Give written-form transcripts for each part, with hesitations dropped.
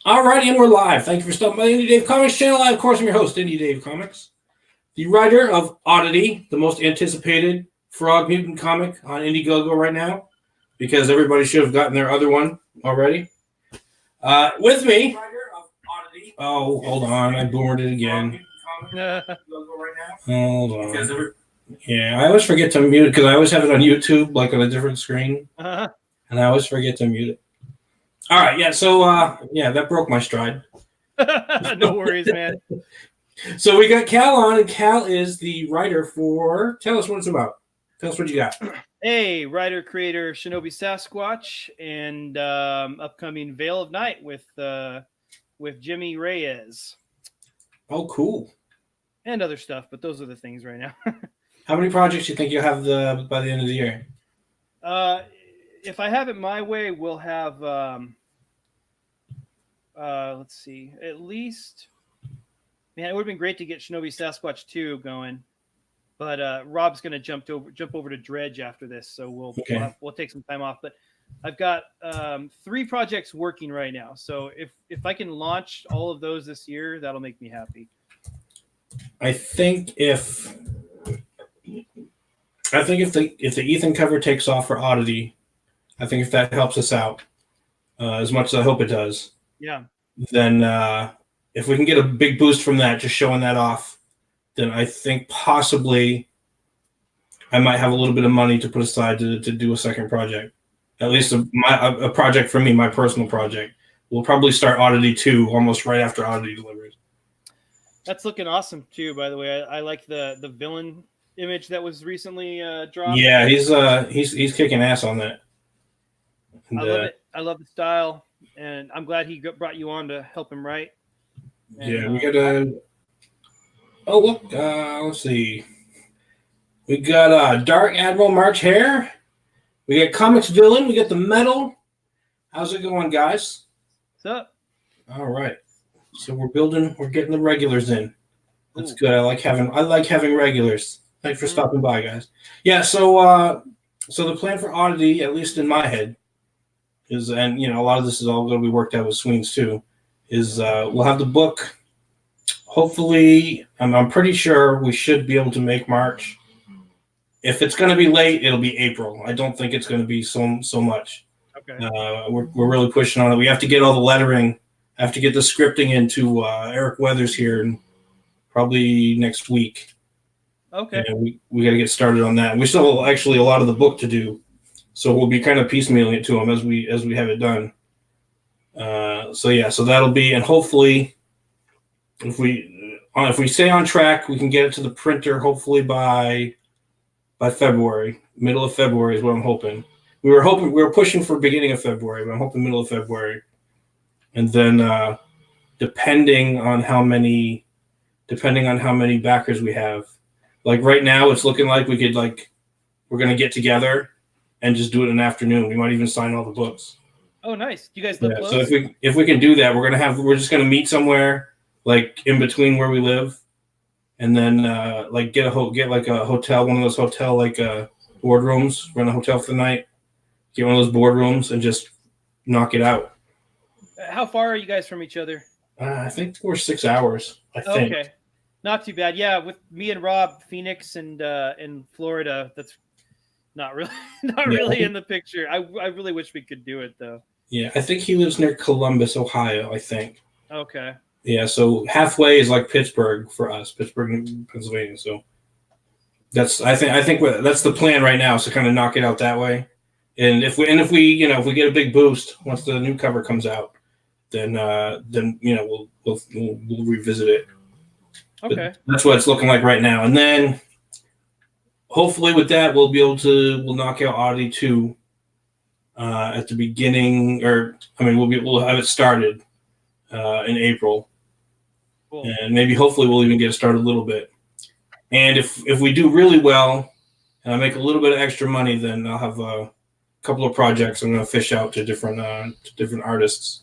All right, and we're live. Thank you for stopping by the Indie Dave Comics channel. I, of course, am your host, Indie Dave Comics, the writer of Oddity, the most anticipated Frog Mutant comic on Indiegogo right now, because everybody should have gotten their other one already. With me, oh, hold on, I boomered it again. Hold on. Yeah, I always forget to mute it because I always have it on YouTube, like on a different screen, and I always forget to mute it. All right, yeah, so that broke my stride. No worries, man. So we got Cal on, and Cal is the writer for. Tell us what it's about. Tell us what you got. Hey, writer creator Shinobi Sasquatch and upcoming Veil of Night with Jimmy Reyes Oh, cool. and other stuff, but those are the things right now. How many projects do you think you'll have by the end of the year? If I have it my way, we'll have let's see, at least. Man, it would have been great to get Shinobi Sasquatch 2 going. But Rob's going to jump over to Dredge after this, so we'll take some time off. But I've got 3 projects working right now, so if I can launch all of those this year, that'll make me happy. I think if the Ethan cover takes off for Oddity, I think if that helps us out as much as I hope it does, yeah. Then if we can get a big boost from that, just showing that off, then I think possibly I might have a little bit of money to put aside to do a second project. At least a project for me, my personal project. We'll probably start Oddity 2 almost right after Oddity delivers. That's looking awesome too, by the way. I like the villain image that was recently dropped. Yeah, he's kicking ass on that. And, I love it. I love the style, and I'm glad he brought you on to help him write. And, yeah, we got a. Oh look, let's see. We got Dark Admiral March Hare. We got Comics Villain. We got the Metal. How's it going, guys? What's up? All right. So we're getting the regulars in. That's good. I like having regulars. Thanks for stopping by, guys. Yeah, so the plan for Oddity, at least in my head, is, and a lot of this is all going to be worked out with Sweens too, is we'll have the book. Hopefully, I'm pretty sure we should be able to make March. If it's going to be late, it'll be April. I don't think it's going to be so much. Okay. We're really pushing on it. We have to get all the lettering. I have to get the scripting into Eric Weathers here, and probably next week. Okay. Yeah, we got to get started on that. We still have actually a lot of the book to do, so we'll be kind of piecemealing it to them as we have it done. So that'll be, and hopefully, if we stay on track, we can get it to the printer hopefully by February, middle of February is what I'm hoping. We were pushing for beginning of February, but I'm hoping middle of February. And then depending on how many backers we have, like right now it's looking like we're gonna get together and just do it in an afternoon. We might even sign all the books. Oh, nice. You guys live close? So if we can do that, we're just gonna meet somewhere like in between where we live, and then get like a hotel, one of those hotel boardrooms, rent a hotel for the night, get one of those boardrooms, and just knock it out. How far are you guys from each other? I think we're 6 hours. I think. Okay, not too bad. Yeah, with me and Rob, Phoenix and in Florida, that's not really in the picture. I really wish we could do it though. Yeah, I think he lives near Columbus, Ohio. I think. Okay. Yeah, so halfway is like Pittsburgh for us, Pittsburgh, Pennsylvania. So I think that's the plan right now. So kind of knock it out that way, and if we get a big boost once the new cover comes out, then we'll revisit it. Okay. But that's what it's looking like right now, and then hopefully with that we'll knock out Oddity 2 at the beginning, we'll have it started in April. Cool. And maybe hopefully we'll even get it started a little bit. And if we do really well and I make a little bit of extra money, then I'll have a couple of projects I'm going to fish out to different artists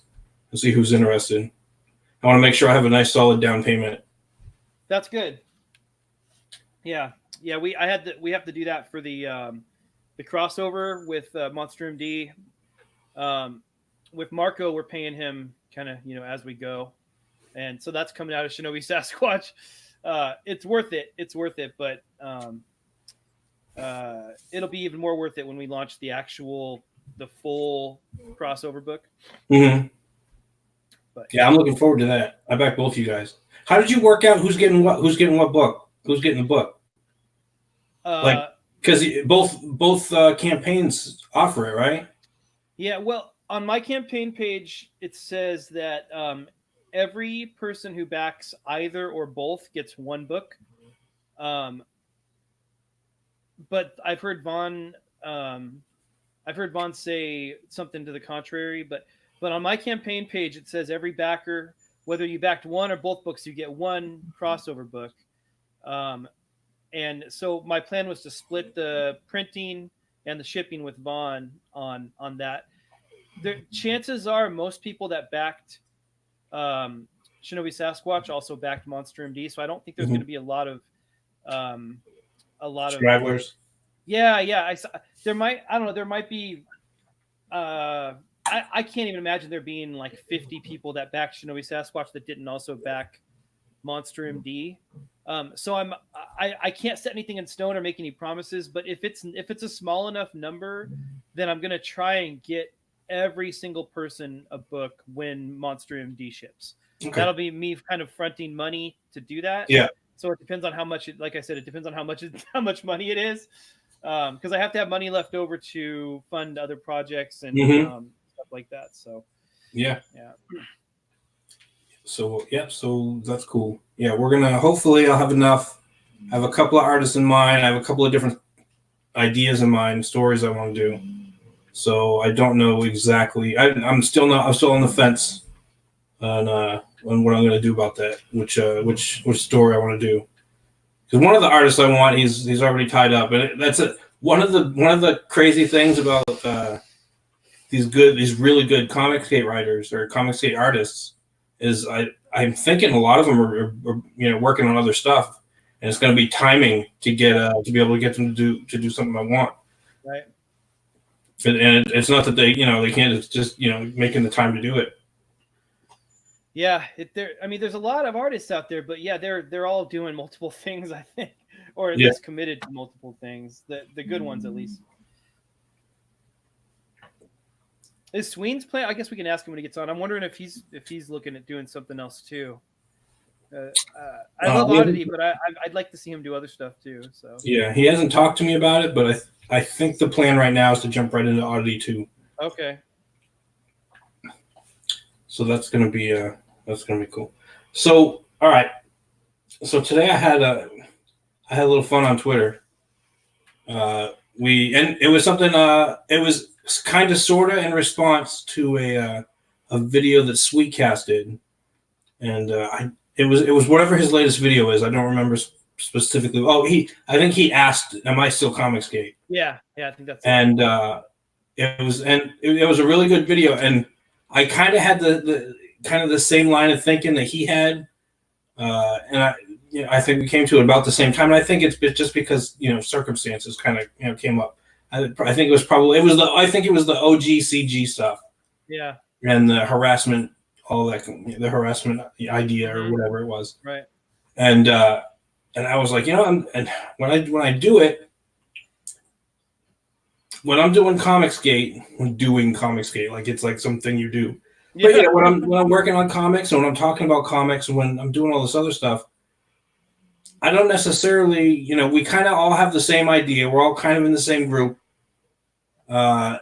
and see who's interested. I want to make sure I have a nice solid down payment. That's good. Yeah. We have to do that for the crossover with Monster MD. with Marco, we're paying him kind of, as we go. And so that's coming out of Shinobi Sasquatch. It's worth it. It's worth it. But it'll be even more worth it when we launch the full crossover book. Mm-hmm. But yeah, I'm looking forward to that. I back both of you guys. How did you work out who's getting what? Who's getting what book? Who's getting the book? Because both campaigns offer it, right? Yeah. Well, on my campaign page, it says that every person who backs either or both gets one book. But I've heard Vaughn say something to the contrary. But on my campaign page, it says every backer, whether you backed one or both books, you get one crossover book. And so my plan was to split the printing and the shipping with Vaughn on that. The chances are most people that backed Shinobi Sasquatch also backed Monster MD, so I don't think there's going to be a lot of stragglers. Yeah. There might be. I can't even imagine there being like 50 people that backed Shinobi Sasquatch that didn't also back Monster MD. So I can't set anything in stone or make any promises, but if it's a small enough number, then I'm gonna try and get every single person a book when Monster MD ships. Okay. That'll be me kind of fronting money to do that. Yeah. So it depends on how much like I said, it depends on how much money it is. Because I have to have money left over to fund other projects and stuff like that. So yeah. So that's cool. Yeah, we're gonna hopefully I'll have enough. I have a couple of artists in mind. I have a couple of different ideas in mind, stories I want to do. So I don't know exactly. I'm still on the fence on what I'm gonna do about that. Which story I want to do. Because one of the artists I want, he's already tied up, and that's one of the crazy things about these really good Comicsgate writers or Comicsgate artists is I'm thinking a lot of them are working on other stuff, and it's going to be timing to get to be able to get them to do something I want. Right. And it's not that they can't. It's just making the time to do it. Yeah, there's a lot of artists out there, but yeah, they're all doing multiple things, I think, or at least committed to multiple things. The good ones, at least. Is Sween's plan? I guess we can ask him when he gets on. I'm wondering if he's looking at doing something else too. I love Oddity, but I'd like to see him do other stuff too. So yeah, he hasn't talked to me about it, but I think the plan right now is to jump right into Oddity too. Okay. So that's gonna be cool. So all right. So today I had a little fun on Twitter. And it was something. It was kind of sorta in response to a video that Sweetcast did, and it was whatever his latest video is. I don't remember specifically. Oh, I think he asked, "Am I still Comicsgate?" Yeah, I think that's. And it was a really good video, and I kind of had the same line of thinking that he had, and I think we came to it about the same time. And I think it's just because circumstances kind of came up. I think it was the OGCG stuff. Yeah. And the harassment, all that, the harassment idea or whatever it was. Right. And I was like, and when I do it, when I'm doing Comicsgate, like it's like something you do. Yeah. But when I'm working on comics and when I'm talking about comics and when I'm doing all this other stuff, I don't necessarily, we kind of all have the same idea. We're all kind of in the same group. And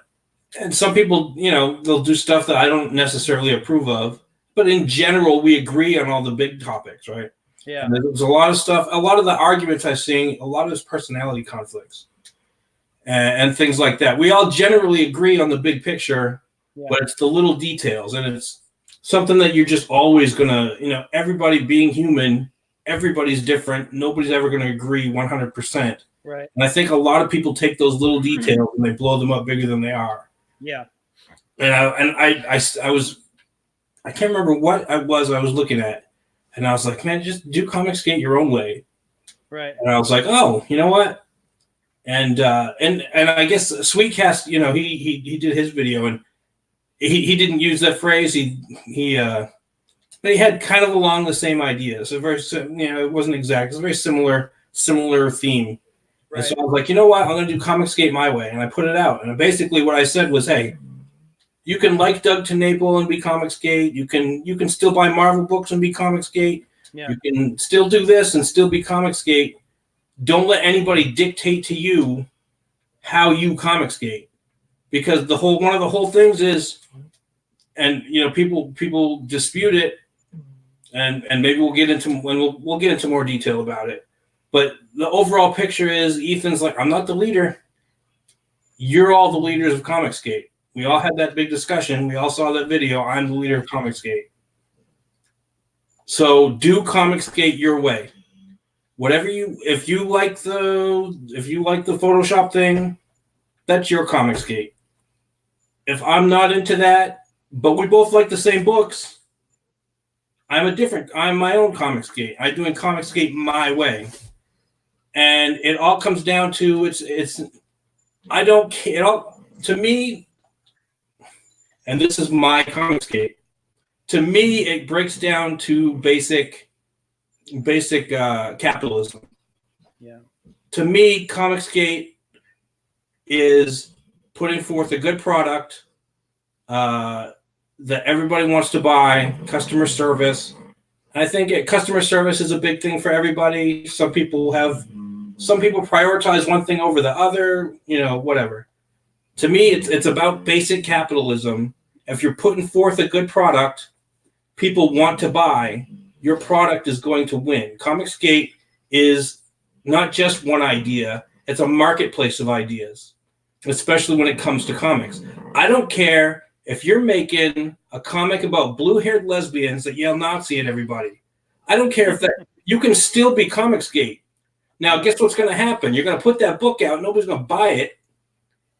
some people, they'll do stuff that I don't necessarily approve of. But in general, we agree on all the big topics, right? Yeah. And there's a lot of stuff, a lot of the arguments I've seen, a lot of it's personality conflicts and things like that. We all generally agree on the big picture, but it's the little details. And it's something that you're just always going to, everybody being human, everybody's different. Nobody's ever going to agree 100%. Right. And I think a lot of people take those little details and they blow them up bigger than they are. Yeah. And I can't remember what I was looking at. And I was like, man, just do Comicsgate your own way. Right. And I was like, oh, you know what? And I guess Sweetcast, he did his video and he didn't use that phrase. But he had kind of along the same idea. So it wasn't exact. It's a very similar theme. Right. And so I was like, you know what? I'm going to do Comicsgate my way, and I put it out. And basically, what I said was, hey, you can like Doug TenNapel and be Comicsgate. You can still buy Marvel books and be Comicsgate. Yeah. You can still do this and still be Comicsgate. Don't let anybody dictate to you how you Comicsgate, because one of the whole things is, and people dispute it. And maybe we'll get into more detail about it. But the overall picture is Ethan's like, I'm not the leader. You're all the leaders of Comicsgate. We all had that big discussion. We all saw that video. I'm the leader of Comicsgate. So do Comicsgate your way. If you like the Photoshop thing, that's your Comicsgate. If I'm not into that, but we both like the same books, I'm my own Comicsgate. I'm doing Comicsgate my way. And it all comes down to I don't care. To me, and this is my Comicsgate, to me, it breaks down to basic capitalism. Yeah. To me, Comicsgate is putting forth a good product, that everybody wants to buy, customer service. I think customer service is a big thing for everybody. Some people prioritize one thing over the other, whatever. To me, it's about basic capitalism. If you're putting forth a good product, people want to buy, your product is going to win. Comicsgate is not just one idea. It's a marketplace of ideas, especially when it comes to comics. I don't care if you're making a comic about blue-haired lesbians that yell Nazi at everybody. I don't care if that. You can still be Comicsgate. Now, guess what's going to happen? You're going to put that book out. Nobody's going to buy it.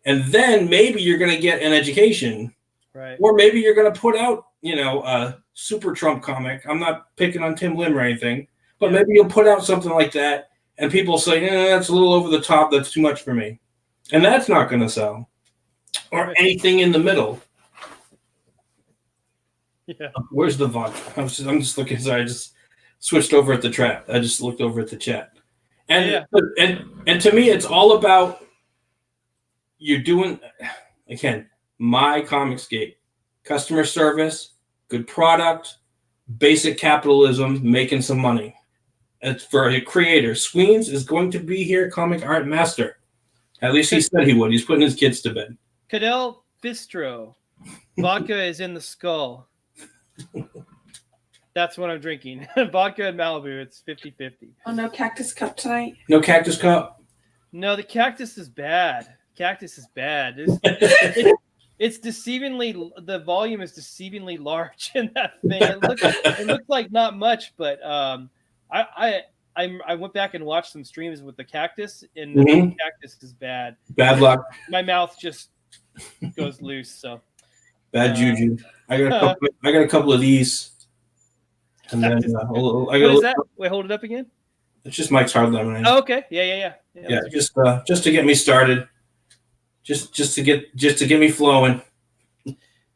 And then maybe you're going to get an education. Right. Or maybe you're going to put out, a Super Trump comic. I'm not picking on Tim Lim or anything. But maybe you'll put out something like that. And people say, that's a little over the top. That's too much for me. And that's not going to sell. Or anything in the middle. Yeah. Where's the vodka? I'm just looking. Sorry, I just switched over at the trap. I just looked over at the chat. And to me, it's all about you're doing, again, my Comicsgate. Customer service, good product, basic capitalism, making some money. It's for a creator. Sweens is going to be here, comic art master. At least he said he would. He's putting his kids to bed. Cadell Bistro. Vodka is in the skull. That's what I'm drinking. Vodka and Malibu. It's 50-50. Oh, no Cactus Cup tonight? No Cactus Cup? No, the cactus is bad. Cactus is bad. It's deceivingly, the volume is deceivingly large in that thing. It looks like not much, but I went back and watched some streams with the cactus, and the cactus is bad. Bad luck. My mouth just goes loose. So bad juju. I got a couple of these, and then what is that? Wait, hold it up again. It's just Mike's Hard Lemonade. Oh, okay. Yeah. Just to get me started, just to get me flowing.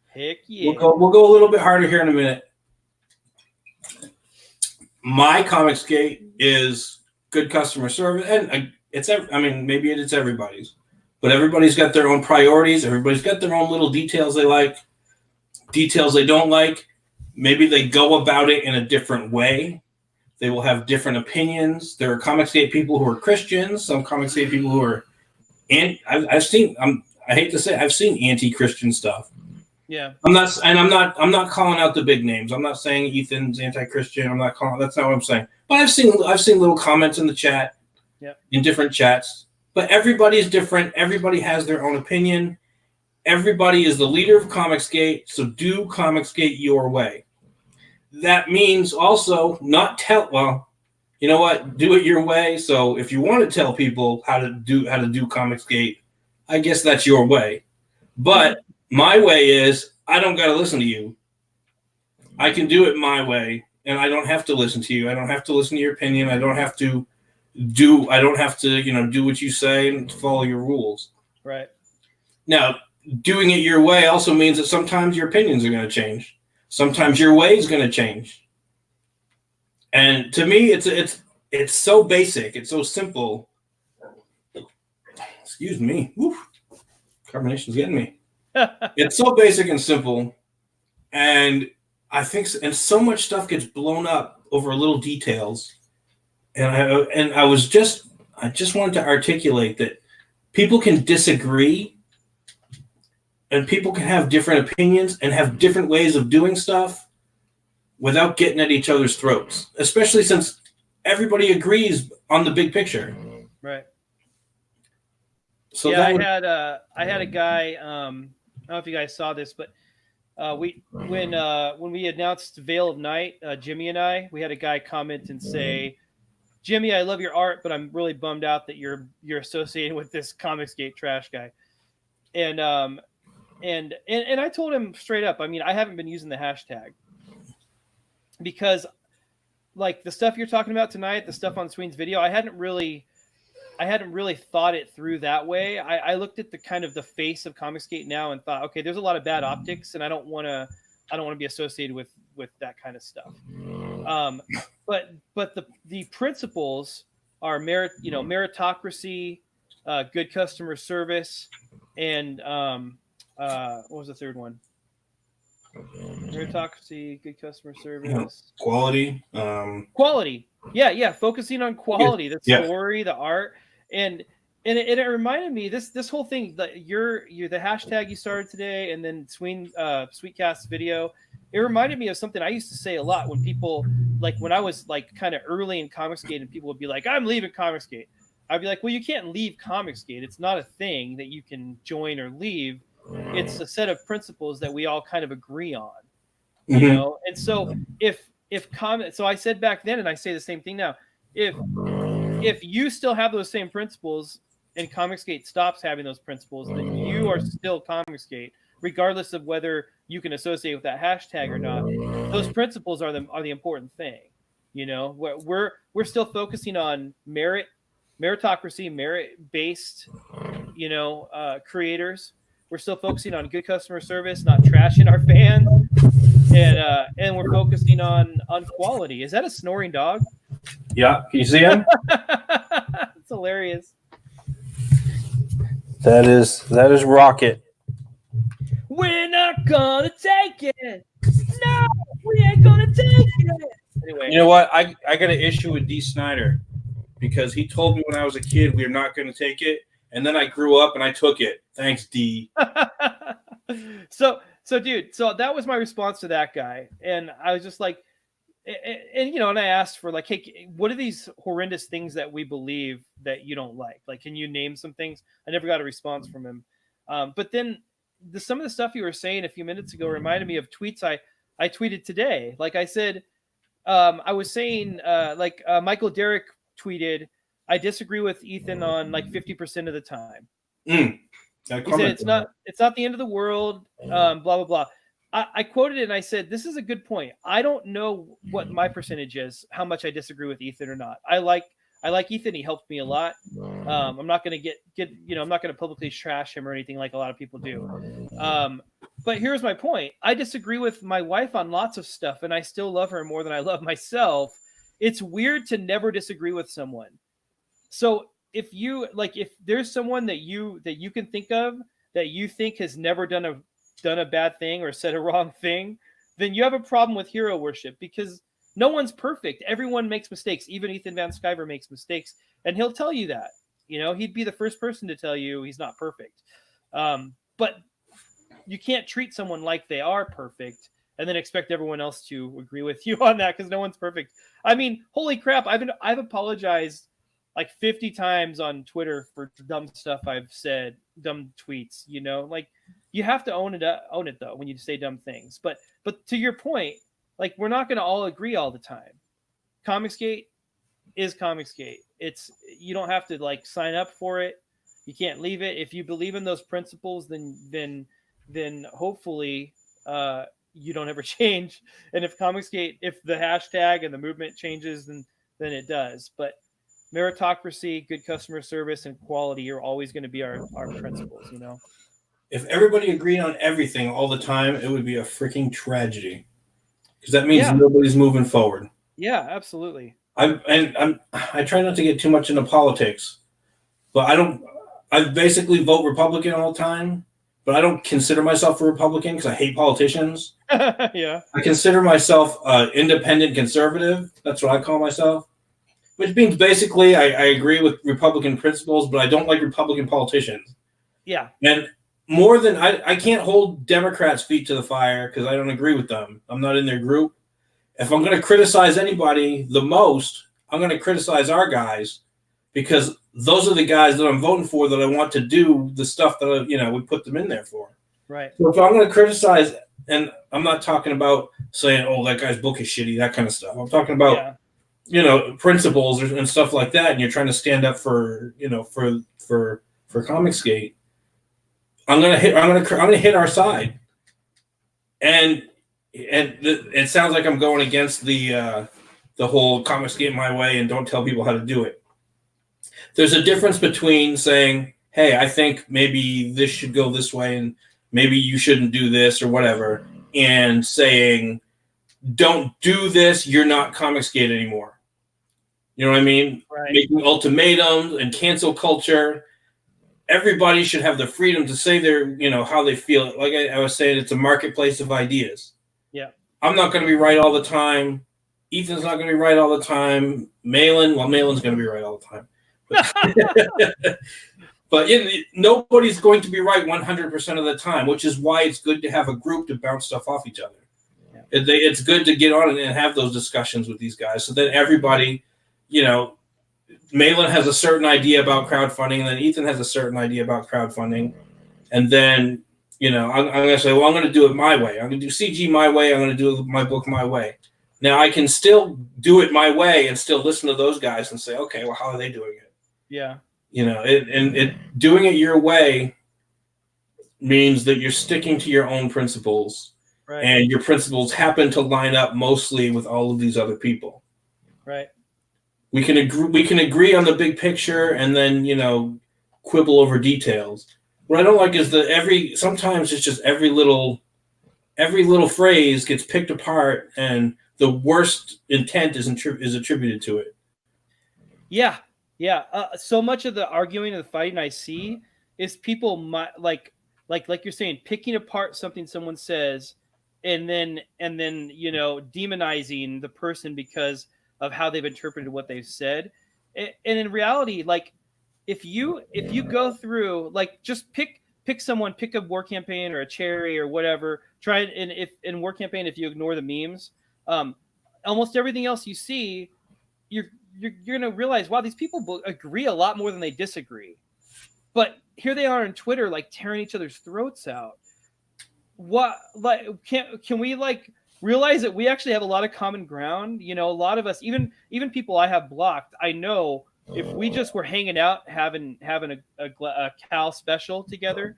Heck yeah. We'll go a little bit harder here in a minute. My Comicsgate is good customer service, and maybe it's everybody's, but everybody's got their own priorities. Everybody's got their own little details they like, details they don't like. Maybe they go about it in a different way. They will have different opinions. There are Comicsgate people who are Christians, some Comicsgate people who are, and I've seen anti-Christian stuff. Yeah. I'm not calling out the big names. I'm not saying Ethan's anti-Christian. That's not what I'm saying. But I've seen little comments in the chat, in different chats. But everybody's different. Everybody has their own opinion. Everybody is the leader of Comicsgate, so do Comicsgate your way. That means also do it your way. So if you want to tell people how to do Comicsgate, I guess that's your way. But my way is I don't got to listen to you. I can do it my way, and I don't have to listen to you. I don't have to listen to your opinion. I don't have to do what you say and follow your rules. Right. Now, doing it your way also means that sometimes your opinions are going to change. Sometimes your way is going to change. And to me, it's so basic. It's so simple. Excuse me. Woo. Carbonation's getting me. It's so basic and simple. And I think, and so much stuff gets blown up over little details. And I just wanted to articulate that people can disagree and people can have different opinions and have different ways of doing stuff without getting at each other's throats, especially since everybody agrees on the big picture. Right. So yeah, I had a guy. I don't know if you guys saw this, but when we announced Veil of Night, Jimmy and I, we had a guy comment and say, "Jimmy, I love your art, but I'm really bummed out that you're associated with this Comicsgate trash guy." And I told him straight up. I mean, I haven't been using the hashtag because, like, the stuff you're talking about tonight, the stuff on Sween's video, I hadn't really thought it through that way. I looked at the kind of the face of Comicsgate now and thought, okay, there's a lot of bad optics, and I don't want to be associated with that kind of stuff. But the principles are meritocracy, good customer service, and what was the third one? Meritocracy, good customer service, quality. Quality. Yeah. Focusing on quality, the story, the art, and it reminded me this whole thing that you're the hashtag you started today, and then Sweetcast video. It reminded me of something I used to say a lot when people, like, when I was like kind of early in Comicsgate, and people would be like, "I'm leaving Comicsgate." I'd be like, "Well, you can't leave Comicsgate. It's not a thing that you can join or leave. It's a set of principles that we all kind of agree on." Mm-hmm. You know, and so so I said back then, and I say the same thing now. If you still have those same principles, and Comicsgate stops having those principles, then you are still Comicsgate, regardless of whether you can associate with that hashtag or not. Those principles are the important thing. You know, we're still focusing on meritocracy, merit-based, creators. We're still focusing on good customer service, not trashing our fans. And we're focusing on quality. Is that a snoring dog? Yeah, can you see him? It's hilarious. That is Rocket. We're not gonna take it. No, we ain't gonna take it. Anyway, you know what? I got an issue with D. Snyder because he told me when I was a kid we are not going to take it, and then I grew up and I took it. Thanks, D. So dude, so that was my response to that guy, and I was just like, and I asked for, like, hey, what are these horrendous things that we believe that you don't like? Like, can you name some things? I never got a response from him. But then some of the stuff you were saying a few minutes ago reminded me of tweets I tweeted today. Like I said, I was saying, Michael Derrick tweeted, I disagree with Ethan on like 50% of the time. He said it's not the end of the world, blah, blah, blah. I quoted it and I said, this is a good point. I don't know what my percentage is, how much I disagree with Ethan or not. I like Ethan. He helped me a lot. I'm not going to I'm not going to publicly trash him or anything like a lot of people do. But here's my point. I disagree with my wife on lots of stuff, and I still love her more than I love myself. It's weird to never disagree with someone. So if there's someone that you can think of that you think has never done a bad thing or said a wrong thing, then you have a problem with hero worship, because no one's perfect. Everyone makes mistakes. Even Ethan Van Sciver makes mistakes, and he'll tell you that. He'd be the first person to tell you he's not perfect. But you can't treat someone like they are perfect and then expect everyone else to agree with you on that, because no one's perfect. I mean, holy crap! I've apologized like 50 times on Twitter for dumb stuff I've said, dumb tweets. Like, you have to own it though when you say dumb things. But to your point, like, we're not going to all agree all the time. Comicsgate is Comicsgate. You don't have to like sign up for it. You can't leave it. If you believe in those principles, then hopefully you don't ever change. And if the hashtag and the movement changes, then it does. But meritocracy, good customer service, and quality are always going to be our principles. if everybody agreed on everything all the time, it would be a freaking tragedy. Because that means Yeah. nobody's moving forward. Yeah, absolutely. I try not to get too much into politics, but I basically vote Republican all the time, but I don't consider myself a Republican because I hate politicians. Yeah. I consider myself independent conservative. That's what I call myself, which means basically I agree with Republican principles, but I don't like Republican politicians. Yeah. And more than I can't hold Democrats' feet to the fire because I don't agree with them. I'm not in their group. If I'm going to criticize anybody the most, I'm going to criticize our guys because those are the guys that I'm voting for that I want to do the stuff that we put them in there for. Right. So if I'm going to criticize, and I'm not talking about saying, "Oh, that guy's book is shitty," that kind of stuff. I'm talking about principles and stuff like that, and you're trying to stand up for Comicsgate. I'm gonna hit our side, and it sounds like I'm going against the whole Comicsgate my way and don't tell people how to do it. There's a difference between saying, "Hey, I think maybe this should go this way, and maybe you shouldn't do this or whatever," and saying, "Don't do this. You're not Comicsgate anymore." You know what I mean? Right. Making ultimatums and cancel culture. Everybody should have the freedom to say how they feel. Like I was saying, it's a marketplace of ideas. Yeah. I'm not going to be right all the time. Ethan's not going to be right all the time. Malin's going to be right all the time. But nobody's going to be right 100% of the time, which is why it's good to have a group to bounce stuff off each other. Yeah. It's good to get on and have those discussions with these guys so that everybody, Malin has a certain idea about crowdfunding, and then Ethan has a certain idea about crowdfunding. And then, I'm going to say, well, I'm going to do it my way. I'm going to do CG my way. I'm going to do my book my way. Now, I can still do it my way and still listen to those guys and say, okay, well, how are they doing it? Yeah. Doing it your way means that you're sticking to your own principles. Right. And your principles happen to line up mostly with all of these other people. Right. We can agree on the big picture and then, quibble over details. What I don't like is that sometimes it's just every little phrase gets picked apart and the worst intent is attributed to it. Yeah. Yeah. So much of the arguing and the fighting I see is people like you're saying, picking apart something someone says and then demonizing the person because of how they've interpreted what they've said. And in reality, like if you go through, like, just pick someone, pick a war campaign or a cherry or whatever, try it. And if in war campaign, if you ignore the memes, almost everything else you see, you're going to realize, wow, these people agree a lot more than they disagree. But here they are on Twitter, like tearing each other's throats out. What, like, can we like realize that we actually have a lot of common ground? A lot of us, even people I have blocked, I know if we just were hanging out, having a Cal special together,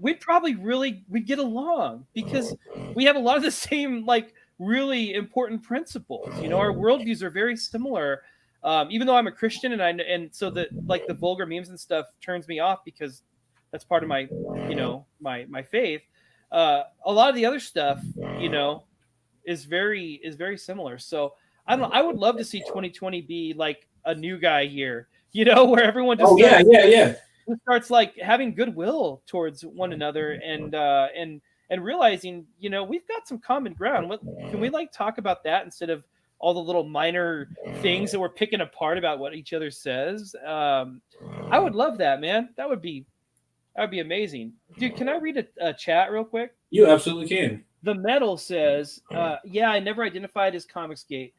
we'd get along because we have a lot of the same, like, really important principles. Our worldviews are very similar. Even though I'm a Christian and so the vulgar memes and stuff turns me off because that's part of my, my faith. A lot of the other stuff, is very similar. So I don't know. I would love to see 2020 be like a new guy year, where everyone just starts like having goodwill towards one another and realizing, we've got some common ground. Can we like talk about that instead of all the little minor things that we're picking apart about what each other says? I would love that, man. That would be amazing. Dude, can I read a chat real quick? You absolutely can. The Metal says, I never identified as Comicsgate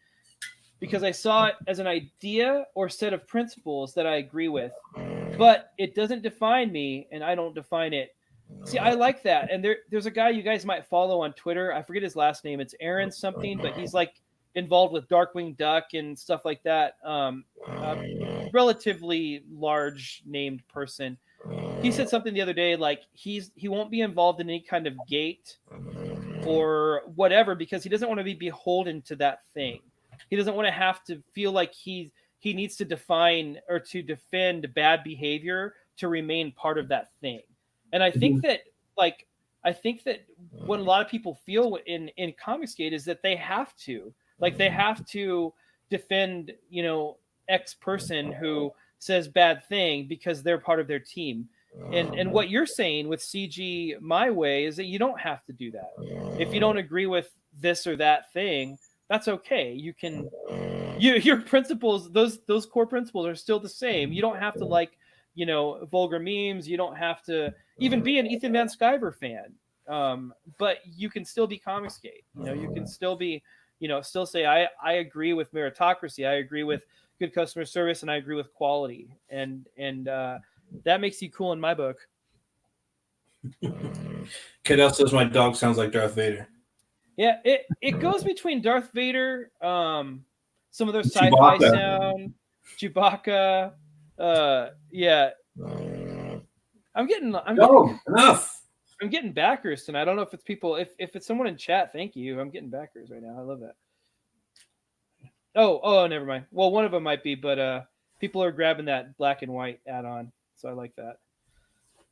because I saw it as an idea or set of principles that I agree with. But it doesn't define me, and I don't define it. See, I like that. And there's a guy you guys might follow on Twitter. I forget his last name. It's Aaron something, but he's like involved with Darkwing Duck and stuff like that. Relatively large named person. He said something the other day, like he won't be involved in any kind of gate or whatever because he doesn't want to be beholden to that thing. He doesn't want to have to feel like he needs to define or to defend bad behavior to remain part of that thing. And I think that what a lot of people feel in Comicsgate is that they have to defend, X person who says bad thing because they're part of their team. And what you're saying with CG My Way is that you don't have to do that. If you don't agree with this or that thing, that's okay. You can your principles, those core principles are still the same. You don't have to like, vulgar memes. You don't have to even be an Ethan Van Sciver fan. But you can still be Comicsgate. You can still be, still say I agree with meritocracy. I agree with good customer service, and I agree with quality. And that makes you cool in my book. Cadell says my dog sounds like Darth Vader. Yeah, it goes between Darth Vader, some of their sci-fi sound, Chewbacca. Yeah. Enough. I'm getting backers tonight. I don't know if it's people. If it's someone in chat, thank you. I'm getting backers right now. I love that. Oh, never mind. Well, one of them might be, but people are grabbing that black and white add-on, so I like that.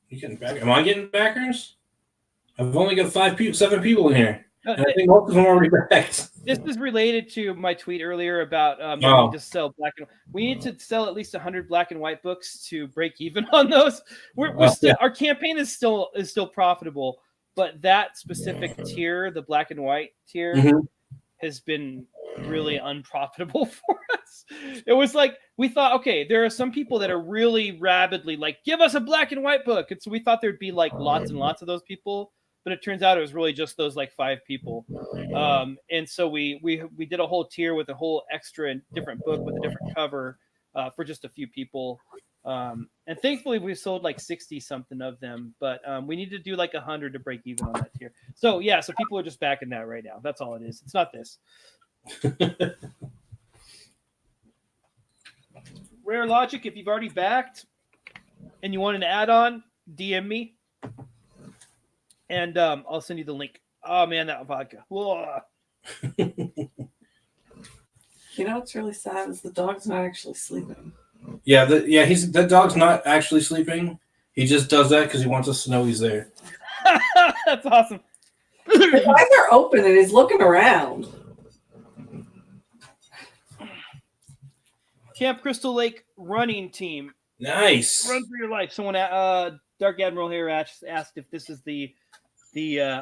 You getting back? Am I getting backers? I've only got 7 people in here. I think most of them are already backed. This is related to my tweet earlier about we just sell black and. We need to sell at least 100 black and white books to break even on those. We're still our campaign is still profitable, but that specific tier, the black and white tier, has been really unprofitable for us. It was like we thought, okay, there are some people that are really rabidly like, give us a black and white book, and so we thought there'd be like lots and lots of those people. But it turns out it was really just those like 5 people. And so we did a whole tier with a whole extra different book with a different cover for just a few people. And thankfully we sold like 60 something of them, but we need to do like 100 to break even on that tier. So yeah, so people are just backing that right now. That's all it is. It's not this. Rare Logic, if you've already backed and you want an add-on, DM me. And I'll send you the link. Oh, man, that vodka. Whoa. What's really sad is the dog's not actually sleeping. Yeah, that dog's not actually sleeping. He just does that because he wants us to know he's there. That's awesome. His eyes are open and he's looking around. Camp Crystal Lake running team. Nice. Run for your life. Someone, Dark Admiral here asked if this is the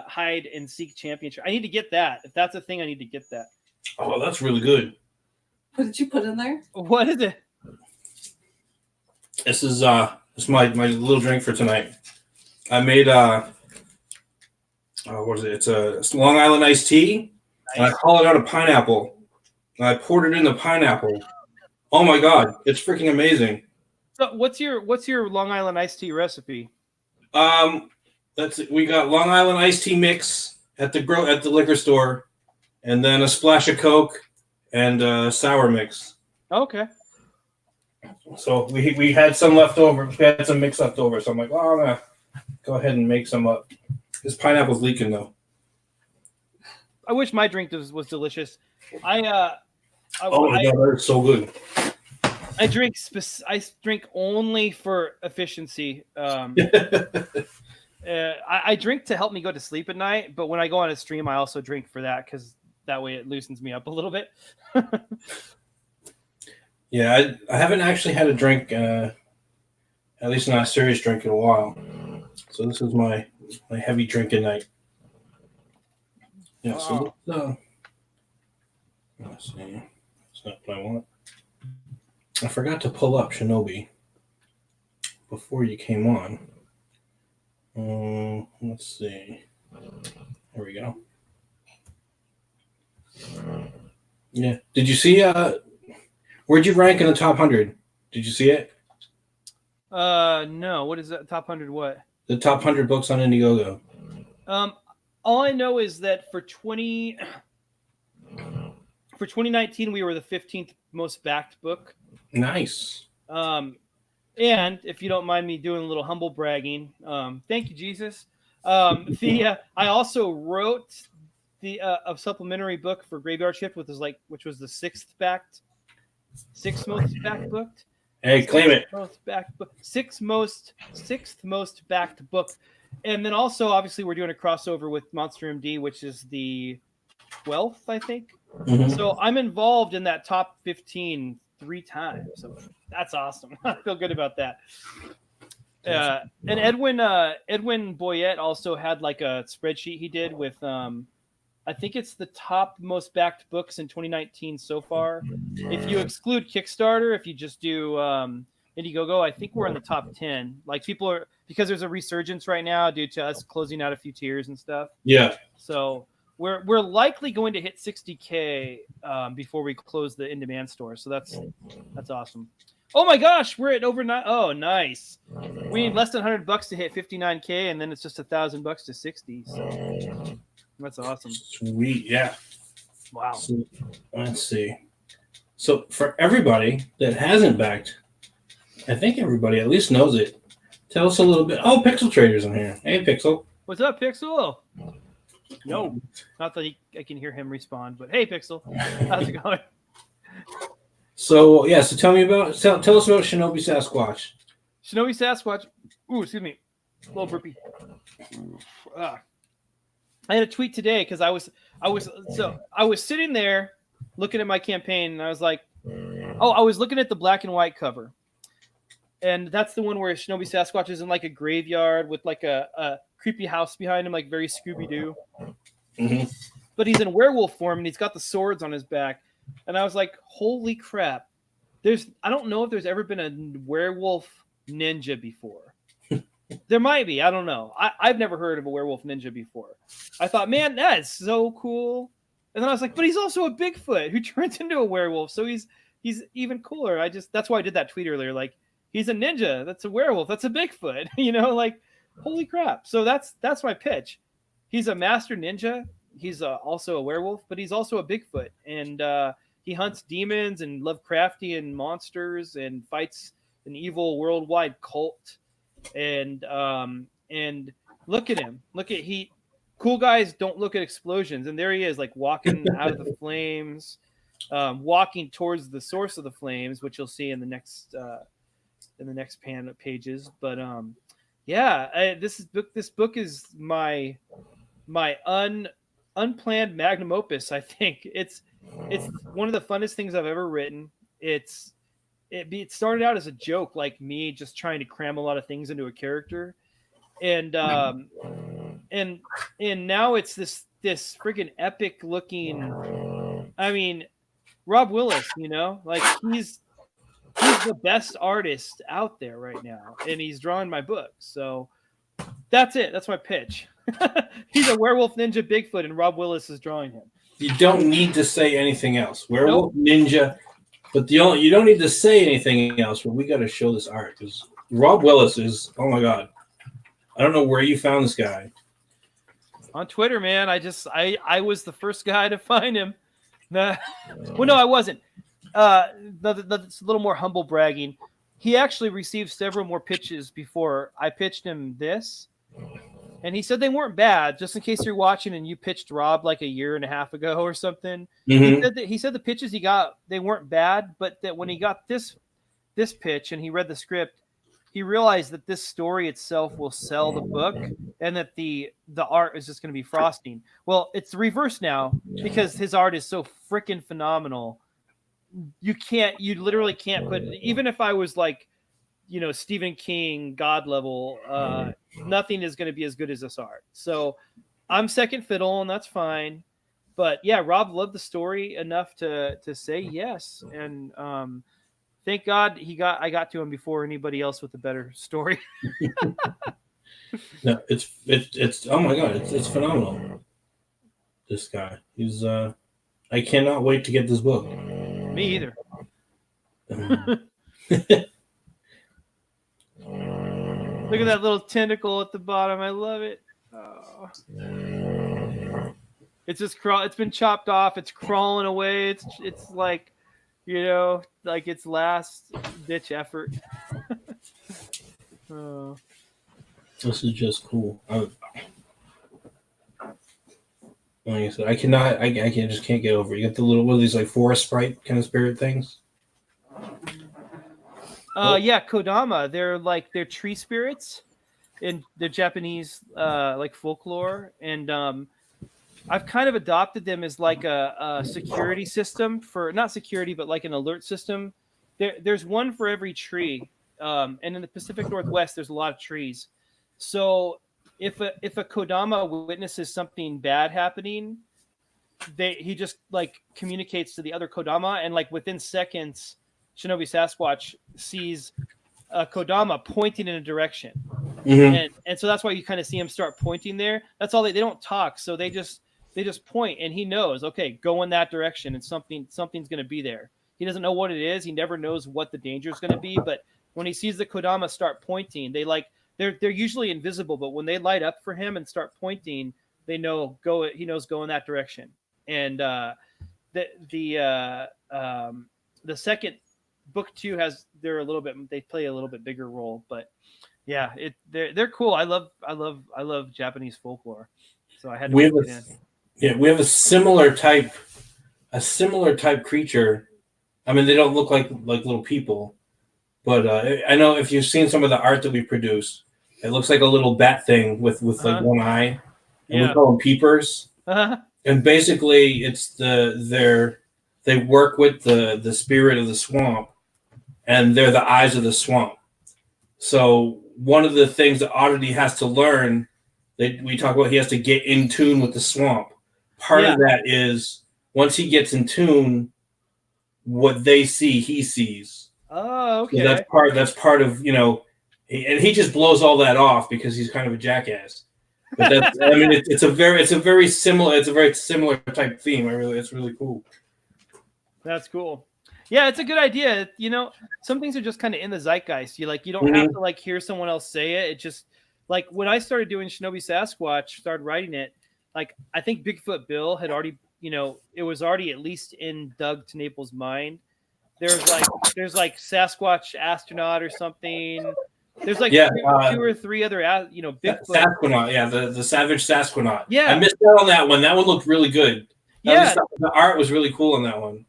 hide and seek championship. I need to get that. If that's a thing, I need to get that. Oh, that's really good. What did you put in there? What is it? This is my little drink for tonight. I made what is it? It's a Long Island iced tea. Nice. And I hollowed out a pineapple. And I poured it in the pineapple. Oh my god, it's freaking amazing. So what's your Long Island iced tea recipe? We got Long Island iced tea mix at the liquor store, and then a splash of Coke and a sour mix. Okay. So we had some left over. We had some mix left over. So I'm like, I'm gonna go ahead and make some up. This pineapple's leaking though. I wish my drink was delicious. Oh my god, that's so good. I drink only for efficiency. I drink to help me go to sleep at night, but when I go on a stream, I also drink for that because that way it loosens me up a little bit. Yeah, I haven't actually had a drink, at least not a serious drink in a while. So this is my heavy drinking night. Yeah, so let's see. That's not what I want. I forgot to pull up Shinobi before you came on. Let's see. There we go. Yeah. Did you see where'd you rank in the top 100? Did you see it? No. What is that? Top 100 what? The top 100 books on Indiegogo. All I know is that for 2019 we were the 15th most backed book. Nice. And if you don't mind me doing a little humble bragging, thank you, Jesus. I also wrote a supplementary book for Graveyard Shift, which was the sixth most backed book. Hey, claim it. Sixth most backed book. And then also, obviously, we're doing a crossover with Monster MD, which is the 12th, I think. Mhm. So I'm involved in that top 15 3 times. So that's awesome. I feel good about that. And Edwin Boyette also had like a spreadsheet he did with I think it's the top most backed books in 2019 so far. If you exclude Kickstarter, if you just do Indiegogo, I think we're in the top 10. Like people are, because there's a resurgence right now due to us closing out a few tiers and stuff. Yeah. So we're likely going to hit 60K before we close the in-demand store. So that's awesome. Oh my gosh, we're at over oh, nice. We need less than $100 to hit 59K, and then it's just $1,000 to 60. So that's awesome. Sweet, yeah. Wow. So, let's see. So for everybody that hasn't backed, I think everybody at least knows it. Tell us a little bit. Oh, Pixel Trader's in here. Hey, Pixel. What's up, Pixel? No, not that I can hear him respond, but hey, Pixel, how's it going? So yeah, so tell us about Shinobi Sasquatch. Shinobi Sasquatch. Ooh, excuse me, a little burpee. I had a tweet today because I was sitting there looking at my campaign, and I was like, oh, I was looking at the black and white cover, and that's the one where Shinobi Sasquatch is in like a graveyard with like a creepy house behind him, like very Scooby-Doo. Mm-hmm. But he's in werewolf form and he's got the swords on his back. And I was like, holy crap. I don't know if there's ever been a werewolf ninja before. There might be. I don't know. I've never heard of a werewolf ninja before. I thought, man, that is so cool. And then I was like, but he's also a Bigfoot who turns into a werewolf. So he's even cooler. That's why I did that tweet earlier. Like, he's a ninja. That's a werewolf. That's a Bigfoot. Like, holy crap. So that's my pitch. He's a master ninja. He's also a werewolf, but he's also a Bigfoot. And he hunts demons and Lovecraftian monsters and fights an evil worldwide cult. And look at him. Cool guys don't look at explosions. And there he is, like walking out of the flames, walking towards the source of the flames, which you'll see in the next pages. But this book is my unplanned magnum opus. I think it's one of the funnest things I've ever written. It started out as a joke, like me just trying to cram a lot of things into a character, and now it's this friggin' epic looking. I mean, Rob Willis, like he's the best artist out there right now, and he's drawing my book. So that's it. That's my pitch. He's a werewolf ninja Bigfoot, and Rob Willis is drawing him. You don't need to say anything else. Werewolf ninja, but you don't need to say anything else. But we got to show this art because Rob Willis is, oh my god, I don't know where you found this guy. On Twitter, man. I was the first guy to find him. Well, no, I wasn't. That's a little more humble bragging. He actually received several more pitches before I pitched him this. And he said they weren't bad, just in case you're watching and you pitched Rob like a year and a half ago or something. Mm-hmm. He said the pitches he got, they weren't bad, but that when he got this pitch and he read the script, he realized that this story itself will sell the book and that the art is just going to be frosting. Well, it's the reverse now because his art is so freaking phenomenal. You literally can't put, even if I was like, Stephen King, God level, nothing is going to be as good as this art. So I'm second fiddle, and that's fine. But yeah, Rob loved the story enough to say yes. And thank God I got to him before anybody else with a better story. No, it's oh my god, it's phenomenal. This guy, he's I cannot wait to get this book. Me either. Look at that little tentacle at the bottom. I love it. Oh. It's just it's been chopped off. It's crawling away. It's like, like its last ditch effort. Oh. This is just cool. Like I said, I just can't get over it. You got the little, what are these, like forest sprite kind of spirit things? Yeah, Kodama. They're tree spirits in the Japanese like folklore, and I've kind of adopted them as like a security system for not security, but like an alert system. There's one for every tree, and in the Pacific Northwest, there's a lot of trees. So if a Kodama witnesses something bad happening, he just like communicates to the other Kodama, and like within seconds, Shinobi Sasquatch sees a Kodama pointing in a direction, and so that's why you kind of see him start pointing there. That's all they don't talk, so they just point, and he knows, okay, go in that direction, and something's going to be there. He doesn't know what it is. He never knows what the danger is going to be, but when he sees the Kodama start pointing, they're usually invisible, but when they light up for him and start pointing, they know he knows go in that direction. And the second book 2 they play a little bit bigger role, but yeah, they're cool. I love Japanese folklore, so I had to put it in. Yeah, we have a similar type creature. I mean, they don't look like little people, but I know if you've seen some of the art that we produce, it looks like a little bat thing with like one eye, and we call them peepers. And basically, it's they work with the spirit of the swamp, and they're the eyes of the swamp. So one of the things that Oddity has to learn, we talk about, he has to get in tune with the swamp. Part of that is once he gets in tune, what they see, he sees. Oh, okay. So that's part of, and he just blows all that off because he's kind of a jackass. But that's, I mean, it's a very similar type theme. It's really cool. That's cool. Yeah, it's a good idea. Some things are just kind of in the zeitgeist. You don't have to like hear someone else say it. It just like when I started doing Shinobi Sasquatch, started writing it. Like I think Bigfoot Bill had already, it was already at least in Doug TenNapel's mind. There's like Sasquatch astronaut or something. There's like two or three other, Bigfoot. Sasquatch, yeah, the Savage Sasquatch. Yeah, I missed out on that one. That one looked really good. The art was really cool on that one.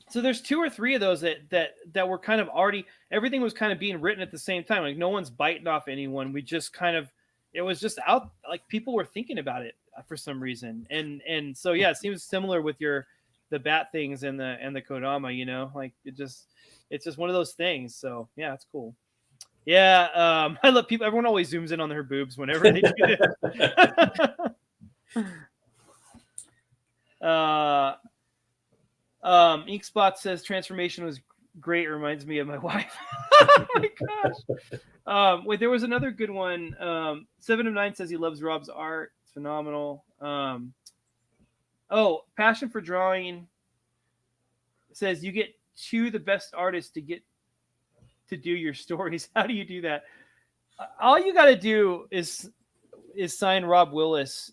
So there's 2 or 3 of those that were kind of already, everything was kind of being written at the same time. Like no one's biting off anyone. We just kind of, it was just out, like people were thinking about it for some reason. And so, yeah, it seems similar with the bat things and the Kodama, like it's just one of those things. So yeah, it's cool. Yeah. I love people. Everyone always zooms in on their boobs whenever they do this. Inkspot says transformation was great. It reminds me of my wife. Oh my gosh. Wait, there was another good one. 7 of 9 says he loves Rob's art. It's phenomenal. Passion for Drawing says you get to the best artists to get to do your stories. How do you do that? All you got to do is sign Rob Willis,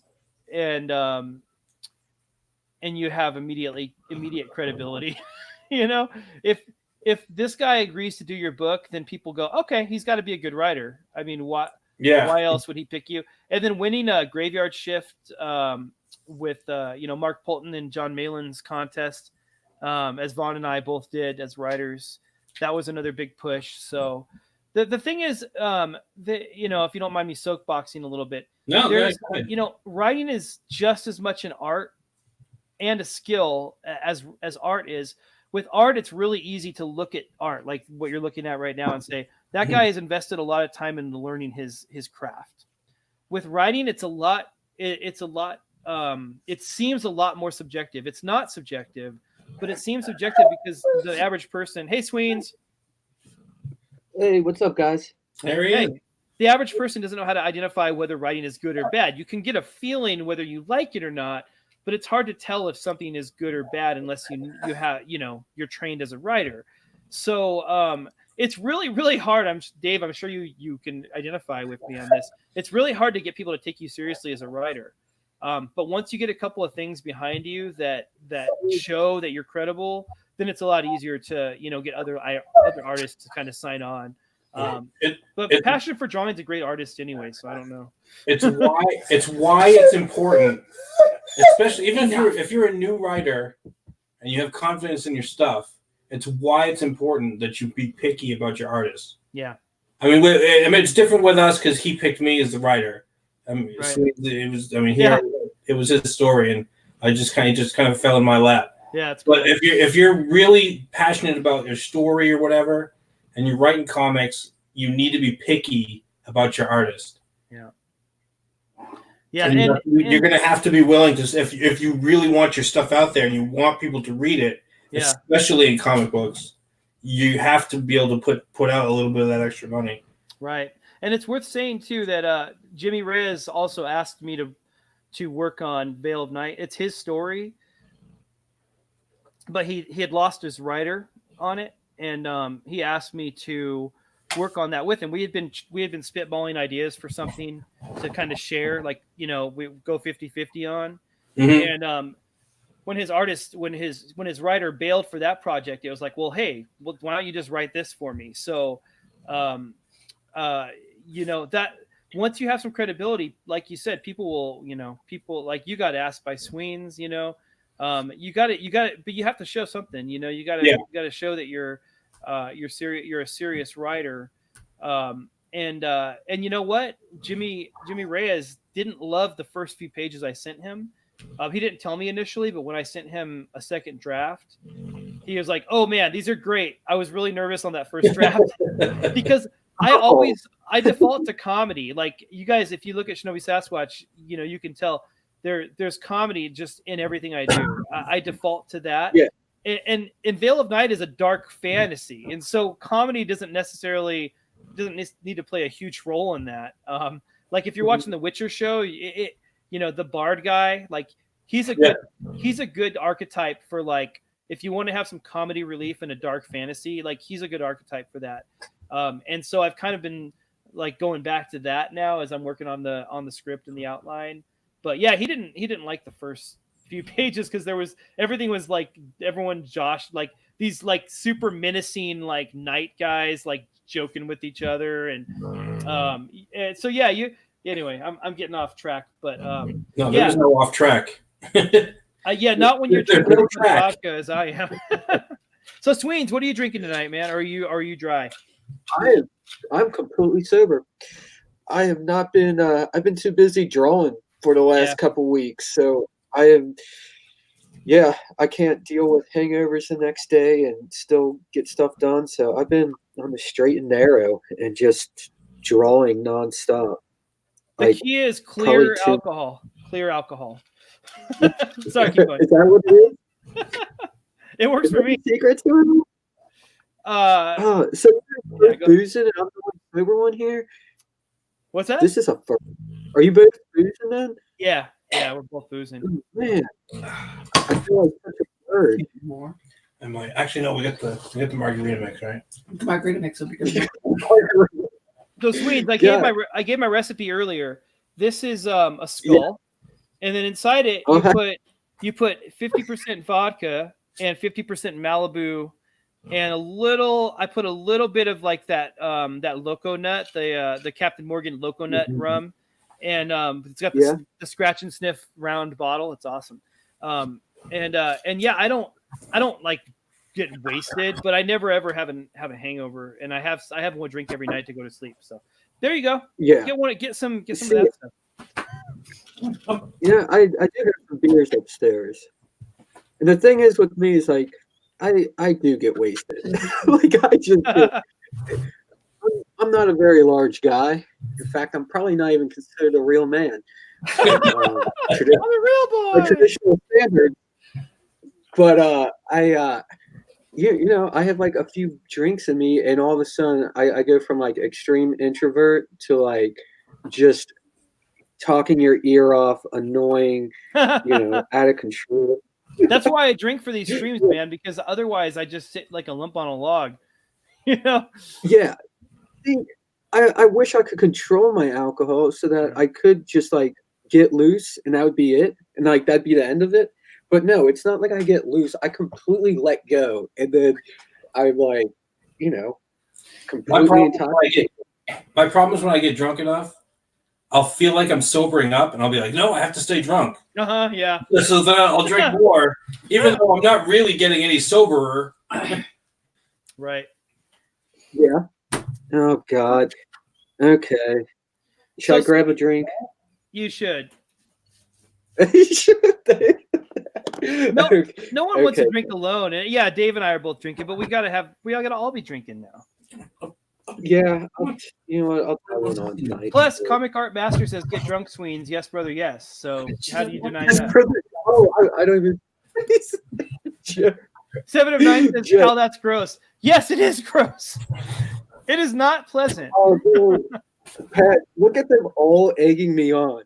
and you have immediate credibility. If this guy agrees to do your book, then people go, okay, he's got to be a good writer. I mean, why else would he pick you? And then winning a Graveyard Shift with Mark Polton and John Malin's contest, as Vaughn and I both did as writers, that was another big push. So the thing is, if you don't mind me soapboxing a little bit, writing is just as much an art and a skill as art is. With art, it's really easy to look at art, like what you're looking at right now, and say, that guy has invested a lot of time in learning his craft. With writing, it seems a lot more subjective. It's not subjective, but it seems subjective because the average person, hey, Sweens. Hey, what's up, guys? Hey, the average person doesn't know how to identify whether writing is good or bad. You can get a feeling whether you like it or not, but it's hard to tell if something is good or bad unless you're trained as a writer. So it's really, really hard. Dave, I'm sure you can identify with me on this. It's really hard to get people to take you seriously as a writer. But once you get a couple of things behind you that show that you're credible, then it's a lot easier to get other artists to kind of sign on. But Passion for Drawing is a great artist anyway, so I don't know. It's why it's important, especially even if you're a new writer and you have confidence in your stuff. It's why it's important that you be picky about your artists. Yeah. I mean, it's different with us because he picked me as the writer. I mean, Right. it was. I mean, it was his story, and I just kind of fell in my lap. Yeah, it's cool. But if you're really passionate about your story or whatever, and you're writing comics, you need to be picky about your artist. Yeah. Yeah, And and you're going to have to be willing to, if you really want your stuff out there and you want people to read it, especially in comic books, you have to be able to put out a little bit of that extra money. Right. And it's worth saying too that Jimmy Reyes also asked me to work on Veil of Night. It's his story, but he had lost his writer on it, and he asked me to work on that with him. We had been spitballing ideas for something to kind of share, like, we go 50-50 on. Mm-hmm. And when his writer bailed for that project, it was like, well, hey, why don't you just write this for me? So that once you have some credibility, like you said, people like you got asked by Sweens, you got it, but you have to show something, you got to show that you're a serious writer. And you know what? Jimmy Reyes didn't love the first few pages I sent him. He didn't tell me initially, but when I sent him a second draft, he was like, "Oh man, these are great. I was really nervous on that first draft because I default to comedy. Like, you guys, if you look at Shinobi Sasquatch, you can tell there's comedy just in everything I do. I default to that. Yeah. And Veil of Night is a dark fantasy, and so comedy doesn't need to play a huge role in that. Like if you're watching the Witcher show, the bard guy, like he's a good archetype for, like, if you want to have some comedy relief in a dark fantasy, like he's a good archetype for that. And so I've kind of been like going back to that now as I'm working on the script and the outline. But yeah, he didn't like the first few pages because everything was like everyone like these like super menacing like night guys like joking with each other, and so yeah, anyway, I'm getting off track, but no, there's no off track. Not when you're drinking no vodka as I am. So Sweens, what are you drinking tonight, man? Are you dry? I'm completely sober. I have not been. I've been too busy drawing for the last couple weeks, so I am. Yeah, I can't deal with hangovers the next day and still get stuff done. So I've been on the straight and narrow and just drawing nonstop. The key is clear alcohol. Clear alcohol. Sorry, keep going. Is that what it is? It works for me. Secret to it? So you're boozing and I'm the sober one here? What's that? This is a first. Are you both boozing then? Yeah, we're both boozing. Oh, man, I feel like such a bird. More. I might actually no. We got the margarita mix, right? The margarita mix will be good. So Swedes, I gave my recipe earlier. This is a skull, and then inside it you put 50% vodka and 50% Malibu, and I put a little bit of like that Loco Nut, the Captain Morgan Loco Nut rum, and it's got the scratch and sniff round bottle. It's awesome. And I don't like get wasted, but I never ever have a hangover, and I have one drink every night to go to sleep. So there you go. Yeah, get some of that stuff. Yeah, I do have some beers upstairs, and the thing is with me is like I do get wasted. Like I just I'm not a very large guy. In fact, I'm probably not even considered a real man. I'm a real boy. By traditional standards. But I have like a few drinks in me, and all of a sudden I go from like extreme introvert to like just talking your ear off, annoying, out of control. That's why I drink for these streams, man, because otherwise I just sit like a lump on a log. Yeah. I wish I could control my alcohol so that I could just like get loose and that would be it. And like that'd be the end of it. But no, it's not like I get loose. I completely let go. And then I'm like, completely intoxicated. My problem is when I get drunk enough, I'll feel like I'm sobering up and I'll be like, no, I have to stay drunk. Yeah. So then I'll drink more, even though I'm not really getting any soberer. Right. Yeah. Oh God. Okay. Should I grab a drink? You should. Should they? No, Okay. no one wants to Okay. drink alone. And yeah, Dave and I are both drinking, but we gotta all be drinking now. Yeah. You know what? I'll try one on tonight. Plus, Comic Art Master says get drunk, Sweens. Yes, brother, yes. So how do you deny Yes, that? brother. Oh, I don't even. Sure. 7 of 9 says, Yeah. Cal, that's gross. Yes, it is gross. It is not pleasant. Oh, dude. Pat, look at them all egging me on.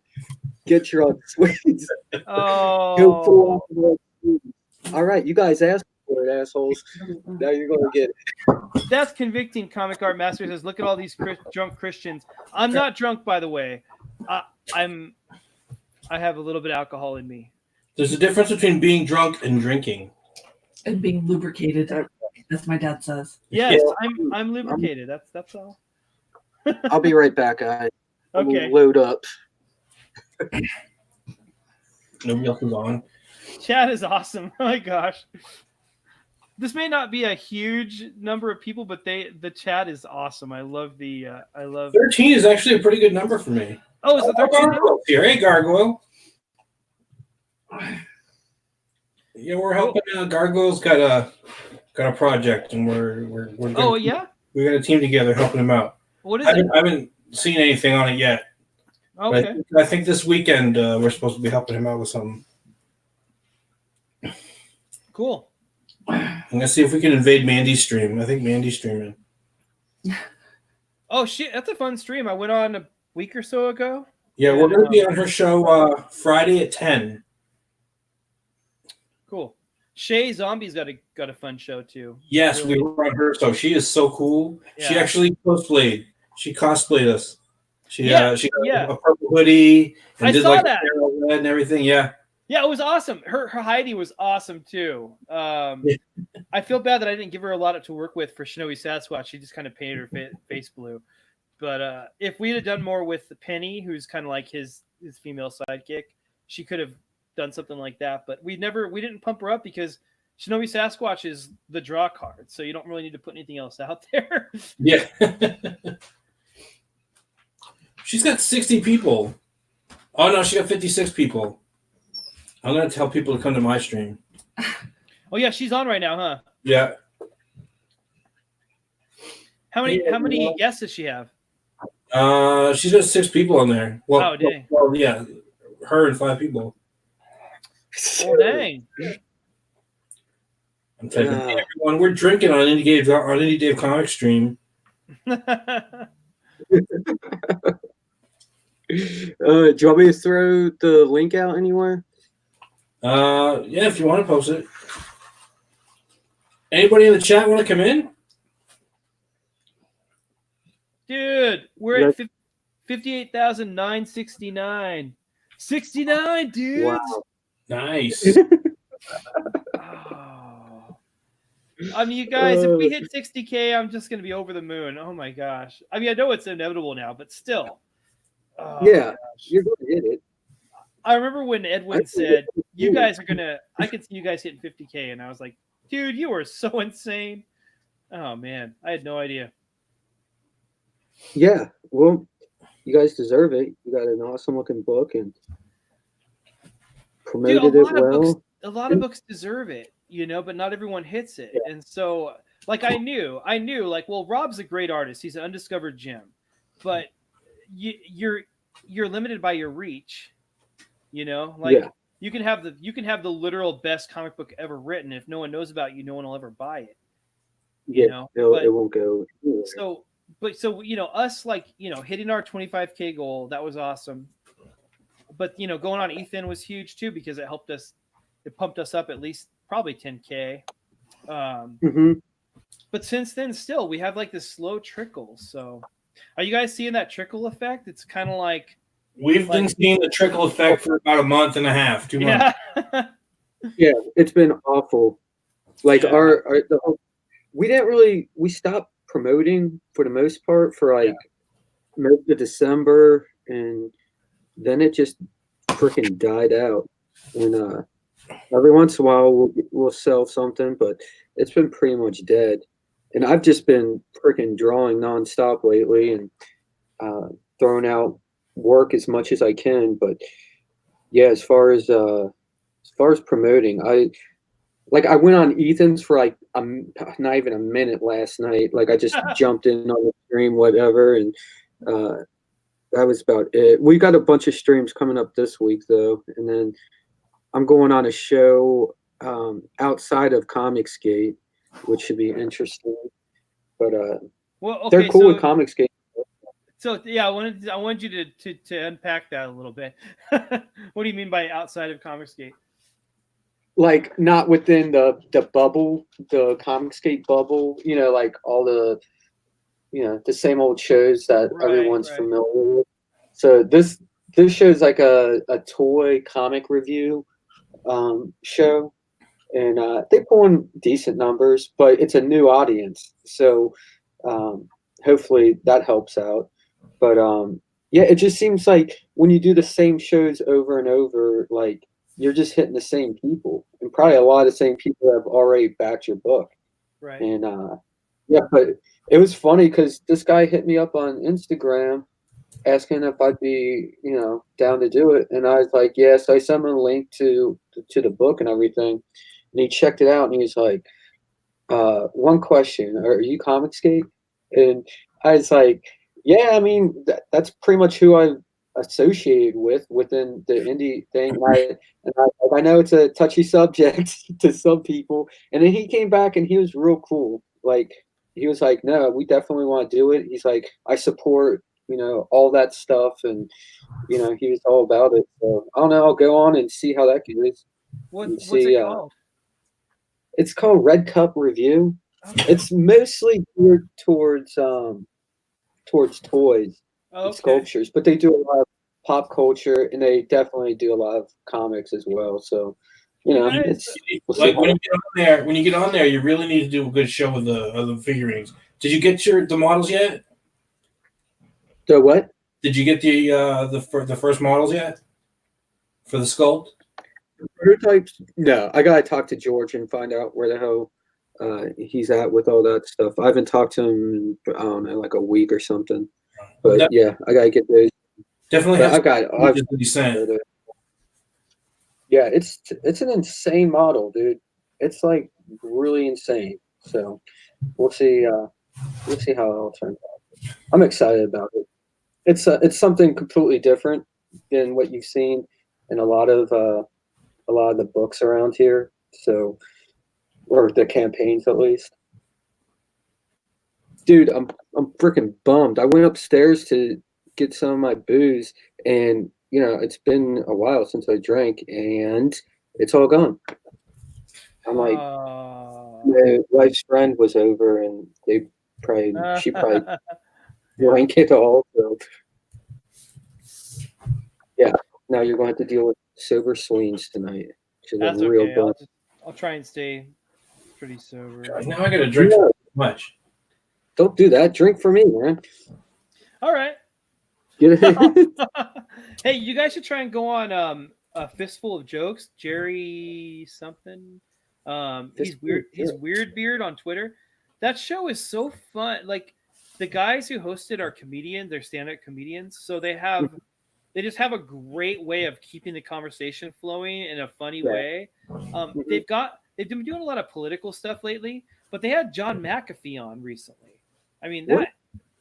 Get drunk, Swedes. Go Oh, full on. All right, you guys asked for it, assholes. Now you're going to get it. that's convicting. Comic Art Master says, look at all these drunk Christians. I'm not drunk, by the way. I have a little bit of alcohol in me. There's a difference between being drunk and drinking. And being lubricated, as my dad says. Yes, Yeah. I'm lubricated. That's all. I'll be right back, guys. Okay. We'll load up. Nobody else is on. Chat is awesome. Oh my gosh. This may not be a huge number of people, but the chat is awesome. I love 13 is actually a pretty good number for me. Oh, is it 13 now? Gargoyle's here. Hey, Gargoyle. Yeah, we're helping. Gargoyle's got a project, and we're Oh yeah? we got a team together helping him out. What is I it? haven't seen anything on it yet. But Okay. I think this weekend we're supposed to be helping him out with something. Cool. I'm gonna see if we can invade Mandy's stream. I think Mandy's streaming. Oh shit, that's a fun stream. I went on a week or so ago. Yeah, we're gonna be on her show Friday at 10. Cool. Shay Zombie's got a fun show too. Yes, Really? we were on her show. She is so cool. She Yeah. actually cosplayed. She cosplayed us. She Yeah, got yeah. a purple hoodie and I did saw like that. the red and everything. Yeah. Yeah, it was awesome. Her Heidi was awesome too. I feel bad that I didn't give her a lot to work with for Snowy Sasquatch. She just kind of painted her face blue. But if we had done more with Penny, who's kind of like his female sidekick, she could have done something like that. But we didn't pump her up because Shinobi Sasquatch is the draw card, so you don't really need to put anything else out there. Yeah. She's got 60 people. Oh no, she got 56 people. I'm gonna tell people to come to my stream. Oh yeah, she's on right now, huh? Yeah. How many guests does she have? She's got 6 people on there. Well, Oh, dang. well, yeah, her and 5 people. Oh dang. I'm typing, hey, everyone, we're drinking on Indie Dave Comics stream. Do you want me to throw the link out anywhere? Yeah, if you want to post it. Anybody in the chat want to come in? Dude, we're at 58,969. 69, dude. Wow. Nice. Oh. I mean, you guys, if we hit 60K, I'm just going to be over the moon. Oh my gosh. I mean, I know it's inevitable now, but still. Oh, Yeah, you're going to hit it. I remember when Edwin said, you guys are going to, I can see you guys hitting 50K. And I was like, dude, you are so insane. Oh, man. I had no idea. Yeah, well, you guys deserve it. You got an awesome looking book and promoted it well. A lot of books deserve it, but not everyone hits it. Yeah. And so, like, I knew, like, well, Rob's a great artist. He's an undiscovered gem, but you're limited by your reach. Like you can have the literal best comic book ever written. If no one knows about you, no one will ever buy it. It won't go anywhere. So us, like, hitting our 25K goal, that was awesome. But going on Ethan was huge too, because it helped us. It pumped us up at least probably 10K. But since then, still we have like this slow trickle. So, are you guys seeing that trickle effect? It's kind of like we've been seeing the trickle effect for about a month and a half, 2 months. Yeah, it's been awful. Like we stopped promoting for the most part for like most of December, and then it just freaking died out. And every once in a while we'll sell something, but it's been pretty much dead. and I've just been freaking drawing nonstop lately and throwing out work as much as I can. But yeah, as far as promoting, I went on Ethan's for like not even a minute last night. Like I just jumped in on the stream, whatever, and that was about it. We got a bunch of streams coming up this week though, and then I'm going on a show outside of Comicsgate, which should be interesting. But well, okay, they're cool with Comicsgate. So yeah, I wanted you to unpack that a little bit. What do you mean by outside of Comicsgate? Like not within the bubble, the Comicsgate bubble, like all the the same old shows that everyone's familiar with. So this show's like a toy comic review show, and they pull in decent numbers, but it's a new audience, so hopefully that helps out. But yeah, it just seems like when you do the same shows over and over, like you're just hitting the same people, and probably a lot of the same people have already backed your book. Right. And yeah, but it was funny because this guy hit me up on Instagram asking if I'd be, down to do it. And I was like, yes. So I sent him a link to the book and everything. And he checked it out and he's like, one question, are you Comicsgate? And I was like, yeah, I mean, that's pretty much who I associated within the indie thing. I know it's a touchy subject to some people. And then he came back and he was real cool. Like, he was like, no, we definitely want to do it. He's like, I support, all that stuff. And, he was all about it. So I don't know. I'll go on and see how that goes. What's it called? It's called Red Cup Review. Okay. It's mostly geared towards toys and sculptures, but they do a lot of pop culture and they definitely do a lot of comics as well. So, it's like when you get on there, you really need to do a good show with the figurines. Did you get the models yet? The what? Did you get the first models yet for the sculpt? Prototypes? No, I gotta talk to George and find out where the hell he's at with all that stuff. I haven't talked to him in, I don't know, like a week or something. But yeah, I gotta get those. Definitely, yeah, it's an insane model, dude. It's like really insane. So we'll see how it all turns out. I'm excited about it. It's something completely different than what you've seen in a lot of the books around here. So, or the campaigns at least. Dude, I'm freaking bummed. I went upstairs to get some of my booze, and it's been a while since I drank, and it's all gone. I'm like, my wife's friend was over, and she probably drank it all. So yeah, now you're going to have to deal with sober Sweens tonight. That's okay. I'll try and stay pretty sober. Now I got to drink too much. Don't do that. Drink for me, man. All right. Get it? Hey, you guys should try and go on a Fistful of Jokes. Jerry something. He's weird. He's Weird Beard on Twitter. That show is so fun. Like the guys who hosted are comedians. They're stand-up comedians, so they just have a great way of keeping the conversation flowing in a funny way. They've been doing a lot of political stuff lately, but they had John McAfee on recently. I mean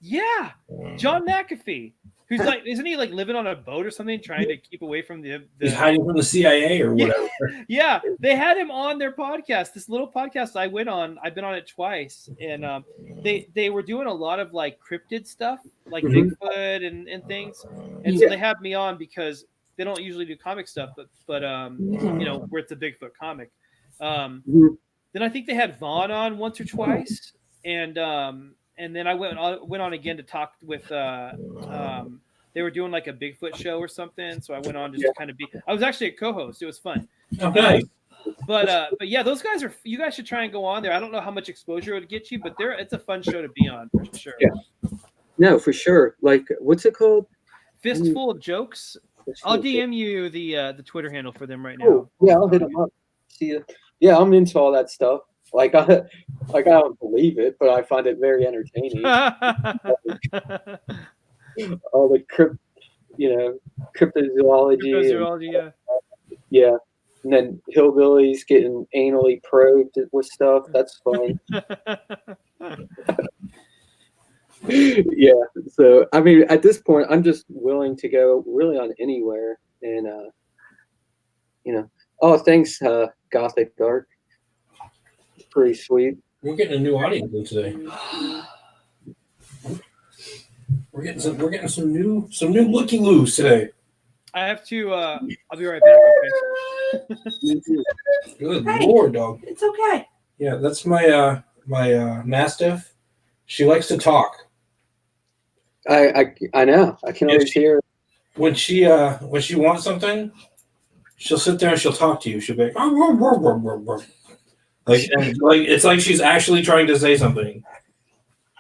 John McAfee, who's like, isn't he like living on a boat or something, trying to keep away from the he's hiding from the CIA or whatever. Yeah, they had him on their podcast. This little podcast I went on, I've been on it twice, and they were doing a lot of like cryptid stuff, like Bigfoot and things, and so they had me on because they don't usually do comic stuff, but where it's a Bigfoot comic. Then I think they had Vaughn on once or twice, and then I went on again to talk with they were doing like a Bigfoot show or something, so I went on just to kind of I was actually a co-host. It was fun. Okay. But yeah, those guys you guys should try and go on there. I don't know how much exposure it would get you, but it's a fun show to be on for sure. Yeah. No, for sure. Like, what's it called? Fistful of Jokes. I'll DM you the Twitter handle for them right now. Oh, yeah, I'll hit them up. See ya. Yeah, I'm into all that stuff. Like I don't believe it, but I find it very entertaining. All the cryptozoology, yeah, and then hillbillies getting anally probed with stuff. That's fun. Yeah. So I mean, at this point, I'm just willing to go really on anywhere, and Oh, thanks, Gothic Dark. Pretty sweet. We're getting a new audience in today. We're getting some new looking loose today. I have to. I'll be right back. Okay. Good Hey. Lord, dog. It's okay. Yeah, that's my my Mastiff. She likes to talk. I know. I can always hear. When she wants something, she'll sit there and she'll talk to you. She'll be like, "Arr, arr, arr, arr, arr, arr." like it's like she's actually trying to say something.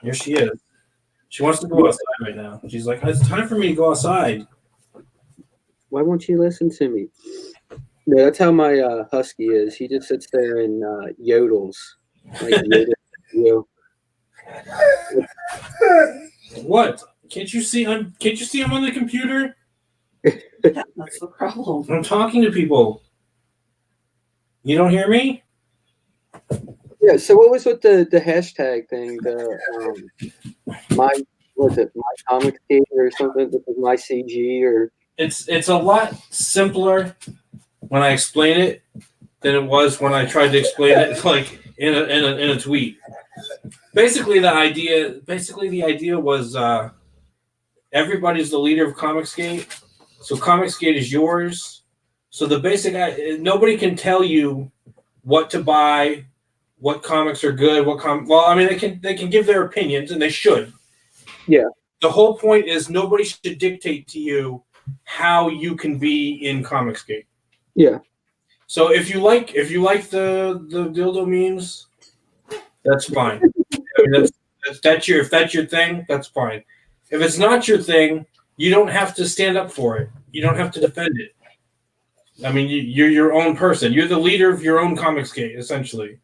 Here she is. She wants to go outside right now. She's like, it's time for me to go outside. Why won't you listen to me? No, that's how my husky is. He just sits there and yodels. Like, yodel. What? Can't you see him on the computer? Yeah, that's the problem. I'm talking to people. You don't hear me? Yeah. So what was with the hashtag thing? My comic skate or something? This is my CG or. It's a lot simpler when I explain it than it was when I tried to explain it like in a tweet. Basically, the idea was everybody's the leader of Comicsgate, so Comicsgate is yours. So the basic, nobody can tell you what to buy, what comics are good, well, I mean, they can give their opinions, and they should. Yeah. The whole point is nobody should dictate to you how you can be in Comicsgate. Yeah. So if you like the dildo memes, that's fine. I mean, if that's your thing, that's fine. If it's not your thing, you don't have to stand up for it. You don't have to defend it. I mean, you're your own person. You're the leader of your own Comicsgate, essentially.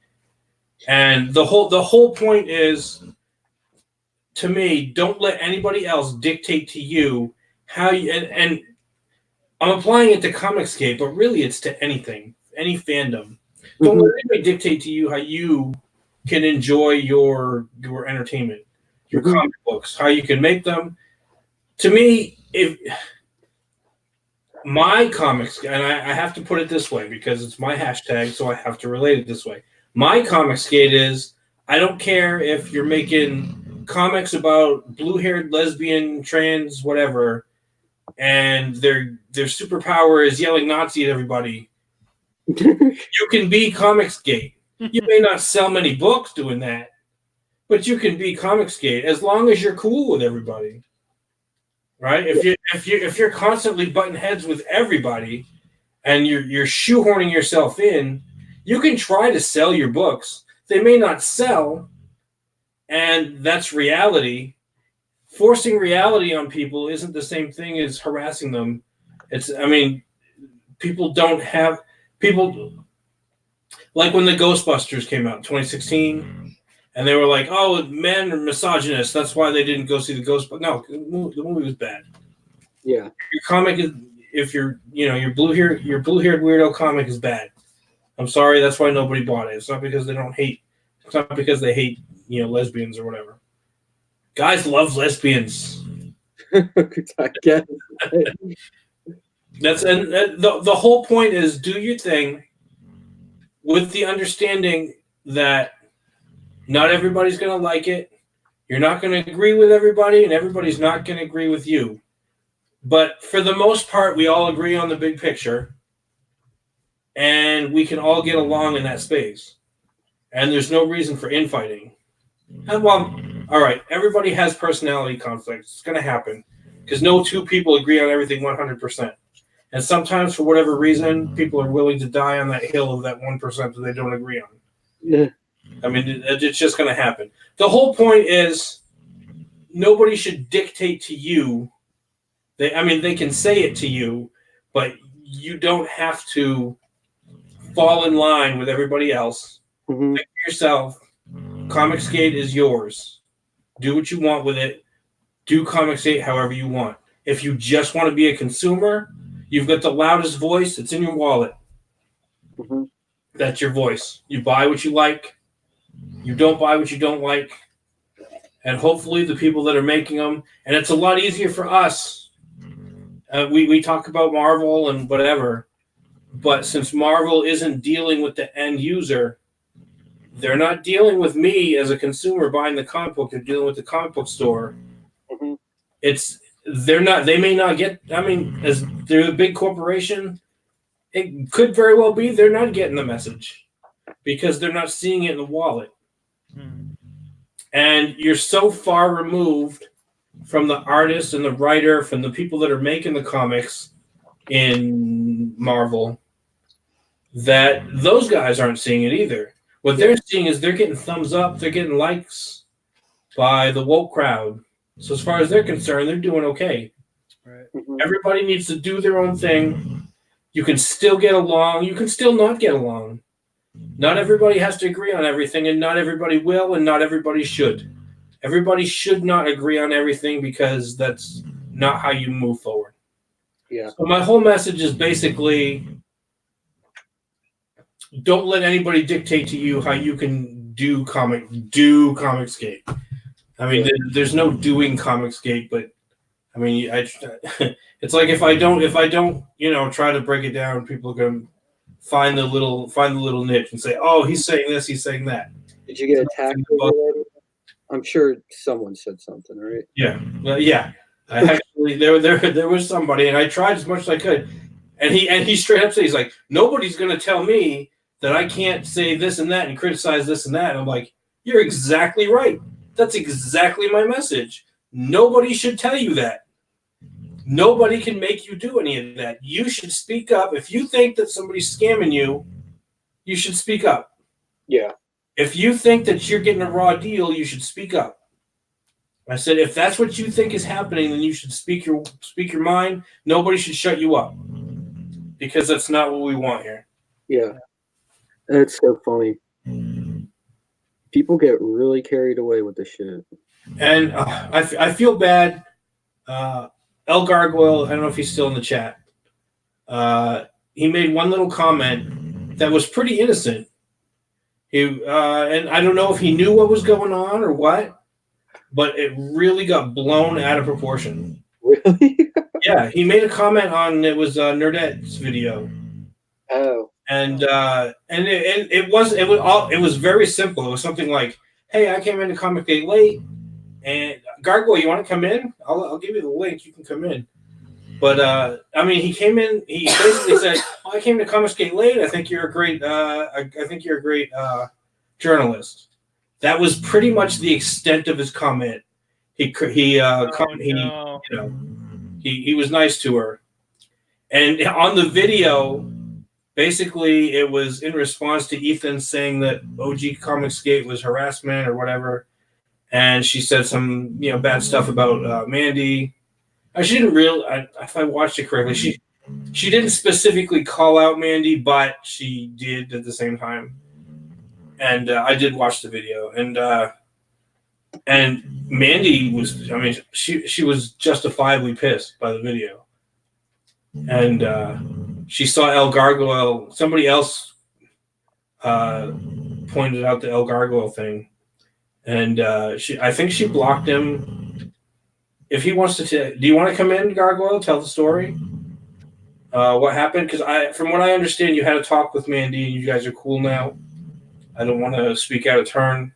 And the whole point is, to me, don't let anybody else dictate to you how you. And I'm applying it to Comicsgate, but really, it's to anything, any fandom. Don't let anybody dictate to you how you can enjoy your entertainment, your comic books, how you can make them. To me, if my comics, and I have to put it this way because it's my hashtag, so I have to relate it this way. My Comicsgate is, I don't care if you're making comics about blue-haired lesbian, trans, whatever, and their superpower is yelling Nazi at everybody. You can be Comicsgate. You may not sell many books doing that, but you can be Comicsgate as long as you're cool with everybody, right? If you're constantly butting heads with everybody, and you're shoehorning yourself in, you can try to sell your books. They may not sell, and that's reality. Forcing reality on people isn't the same thing as harassing them. People don't have people. Like when the Ghostbusters came out in 2016, and they were like, "Oh, men are misogynists. That's why they didn't go see the Ghostbusters." No, the movie was bad. Yeah, your comic is, if your blue-haired weirdo comic is bad. I'm sorry, that's why nobody bought it. It's not because they don't hate. It's not because they hate lesbians or whatever. Guys love lesbians. I guess. The whole point is do your thing, with the understanding that not everybody's going to like it. You're not going to agree with everybody, and everybody's not going to agree with you. But for the most part, we all agree on the big picture, and we can all get along in that space. And there's no reason for infighting. And well, all right, everybody has personality conflicts. It's going to happen because no two people agree on everything 100%. And sometimes, for whatever reason, people are willing to die on that hill of that 1% that they don't agree on. Yeah. I mean, it's just going to happen. The whole point is nobody should dictate to you. They can say it to you, but you don't have to fall in line with everybody else. Mhm. Think to yourself, Comicsgate is yours. Do what you want with it. Do Comicsgate however you want. If you just want to be a consumer, you've got the loudest voice. It's in your wallet. Mhm. That's your voice. You buy what you like. You don't buy what you don't like. And hopefully the people that are making them, and it's a lot easier for us. We talk about Marvel and whatever, but since Marvel isn't dealing with the end user, they're not dealing with me as a consumer buying the comic book. They're dealing with the comic book store. Mhm. They may not get, I mean, as they're a big corporation, it could very well be they're not getting the message because they're not seeing it in the wallet. And you're so far removed from the artist and the writer, from the people that are making the comics in Marvel, that those guys aren't seeing it either. What they're seeing is they're getting thumbs up, they're getting likes by the woke crowd. So as far as they're concerned, they're doing okay. Right. Mhm. Everybody needs to do their own thing. You can still get along. You can still not get along. Not everybody has to agree on everything, and not everybody will, and not everybody should. Everybody should not agree on everything because that's not how you move forward. Yeah. So my whole message is basically don't let anybody dictate to you how you can do Comicsgate. I mean, there's no doing Comicsgate, but I mean, it's like if I don't, try to break it down, people are gonna find the little niche and say, "Oh, he's saying this, he's saying that." Did you get attacked over that? I'm sure someone said something, right? Yeah, yeah. I actually there was somebody, and I tried as much as I could, and he straight up said, he's like, "Nobody's gonna tell me that I can't say this and that and criticize this and that." And I'm like, "You're exactly right. That's exactly my message. Nobody should tell you that. Nobody can make you do any of that. You should speak up. If you think that somebody's scamming you, you should speak up. Yeah. If you think that you're getting a raw deal, you should speak up." I said, if that's what you think is happening, then you should speak your mind. Nobody should shut you up because that's not what we want here. Yeah. That's so funny. People get really carried away with the shit. And I feel bad. El Gargoyle, I don't know if he's still in the chat. He made one little comment that was pretty innocent. And I don't know if he knew what was going on or what, but it really got blown out of proportion. Really? Yeah, he made a comment on it was Nerdette's video. Oh. And it was very simple. It was something like, "Hey, I came into Comicsgate late, and Gargoyle, you want to come in? I'll give you the link. You can come in." But I mean, he came in. He basically said, "I came to Comicsgate late. I think you're a great. Journalist." That was pretty much the extent of his comment. He was nice to her, and on the video. Basically, it was in response to Ethan saying that OG Comicsgate was harassment or whatever, and she said some bad stuff about Mandy. She didn't if I watched it correctly, she didn't specifically call out Mandy, but she did at the same time. And I did watch the video, and Mandy was, I mean, she was justifiably pissed by the video, and. She saw El Gargoyle. Somebody else pointed out the El Gargoyle thing, and I think she blocked him. If he wants to, do you want to come in, Gargoyle? Tell the story. What happened? Because from what I understand, you had a talk with Mandy, and you guys are cool now. I don't want to speak out of turn.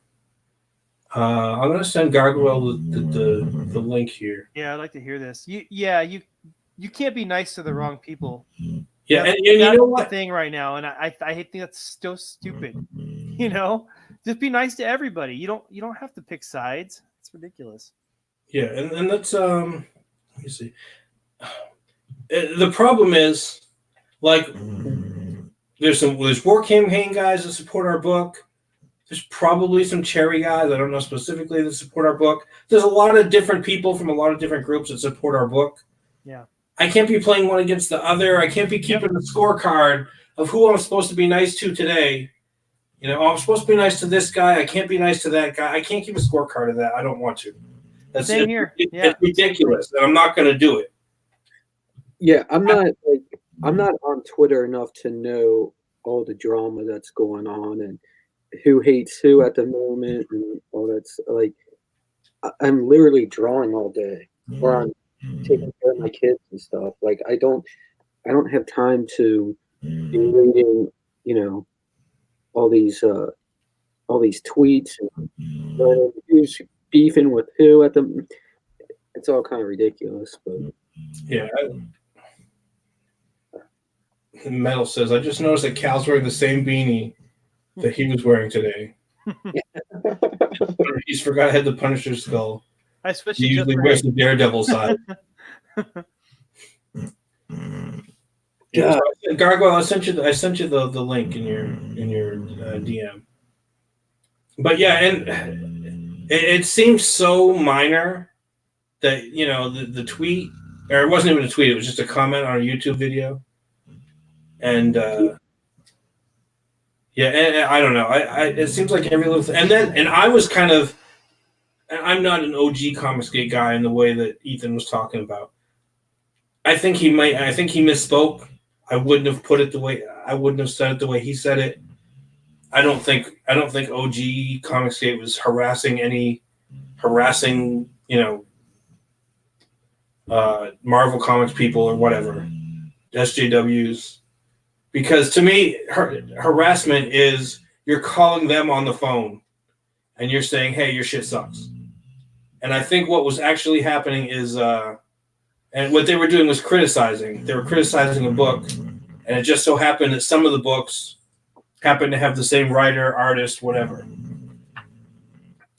I'm going to send Gargoyle the link here. Yeah, I'd like to hear this. You can't be nice to the wrong people. Yeah, that's, and you know what? The thing right now, and I think that's so stupid. Just be nice to everybody. You don't have to pick sides. It's ridiculous. Yeah, and that's let me see. The problem is, like, there's War Campaign guys that support our book. There's probably some cherry guys, I don't know specifically, that support our book. There's a lot of different people from a lot of different groups that support our book. Yeah. I can't be playing one against the other. I can't be keeping a scorecard of who I'm supposed to be nice to today You know, oh, I'm supposed to be nice to this guy. I can't be nice to that guy. I can't keep a scorecard of that. I don't want to. Same here. Yeah. It's ridiculous, and I'm not going to do it. Yeah, I'm not on Twitter enough to know all the drama that's going on and who hates who at the moment and all that's like. I'm literally drawing all day, or I'm taking care of my kids and stuff. Like I don't have time to be reading, all these tweets and who's beefing with who at the. It's all kind of ridiculous, but yeah. Metal says, I just noticed that Cal's wearing the same beanie that he was wearing today. He's forgot I had the Punisher skull. I switched. He usually wears the Daredevil side. Yeah, Gargoyle, I sent you the link in your DM. But yeah, and it seems so minor that the tweet, or it wasn't even a tweet; it was just a comment on a YouTube video. And yeah, and I don't know. It seems like every little thing. And I was kind of. I'm not an OG Comicsgate guy in the way that Ethan was talking about. I think he misspoke. I wouldn't have said it the way he said it. I don't think OG Comicsgate was harassing Marvel Comics people or whatever, SJWs. Because to me, harassment is you're calling them on the phone and you're saying, hey, your shit sucks. And I think what was actually happening is, and what they were doing was criticizing. They were criticizing a book, and it just so happened that some of the books happened to have the same writer, artist, whatever.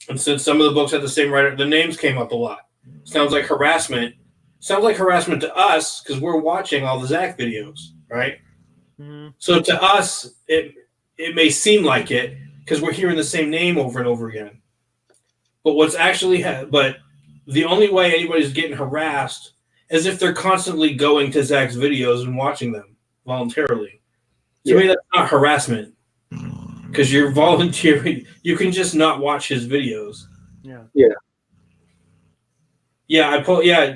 And since some of the books had the same writer, the names came up a lot. Sounds like harassment. Sounds like harassment to us because we're watching all the Zach videos, right? Mm-hmm. So to us, it may seem like it because we're hearing the same name over and over again. But what's actually but the only way anybody's getting harassed is if they're constantly going to Zach's videos and watching them voluntarily. To me, that's not harassment because you're volunteering. You can just not watch his videos. Yeah.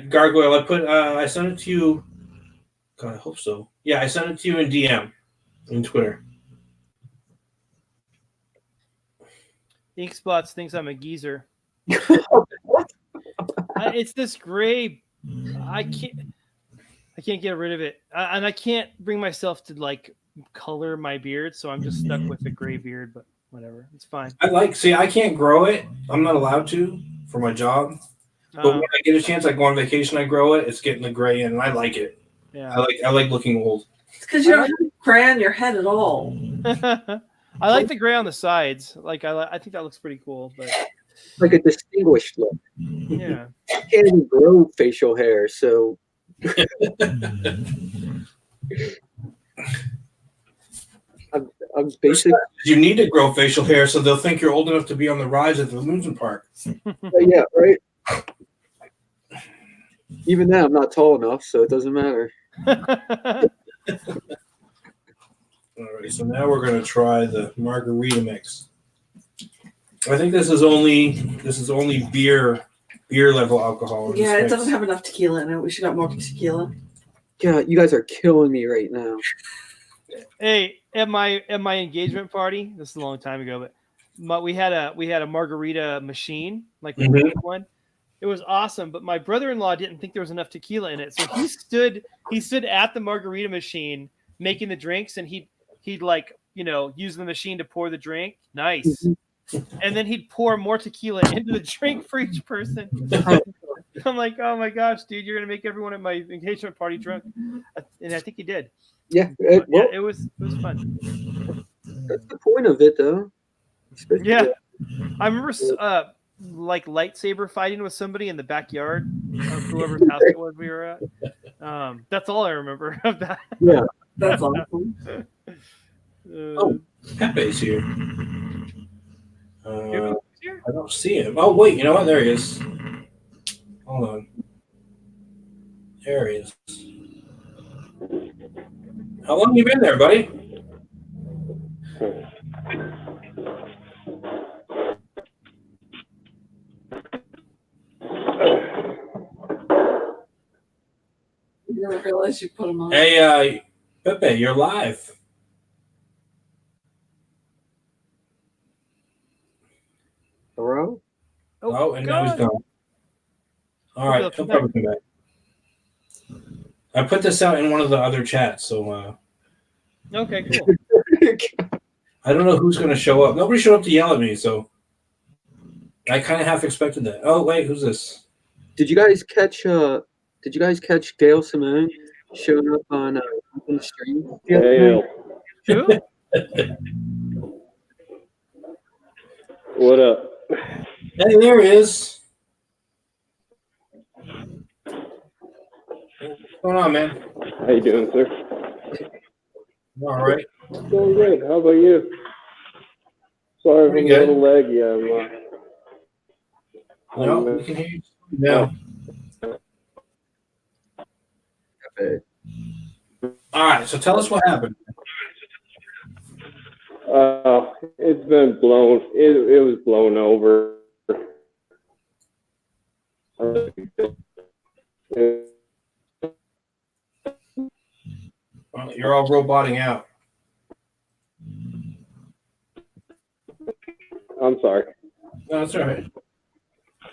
Gargoyle. I sent it to you. God, I hope so. Yeah, I sent it to you in DM in Twitter. Ink Spots thinks I'm a geezer. It's this gray. I can't get rid of it, and I can't bring myself to like color my beard, so I'm just stuck with the gray beard. But whatever, it's fine. I can't grow it. I'm not allowed to for my job. But when I get a chance, I go on vacation, I grow it. It's getting the gray in, and I like it. Yeah, I like looking old. It's because you don't have gray on your head at all. I like the gray on the sides. Like I think that looks pretty cool, but like a distinguished look. Yeah, I can't even grow facial hair, so. I'm basically. You need to grow facial hair so they'll think you're old enough to be on the rides at the amusement park. Yeah, right. Even now, I'm not tall enough, so it doesn't matter. All right, so now we're going to try the margarita mix. I think this is only beer level alcohol. Yeah, it doesn't have enough tequila in it. We should have more tequila. God, you guys are killing me right now. Hey, at my engagement party, this is a long time ago, but we had a margarita machine, like we made one. It was awesome, but my brother-in-law didn't think there was enough tequila in it, so he stood at the margarita machine making the drinks, and he'd like use the machine to pour the drink. Nice. And then he'd pour more tequila into the drink for each person. I'm like, oh my gosh, dude, you're gonna make everyone at my engagement party drunk, and I think he did. Yeah, it was fun. That's the point of it, though. Yeah, I remember like lightsaber fighting with somebody in the backyard of whoever's house it was we were at. That's all I remember of that. Yeah, that's awesome. Pepe's here. I don't see him. Oh, wait, you know what? There he is. Hold on. There he is. How long have you been there, buddy? didn't realize you put them on. Hey, Pepe, you're live. Hello? Oh, and now he's God. gone. All right, He'll he'll come probably come back. I put this out in one of the other chats, so Okay, cool. I don't know who's going to show up. Nobody showed up to yell at me, so I kind of half expected that. Oh, wait, who's this? Did you guys catch Gail Simone showing up on the stream? the other night? Who? What up? Hey, there he is. What's going on, man? How you doing, sir? All right. Doing good. How about you? Sorry if Pretty I'm a good. little leggy. No, we can hear you now. All right, so tell us what happened. It's been blown. It was blown over. Well, you're all roboting out. I'm sorry. No, that's all right.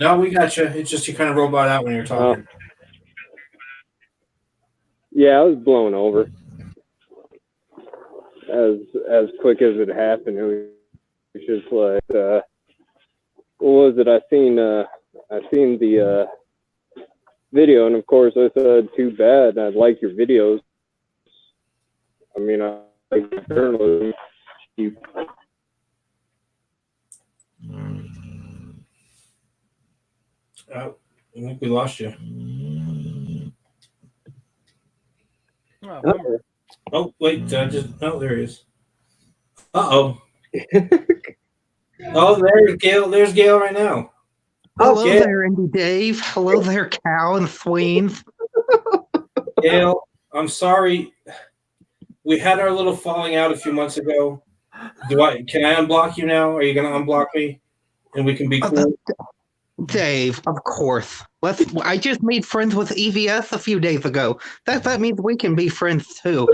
No, we got you. It's just you kind of robot out when you're talking. Yeah, I was blown over. As quick as it happened, it was just like what was it? I seen the video, and of course I said, "Too bad. I like your videos." I mean, I like journalism. Oh, I think we lost you. Oh, bummer. Oh, wait. There he is. Uh-oh. Oh, there's Gail. There's Gail right now. Hello Gail. there, Indy Dave. Hello there, Cal and Swains. Gail, I'm sorry. We had our little falling out a few months ago. Can I unblock you now? Are you going to unblock me? And we can be cool? Dave, of course. I just made friends with EVS a few days ago. That means we can be friends too.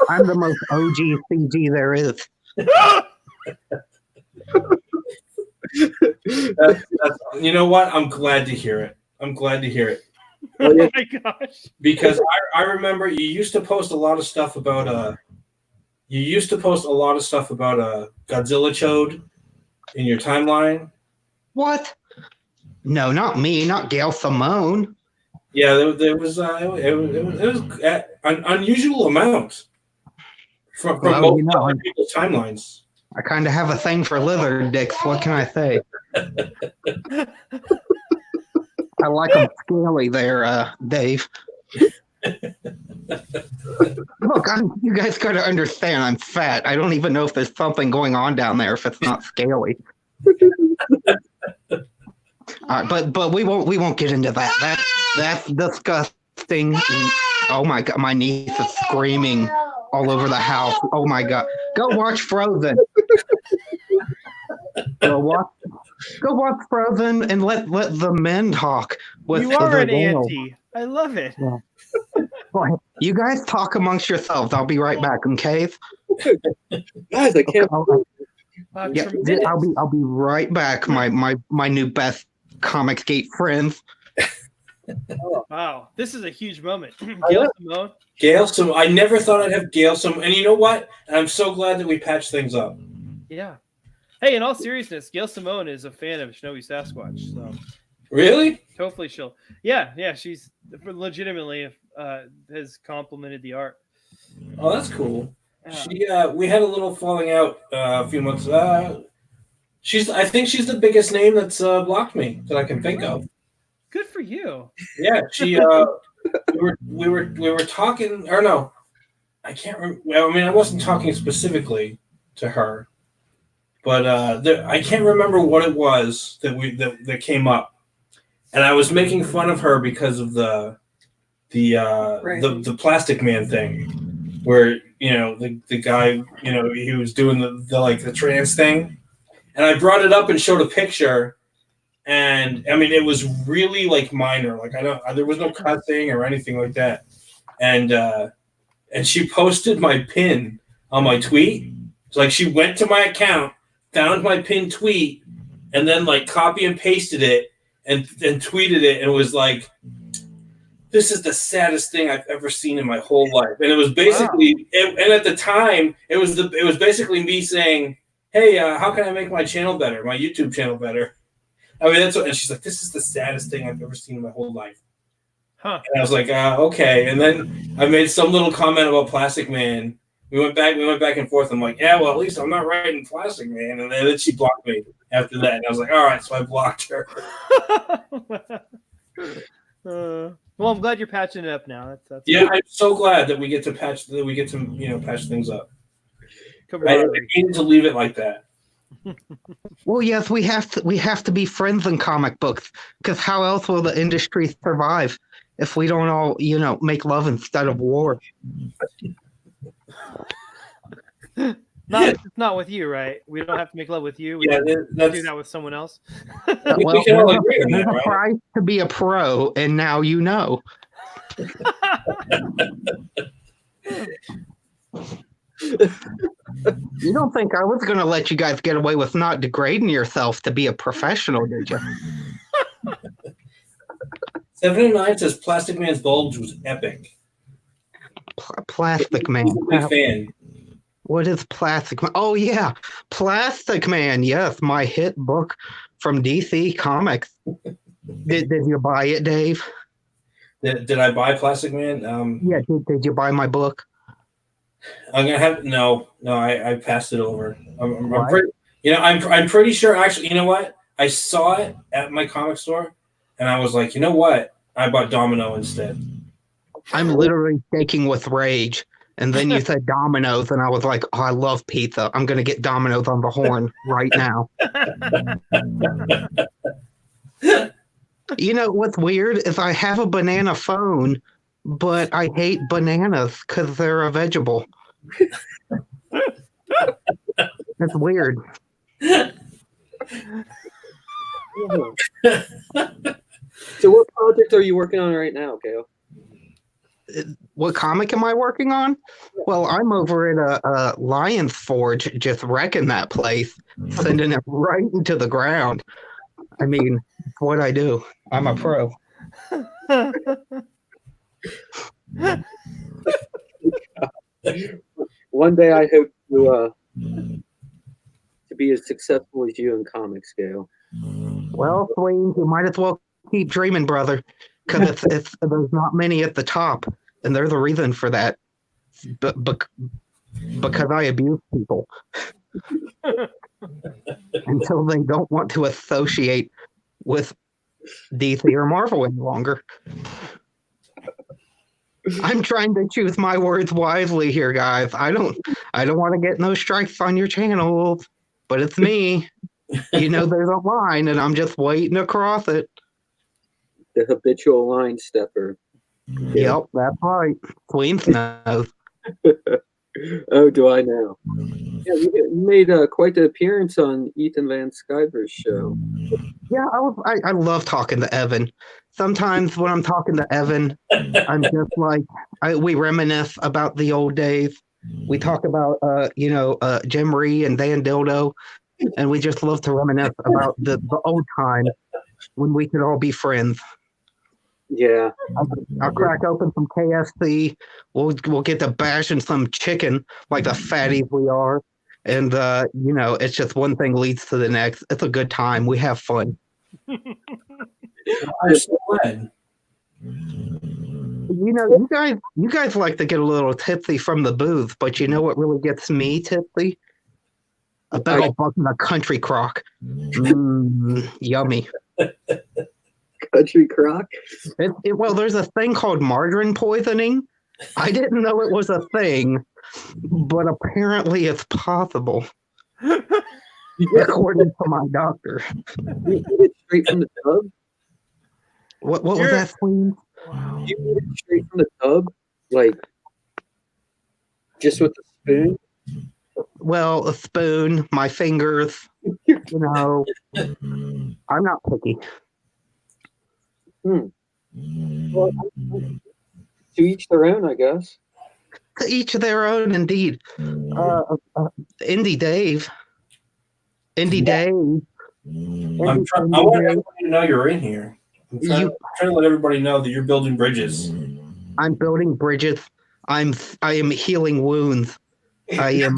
I'm the most OG CG there is. You know what? I'm glad to hear it. Oh my gosh. Because I remember you used to post a lot of stuff about Godzilla Chode in your timeline. What? No, not me, not Gail Simone. Yeah, there was an unusual amount from Well, most you know, other people's timelines. I kind of have a thing for lizard dicks. What can I say? I like them scaly there, Dave. Look, you guys got to understand I'm fat. I don't even know if there's something going on down there if it's not scaly. But we won't get into that. That's disgusting. Oh my god, my niece is screaming all over the house. Oh my god, go watch Frozen. Go watch Frozen and let the men talk. You are an auntie. I love it. Yeah. Well, you guys talk amongst yourselves. I'll be right back, okay? Guys, I can't. Wow, Yeah, tremendous. I'll be right back. My new best Comicsgate friends. Wow, this is a huge moment. Gail Simone. I never thought I'd have Gail Simone. And you know what? I'm so glad that we patched things up. Yeah. Hey, in all seriousness, Gail Simone is a fan of Snowy Sasquatch. So Really? hopefully she'll. Yeah. She's legitimately has complimented the art. Oh, that's cool. Yeah. We had a little falling out a few months. I think she's the biggest name that's blocked me that I can think of. Good for you. Yeah, she. we were talking, or no, I can't remember. I mean, I wasn't talking specifically to her, but I can't remember what it was that came up, and I was making fun of her because of the Plastic Man thing, where the guy he was doing the trans thing, and I brought it up and showed a picture. And I mean, it was really minor. There was no cussing or anything like that. and she posted my pin on my tweet. It's like she went to my account, found my pinned tweet, and then like copy and pasted it and tweeted it, and was like, "This is the saddest thing I've ever seen in my whole life." And it was basically, and at the time, it was basically me saying, "Hey, how can I make my channel better, my YouTube channel better?" I mean, that's what, and she's like, "This is the saddest thing I've ever seen in my whole life." Huh. And I was like, okay. And then I made some little comment about Plastic Man. We went back and forth. I'm like, yeah, well, at least I'm not writing Plastic Man. And then she blocked me after that. And I was like, all right, so I blocked her. Well, I'm glad you're patching it up now. That's yeah, I'm so glad that we get to patch things up. I needed to leave it like that. Well, yes, we have to be friends in comic books, because how else will the industry survive if we don't all, make love instead of war? Not with you, right? We don't have to make love with you. We do that with someone else. Well, there's a price to be a pro, and now you know. You don't think I was going to let you guys get away with not degrading yourself to be a professional, did you? 709 says Plastic Man's bulge was epic. Plastic Man. Big fan. What is Plastic Man? Oh, yeah. Plastic Man. Yes, my hit book from DC Comics. Did you buy it, Dave? Did I buy Plastic Man? Yeah, did you buy my book? I'm gonna have no. I passed it over. I'm pretty sure. Actually, you know what? I saw it at my comic store, and I was like, you know what? I bought Domino instead. I'm literally shaking with rage. And then you said Domino's, and I was like, oh, I love pizza. I'm gonna get Domino's on the horn right now. You know what's weird is I have a banana phone, but I hate bananas because they're a vegetable. That's weird. So what project are you working on right now, Kale? What comic am I working on? Well, I'm over at Lion's Forge, just wrecking that place, sending it right into the ground. I mean, it's what I do. I'm a pro. One day I hope to be as successful as you in comics, Gail. Well, Swain, you might as well keep dreaming, brother, because there's not many at the top, and they're the reason for that. Because I abuse people until they don't want to associate with DC or Marvel any longer. I'm trying to choose my words wisely here, guys. I don't want to get no strikes on your channel, but it's me. You know, there's a line, and I'm just waiting to cross it. The habitual line stepper. Yep, that's right. Queen knows. Oh, do I know? Yeah, you made quite the appearance on Ethan Van Sciver's show. Yeah, I love talking to Evan. Sometimes when I'm talking to Evan, I'm just like, we reminisce about the old days. We talk about, Jim Ree and Dan Dildo, and we just love to reminisce about the old time when we could all be friends. Yeah, I'll crack open some KFC. We'll get to bashing some chicken like the fatties we are, and it's just one thing leads to the next. It's a good time. We have fun. I'm so glad. You guys like to get a little tipsy from the booze, but you know what really gets me tipsy? A big old buck in a country crock. Yummy. Country crock? Well, there's a thing called margarine poisoning. I didn't know it was a thing, but apparently it's possible. According to my doctor. You eat it straight from the tub? What was that, Queen? Wow. You eat it straight from the tub? Like, just with the spoon? Well, a spoon, my fingers, I'm not picky. Well, To each their own, I guess. To each their own, indeed. Indy Dave. Indy Dave. I want everybody to know you're in here. I'm trying to let everybody know that you're building bridges. I'm building bridges. I am healing wounds. I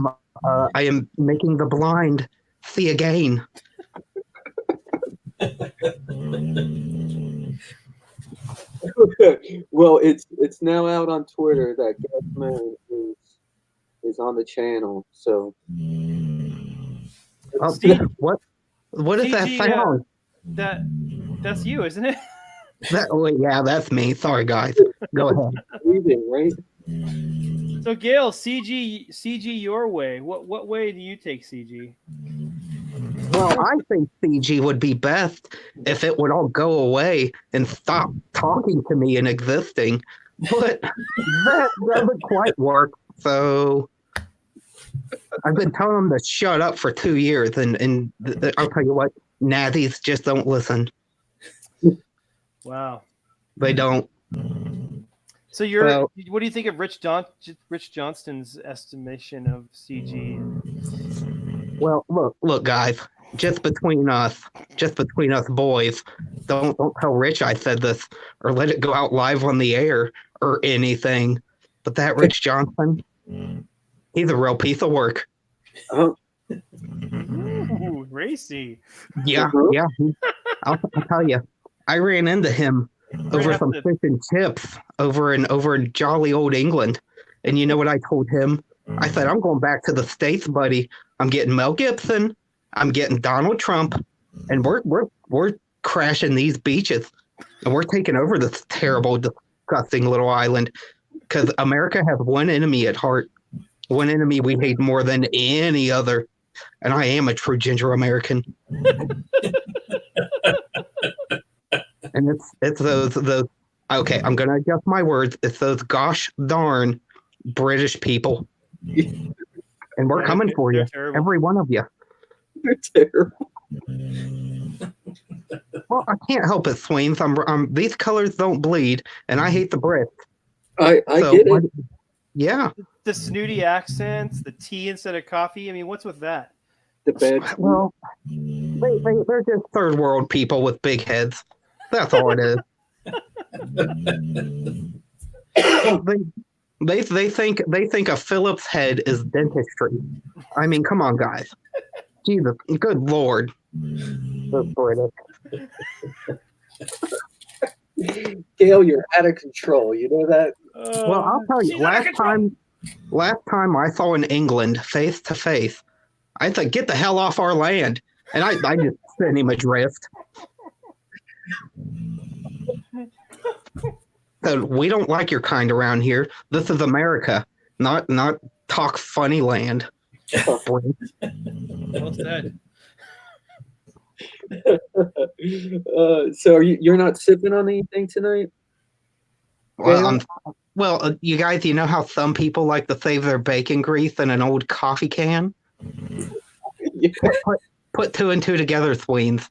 am making the blind see again. Well, it's now out on Twitter that Gasman is on the channel. So Steve, what is that CG, sound? That's you, isn't it? Yeah, that's me. Sorry, guys. Go ahead. breathing, right? So Gail, CG your way. What way do you take CG? Well, I think CG would be best if it would all go away and stop talking to me and existing, but that doesn't quite work. So I've been telling them to shut up for 2 years, and I'll tell you what, Nazis just don't listen. Wow. They don't. So what do you think of Rich Johnston's estimation of CG? Well, look, guys. Just between us boys, don't tell Rich I said this or let it go out live on the air or anything. But that Rich Johnson, he's a real piece of work. Ooh, racy. Yeah. I'll tell you, I ran into him over some fish and chips over in jolly old England, and you know what I told him? I said, I'm going back to the States, buddy. I'm getting Mel Gibson. I'm getting Donald Trump, and we're crashing these beaches, and we're taking over this terrible, disgusting little island, because America has one enemy at heart, one enemy we hate more than any other, and I am a true ginger American. And it's those. Okay, I'm gonna adjust my words. It's those gosh darn British people, and we're coming for you, every one of you. They're terrible. Well, I can't help it, Swains. These colors don't bleed, and I hate the Brits. I get it. Yeah. The snooty accents, the tea instead of coffee. I mean, what's with that? The bad. Well, they're just third world people with big heads. That's all it is. They think a Phillips head is dentistry. I mean, come on, guys. Jesus, good Lord. Those British. Gail, you're out of control. You know that? Well, I'll tell you, last time I saw in England face to face, I said, get the hell off our land. And I just sent him adrift. So we don't like your kind around here. This is America, not talk funny land. Well said. So you're not sipping on anything tonight? Well, you guys, you know how some people like to save their bacon grease in an old coffee can? Yeah. Put two and two together, Sweens.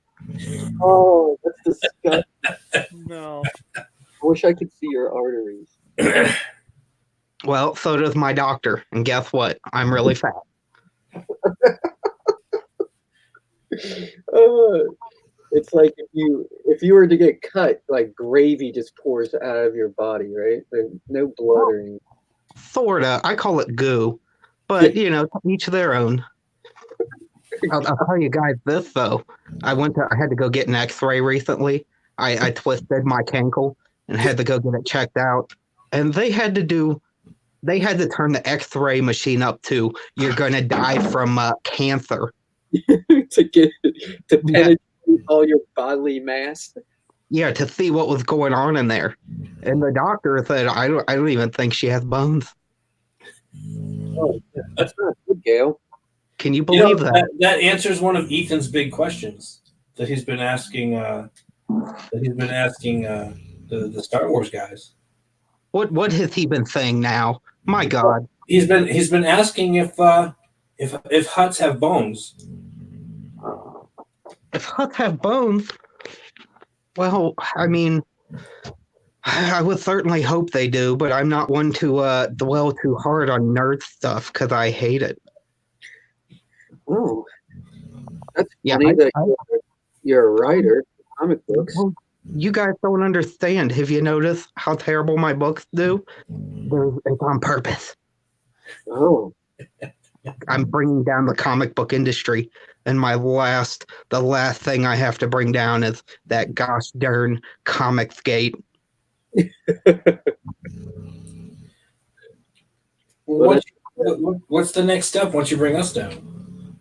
Oh, that's disgusting. No. I wish I could see your arteries. Well, so does my doctor. And guess what? I'm really fat. It's like if you were to get cut, like gravy just pours out of your body, right? There's no blood or anything. Sorta. I call it goo. But, you know, each their own. I'll tell you guys this, though. I had to go get an x-ray recently. I twisted my cankle and had to go get it checked out. And they had to turn the x-ray machine up to, you're going to die from cancer. to penetrate all your bodily mass. Yeah, to see what was going on in there. And the doctor said, I don't even think she has bones. Oh, that's not good, Gail. Can you believe that? That answers one of Ethan's big questions that he's been asking. The Star Wars guys. What has he been saying now? My God. He's been asking if Hutts have bones. If Hutts have bones, well, I mean, I would certainly hope they do, but I'm not one to dwell too hard on nerd stuff because I hate it. Oh, that's Yeah, funny that you're a writer, comic books. Well, you guys don't understand. Have you noticed how terrible my books do? It's on purpose. Oh, I'm bringing down the comic book industry, and the last thing I have to bring down is that gosh darn Comicsgate. What's the next step once you bring us down?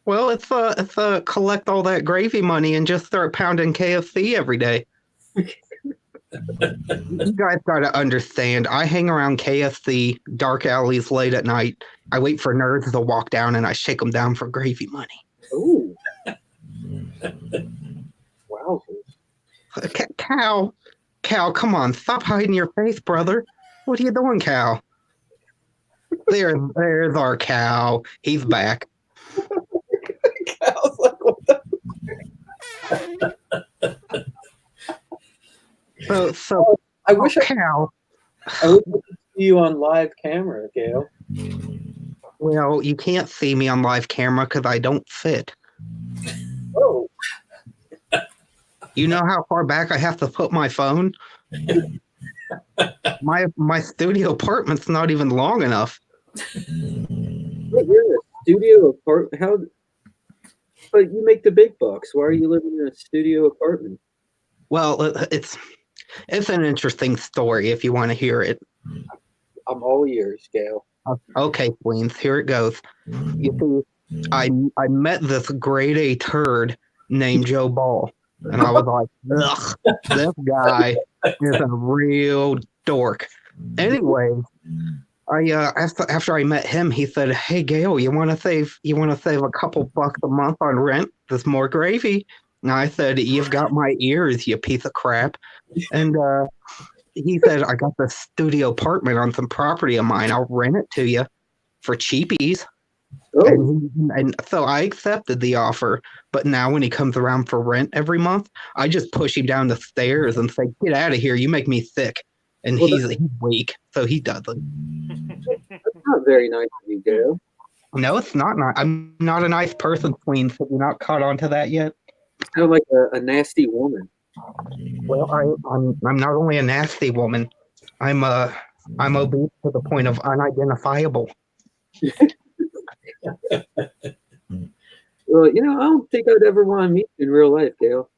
Well, it's collect all that gravy money and just start pounding KFC every day. You guys got to understand. I hang around KFC dark alleys late at night. I wait for nerds to walk down, and I shake them down for gravy money. ooh. Wow. Cal, come on, stop hiding your face, brother. What are you doing, Cal? There's our Cal. He's back. I was like, what the? So I wish I Cal. could see you on live camera, Gail. Well, you can't see me on live camera because I don't fit. Oh, You know how far back I have to put my phone? My studio apartment's not even long enough. wait, you're in a studio apartment. How? But you make the big bucks. Why are you living in a studio apartment? Well, it's an interesting story if you want to hear it. I'm all ears, Gail. Okay, Queens, here it goes. You see, I met this grade A turd named Joe Ball, and I was like, ugh, this guy is a real dork. Anyway, after I met him, he said, "Hey, Gail, you want to save a couple bucks a month on rent? There's more gravy." And I said, "You've got my ears, you piece of crap." And he said, "I got this studio apartment on some property of mine. I'll rent it to you for cheapies." Oh, And so I accepted the offer. But now when he comes around for rent every month, I just push him down the stairs and say, "Get out of here. You make me sick." And Well, he's weak, so he doesn't. that's not very nice of you, Gail. No, it's not. I'm not a nice person, Queen. Have you not caught on to that yet? You sound like a nasty woman. Well, I'm not only a nasty woman. I'm obese to the point of unidentifiable. Well, I don't think I'd ever want to meet you in real life, Gail.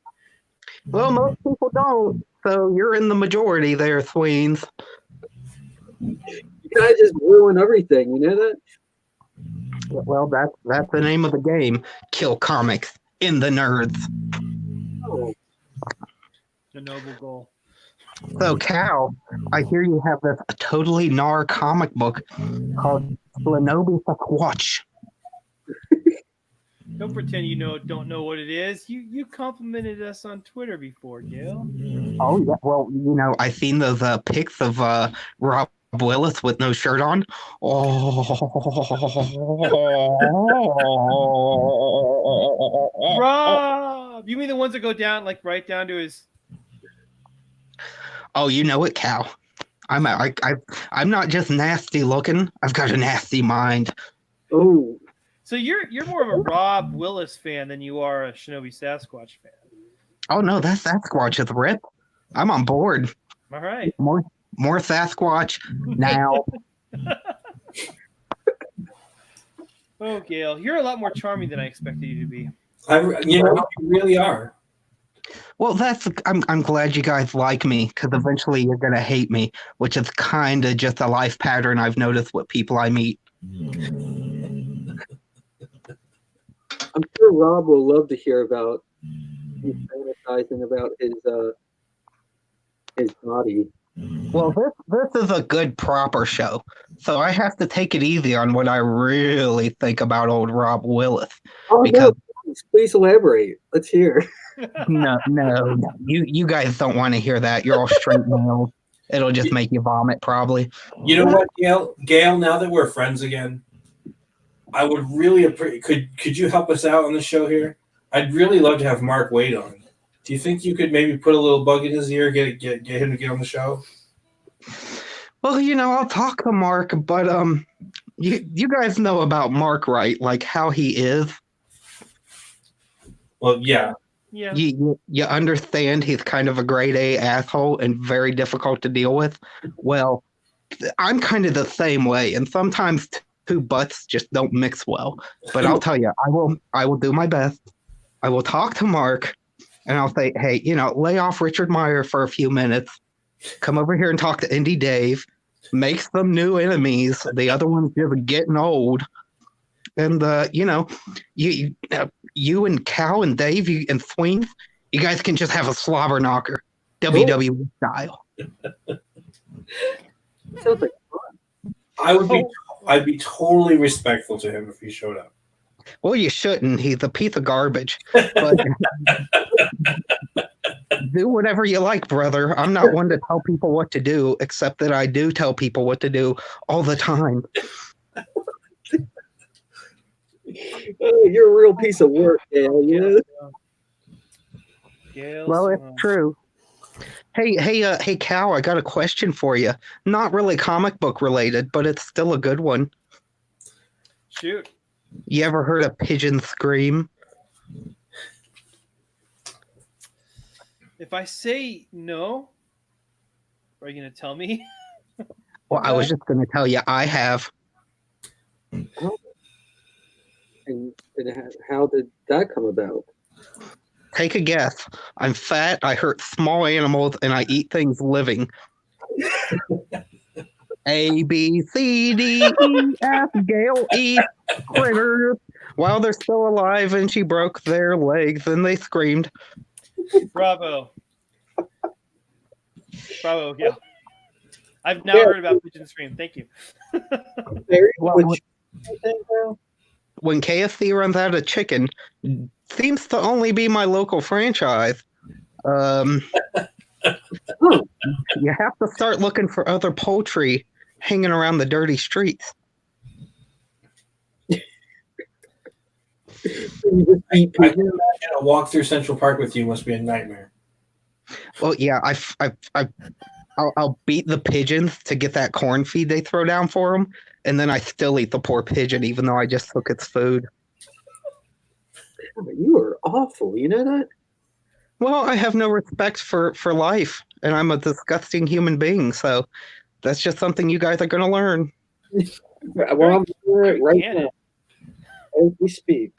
Well, most people don't. So you're in the majority there, Sweens. You kind of just ruin everything. You know that? Well, that's the name of the game. Kill comics in the nerds. Oh, The noble goal. So, Cal, I hear you have this totally gnar comic book called Splenobi Sasquatch. Don't pretend you don't know what it is. You complimented us on Twitter before, Gail. Oh, yeah. Well, I've seen those pics of Rob Willis with no shirt on. Oh. Rob, you mean the ones that go down right down to his? Oh, you know it, Cal. I'm not just nasty looking. I've got a nasty mind. oh, So you're more of a Rob Willis fan than you are a Shinobi Sasquatch fan. Oh no, that Sasquatch is rip. I'm on board. All right. More Sasquatch now. Oh, Gail, you're a lot more charming than I expected you to be. You really are. Well, I'm glad you guys like me because eventually you're gonna hate me, which is kind of just a life pattern I've noticed with people I meet. I'm sure Rob will love to hear about you fantasizing about his body. Well, this is a good proper show, so I have to take it easy on what I really think about old Rob Willis. Oh Because no! Please elaborate. Let's hear. no, you guys don't want to hear that. You're all straight males. It'll just make you vomit, probably. You know what, Gail? Now that we're friends again, I would really appreciate. Could you help us out on the show here? I'd really love to have Mark Waid on. Do you think you could maybe put a little bug in his ear, get him to get on the show? Well, I'll talk to Mark, but you guys know about Mark, right? Like how he is. Well, yeah. Yeah. You understand he's kind of a grade A asshole and very difficult to deal with. Well, I'm kind of the same way, and sometimes two butts just don't mix well. But I'll tell you, I will do my best. I will talk to Mark, and I'll say, hey, lay off Richard Meyer for a few minutes. Come over here and talk to Indy Dave. Make some new enemies. The other one's just getting old. And you and Cal and Dave and Swing, you guys can just have a slobber knocker, WWE style. Sounds like I'd be totally respectful to him if he showed up. Well, you shouldn't. He's a piece of garbage. But do whatever you like, brother. I'm not one to tell people what to do, except that I do tell people what to do all the time. Oh, you're a real piece of work, Gail. Yeah. Gail Well, it's Swan. true. Hey, Cal, I got a question for you. Not really comic book related, but it's still a good one. Shoot. You ever heard a pigeon scream? If I say no, are you going to tell me? Well, I was just going to tell you, I have. And how did that come about? Take a guess. I'm fat, I hurt small animals, and I eat things living. A, B, C, D, E, F, Gail eats critters while they're still alive, and she broke their legs, and they screamed. Bravo. Bravo, yeah. I've now heard about Pigeon Scream. Thank you. Well, when KFC runs out of chicken, seems to only be my local franchise. You have to start looking for other poultry hanging around the dirty streets. You just eat I can pigeons? imagine a walk through Central Park with you must be a nightmare. Well, yeah, I'll beat the pigeons to get that corn feed they throw down for them, and then I still eat the poor pigeon, even though I just took its food. You are awful. You know that? Well, I have no respect for life, and I'm a disgusting human being, so that's just something you guys are going to learn. Well, I'm doing it right Get now it. as we speak.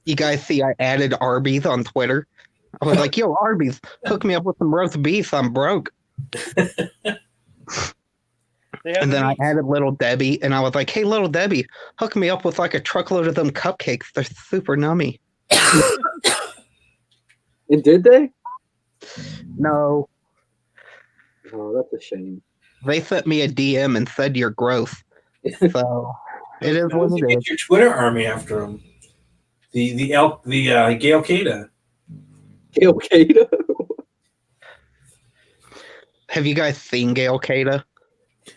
You guys see I added Arby's on Twitter. I was like, yo, Arby's, hook me up with some roast beef. I'm broke. They have And then I meat. added Little Debbie, and I was like, hey, Little Debbie, hook me up with like a truckload of them cupcakes. They're super nummy. And did they? No, Oh, that's a shame. they sent me a DM and said you're gross. So it is what it is. Get your Twitter army after him. The Gail Cada. Gail Cato. Have you guys seen Gail Cada?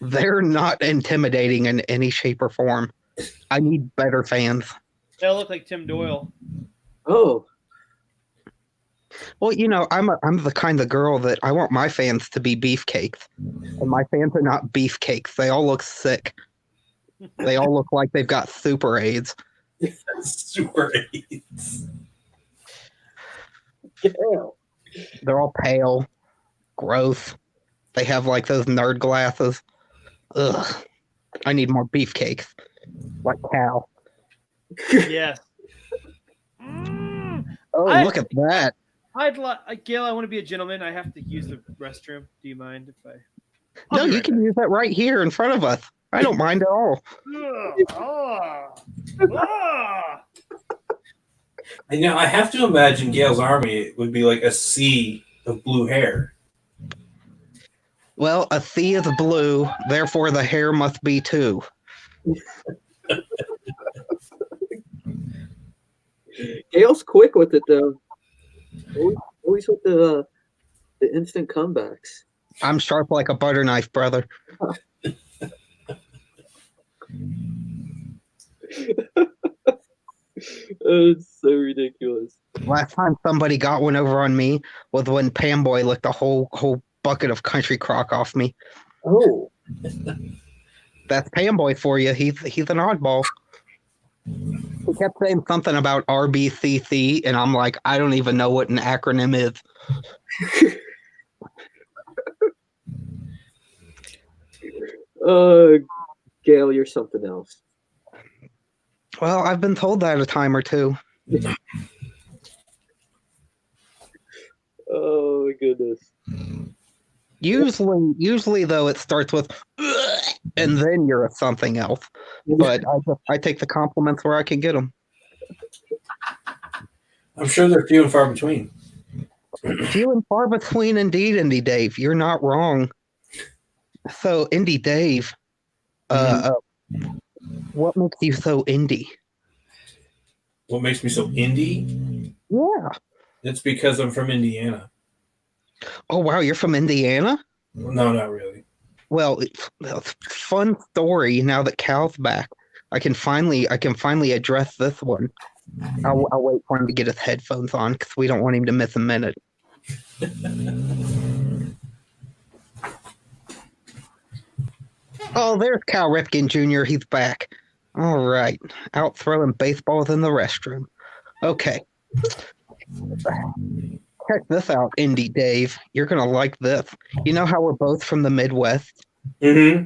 They're not intimidating in any shape or form. I need better fans. They'll look like Tim Doyle. Oh, Well, I'm the kind of girl that I want my fans to be beefcakes. And my fans are not beefcakes. They all look sick. They all look like they've got super AIDS. Super 8s. Gail. They're all pale, gross. They have like those nerd glasses. Ugh. I need more beefcakes. Like Cal. Yes. Oh, look at that. Gail, I want to be a gentleman. I have to use the restroom. Do you mind if I? No, you can use that right here in front of us. I don't mind at all. And I have to imagine Gail's army would be like a sea of blue hair. Well, a sea is blue, therefore the hair must be too. Gail's quick with it though. Always with the instant comebacks. I'm sharp like a butter knife, brother. It's so ridiculous. Last time somebody got one over on me was when Pam Boy licked a whole bucket of country crock off me. Oh, That's Pam Boy for you. He's an oddball. He kept saying something about RBCC, and I'm like, I don't even know what an acronym is. Gail, you're something else. Well, I've been told that a time or two. Oh my goodness. Usually though, it starts with, and then you're a something else. But I take the compliments where I can get them. I'm sure they're few and far between. Few and far between, indeed, Indie Dave. You're not wrong. So, Indie Dave, what makes you so indie? What makes me so indie? Yeah. It's because I'm from Indiana. Oh wow, you're from Indiana? No, not really. Well, fun story. Now that Cal's back, I can finally address this one. I'll wait for him to get his headphones on because we don't want him to miss a minute. Oh, there's Cal Ripken Jr. He's back. All right, out throwing baseballs in the restroom. Okay. Check this out, Indie Dave. You're gonna like this. You know how we're both from the Midwest? Mm-hmm.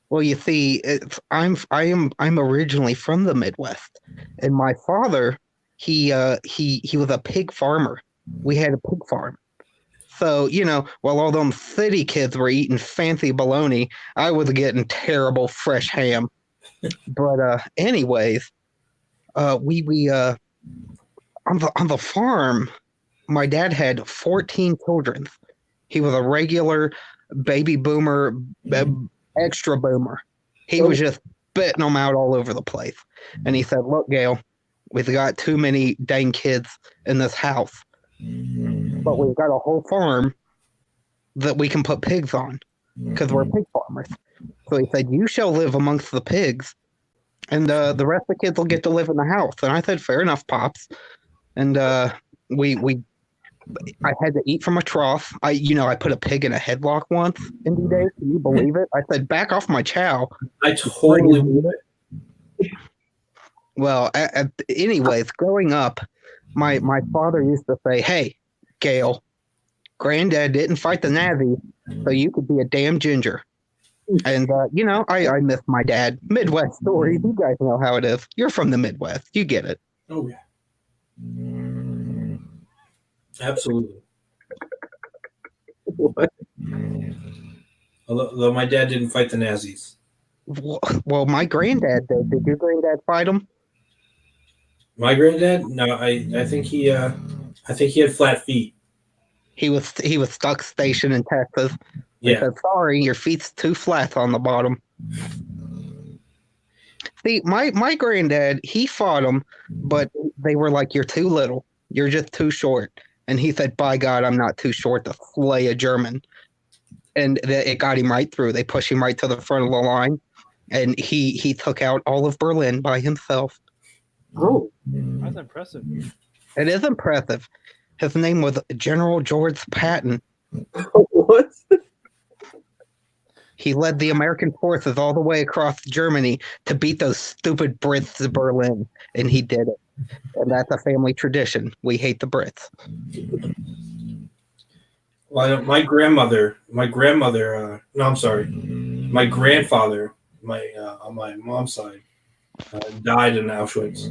Well, you see, I'm originally from the Midwest, and my father, he was a pig farmer. We had a pig farm. So, while all them city kids were eating fancy bologna, I was getting terrible fresh ham. But anyways, we on the farm, my dad had 14 children. He was a regular baby boomer, extra boomer. He was just spitting them out all over the place. And he said, "Look, Gail, we've got too many dang kids in this house, but we've got a whole farm that we can put pigs on because we're pig farmers." So he said, "You shall live amongst the pigs, and the rest of the kids will get to live in the house." And I said, "Fair enough, Pops." And I had to eat from a trough. I put a pig in a headlock once. Indie Dave, can you believe it? I said, "Back off my chow." I totally believe it. Well, anyways, growing up, my father used to say, "Hey, Gail, Granddad didn't fight the Nazis, so you could be a damn ginger." And I miss my dad. Midwest stories, you guys know how it is. You're from the Midwest, you get it. Oh yeah. Absolutely. What? Although my dad didn't fight the Nazis. Well, my granddad did. Did your granddad fight him? My granddad? No, I think he had flat feet. He was stuck stationed in Texas. He Yeah. said, "Sorry, your feet's too flat on the bottom." See, my granddad, he fought him, but they were like, "You're too little. You're just too short." And he said, "By God, I'm not too short to slay a German." And it got him right through. They pushed him right to the front of the line, and he took out all of Berlin by himself. Oh, That's impressive. It is impressive. His name was General George Patton. what? He led the American forces all the way across Germany to beat those stupid Brits to Berlin, and he did it. And that's a family tradition. We hate the Brits. Well, my grandfather, on my mom's side, died in Auschwitz.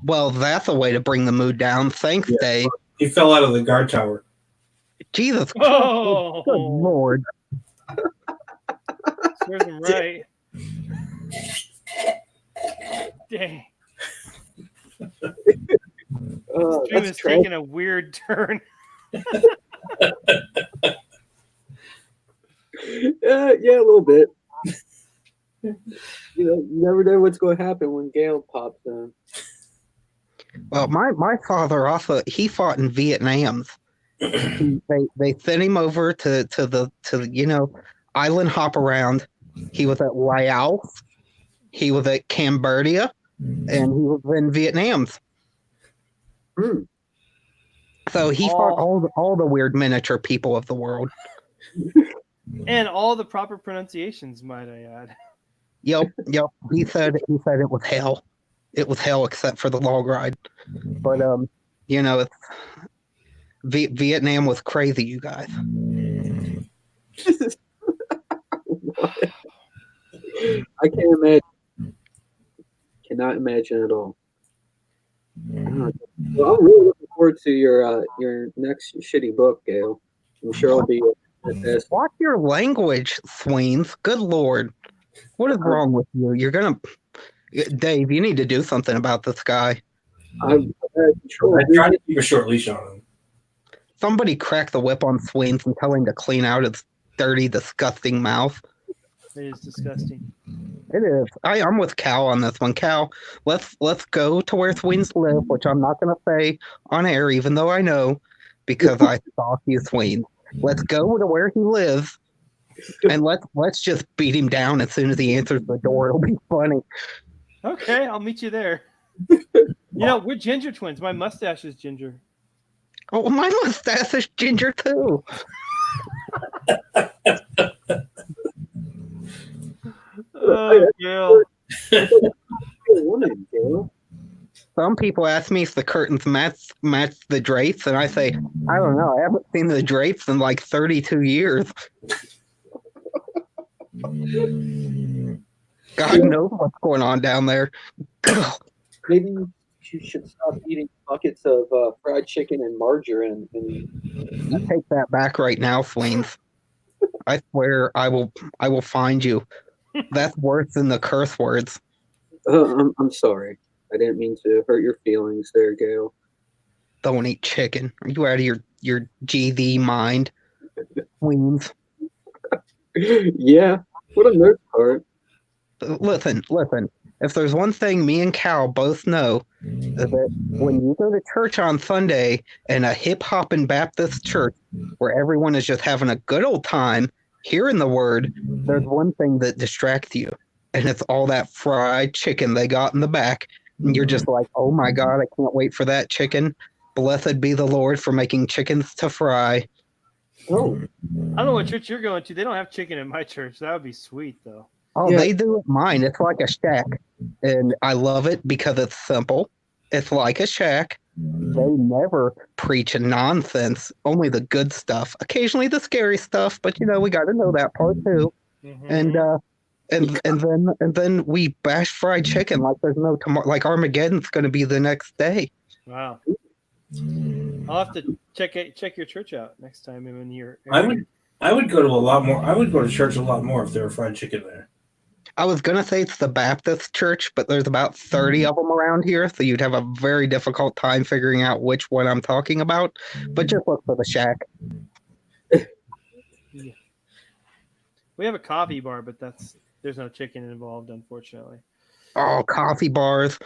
Well, that's a way to bring the mood down. Thanks, Yeah. Dave. He fell out of the guard tower. Jesus Christ. Oh, Good Lord. serves him right. Dang, stream That's is tragic. taking a weird turn. Yeah, a little bit. You never know what's going to happen when Gail pops in. Well, my father also, he fought in Vietnam. They sent him over to the island hop around. He was at Laos, He was at Cambodia, and he was in Vietnam. Hmm. So he fought all the weird miniature people of the world. And all the proper pronunciations, might I add. Yep. He said it was hell. It was hell except for the log ride. But it's Vietnam was crazy, you guys. I can't imagine. Cannot imagine at all. Well, I'm really looking forward to your next shitty book, Gail. I'm sure it'll be fantastic. Watch your language, Sweens. Good Lord. What is wrong with you? You're gonna Dave, you need to do something about this guy. I'm I try to keep a short leash on him. Somebody crack the whip on Sweens and tell him to clean out his dirty, disgusting mouth. It is disgusting. It is. I'm with Cal on this one. Cal, let's go to where Sweens live, which I'm not going to say on air, even though I know, because I stalk you, Sweens. Let's go to where he lives, and let's just beat him down as soon as he answers the door. It'll be funny. Okay, I'll meet you there. We're ginger twins. My mustache is ginger. Oh, my mustache is ginger too. Oh, Gail. Woman, Gail. Some people ask me if the curtains match the drapes, and I say, I don't know. I haven't seen the drapes in like 32 years. God knows what's going on down there. Maybe you should stop eating buckets of fried chicken and margarine. I take that back right now, Sweens. I swear I will find you. That's worse than the curse words. I'm sorry. I didn't mean to hurt your feelings there, Gail. Don't eat chicken. Are you out of your GD mind? Sweens. Yeah, for the most part. Listen. If there's one thing me and Cal both know, is that when you go to church on Sunday in a hip-hopping Baptist church where everyone is just having a good old time hearing the word, there's one thing that distracts you, and it's all that fried chicken they got in the back. And you're just like, oh my God, I can't wait for that chicken. Blessed be the Lord for making chickens to fry. Oh, I don't know what church you're going to. They don't have chicken in my church. That would be sweet, though. Oh, Yeah. They do at mine. It's like a shack. And I love it because it's simple. It's like a shack. They never preach nonsense, only the good stuff. Occasionally the scary stuff, but we got to know that part too. Mm-hmm. And then we bash fried chicken like there's no tomorrow. Like Armageddon's going to be the next day. Wow. I'll have to check your church out next time I'm in your I would go to a lot more. I would go to church a lot more if there were fried chicken there. I was going to say it's the Baptist church, but there's about 30 of them around here, so you'd have a very difficult time figuring out which one I'm talking about. But just look for the shack. Yeah. We have a coffee bar, but there's no chicken involved, unfortunately. Oh, coffee bars.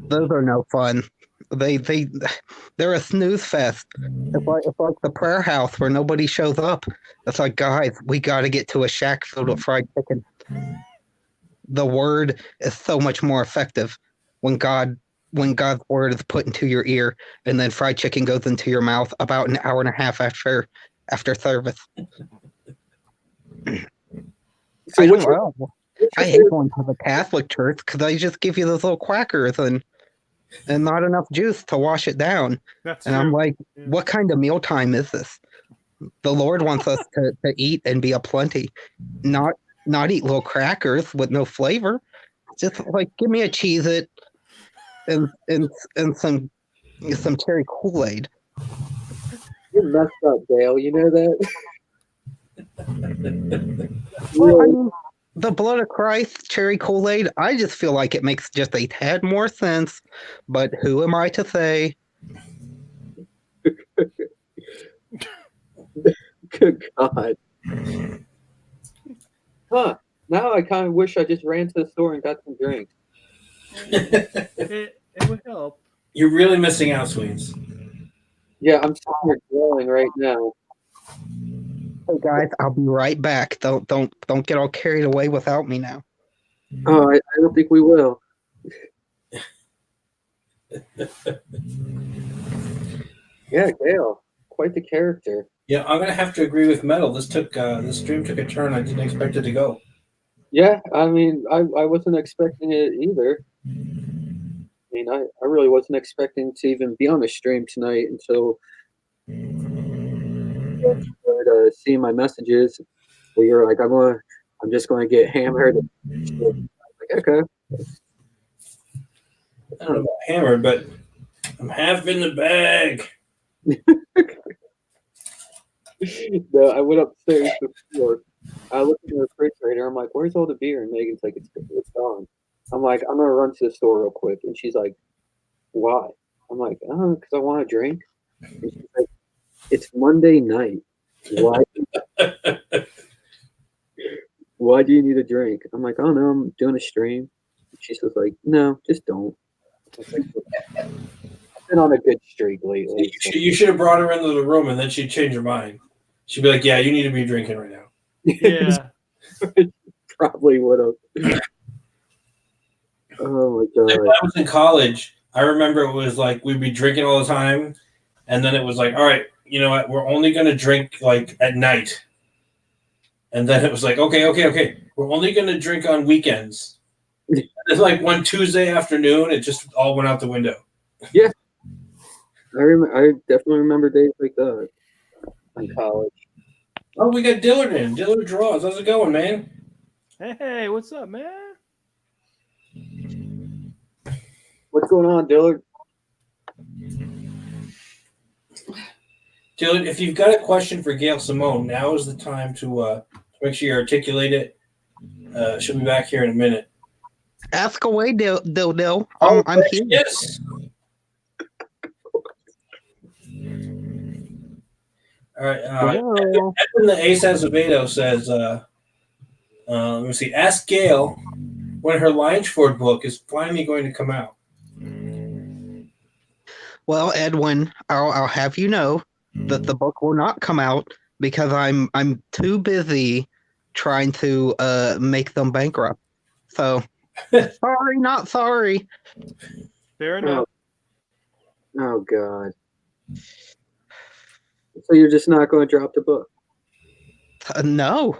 Those are no fun. They're a snooze fest. It's like the prayer house where nobody shows up. It's like, guys, we got to get to a shack filled with fried chicken. The word is so much more effective when God's word is put into your ear, and then fried chicken goes into your mouth about an hour and a half after service. So I what's don't know. I hate going to the Catholic church because they just give you those little quackers and not enough juice to wash it down. That's And true. I'm like, Yeah. what kind of mealtime is this? The Lord wants us to eat and be aplenty, not eat little crackers with no flavor. Just like give me a Cheez-It and some cherry Kool-Aid. You're messed up, Gail. You know that? Well, I mean, the blood of Christ, cherry Kool-Aid, I just feel like it makes just a tad more sense. But who am I to say? Good God. Huh. Now I kind of wish I just ran to the store and got some drinks. It would help. You're really missing out, Sweens. Yeah, I'm sitting here grilling right now. Hey guys, I'll be right back. Don't get all carried away without me now. Oh, I don't think we will. Yeah, Gail, quite the character. Yeah, I'm gonna have to agree with Metal. This stream took a turn I didn't expect it to go. Yeah, I mean, I wasn't expecting it either. I mean, I really wasn't expecting to even be on the stream tonight until seeing my messages where you're like, I'm just going to get hammered. Like, okay. I don't know about hammered, but I'm half in the bag. No, I went upstairs before. I looked in the refrigerator. I'm like, "Where's all the beer?" And Megan's like, "It's gone." I'm like, "I'm gonna run to the store real quick." And she's like, "Why?" I'm like, "Oh, because I want a drink." And she's like, "It's Monday night. Why? Why do you need a drink?" I'm like, "Oh no, I'm doing a stream." And she's just like, "No, just don't." I was like, I've been on a good streak lately. You should have brought her into the room, and then she'd change her mind. She'd be like, "Yeah, you need to be drinking right now." Yeah. Probably would have. Oh my god! When I was in college, I remember it was like we'd be drinking all the time, and then it was like, "All right, you know what? We're only going to drink like at night." And then it was like, okay. We're only going to drink on weekends. It's like one Tuesday afternoon, it just all went out the window. Yeah, I definitely remember days like that in college. Oh, we got Dillard in. Dillard draws. How's it going, man? Hey, what's up, man? What's going on, Dillard? Dillard, if you've got a question for Gail Simone, now is the time to make sure you articulate it. She'll be back here in a minute. Ask away, Dill. Oh, I'm here. Yes. All right. Hello. Edwin the Ace Azevedo says, let me see. Ask Gail when her Lynchford book is finally going to come out. Well, Edwin, I'll have you know that the book will not come out because I'm too busy trying to make them bankrupt. So sorry, not sorry. Fair enough. Oh god. So you're just not going to drop the book? No.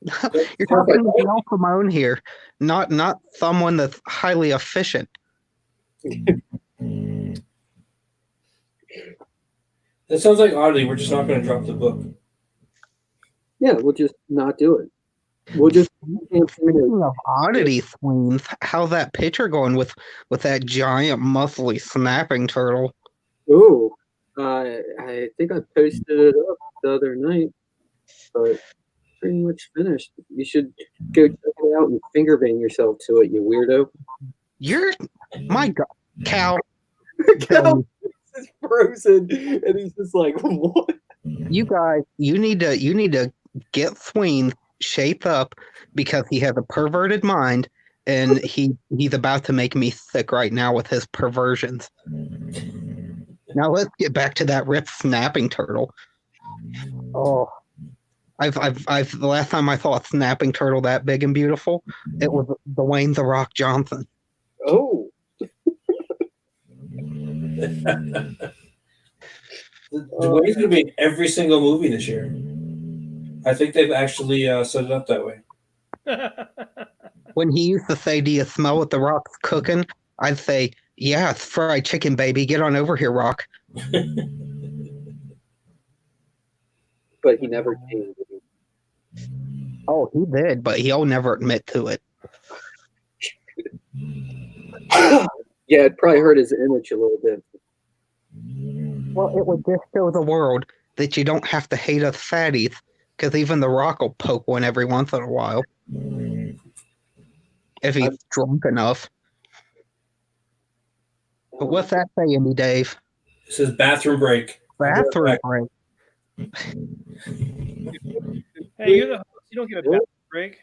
You're talking to Gail Simone here, not someone that's highly efficient. That sounds like oddly. We're just not going to drop the book. Yeah, we'll just not do it. We'll just. Speaking of oddity swings, how's that picture going with that giant muscly snapping turtle? Ooh, I think I posted it up the other night, but pretty much finished. You should go check it out and finger bang yourself to it, you weirdo. You're my god, Cal. Cal is frozen, and he's just like, "What?" You guys, you need to get Sween shaped up because he has a perverted mind, and he's about to make me sick right now with his perversions. Now let's get back to that ripped snapping turtle. Oh, I've the last time I saw a snapping turtle that big and beautiful, it was Dwayne "The Rock" Johnson. Oh. Dwayne's going to be in every single movie this year. I think they've actually set it up that way. When he used to say, "Do you smell what The Rock's cooking?" I'd say, "Yeah, it's fried chicken, baby. Get on over here, Rock." But he never came. Oh, he did, but he'll never admit to it. Yeah, it probably hurt his image a little bit. Well, it would just show the world that you don't have to hate us fatties, because even The Rock will poke one every once in a while. If he's drunk enough. But what's that say, Andy Dave? It says bathroom break. Bathroom break. Hey, you're the host. You don't get a bathroom break.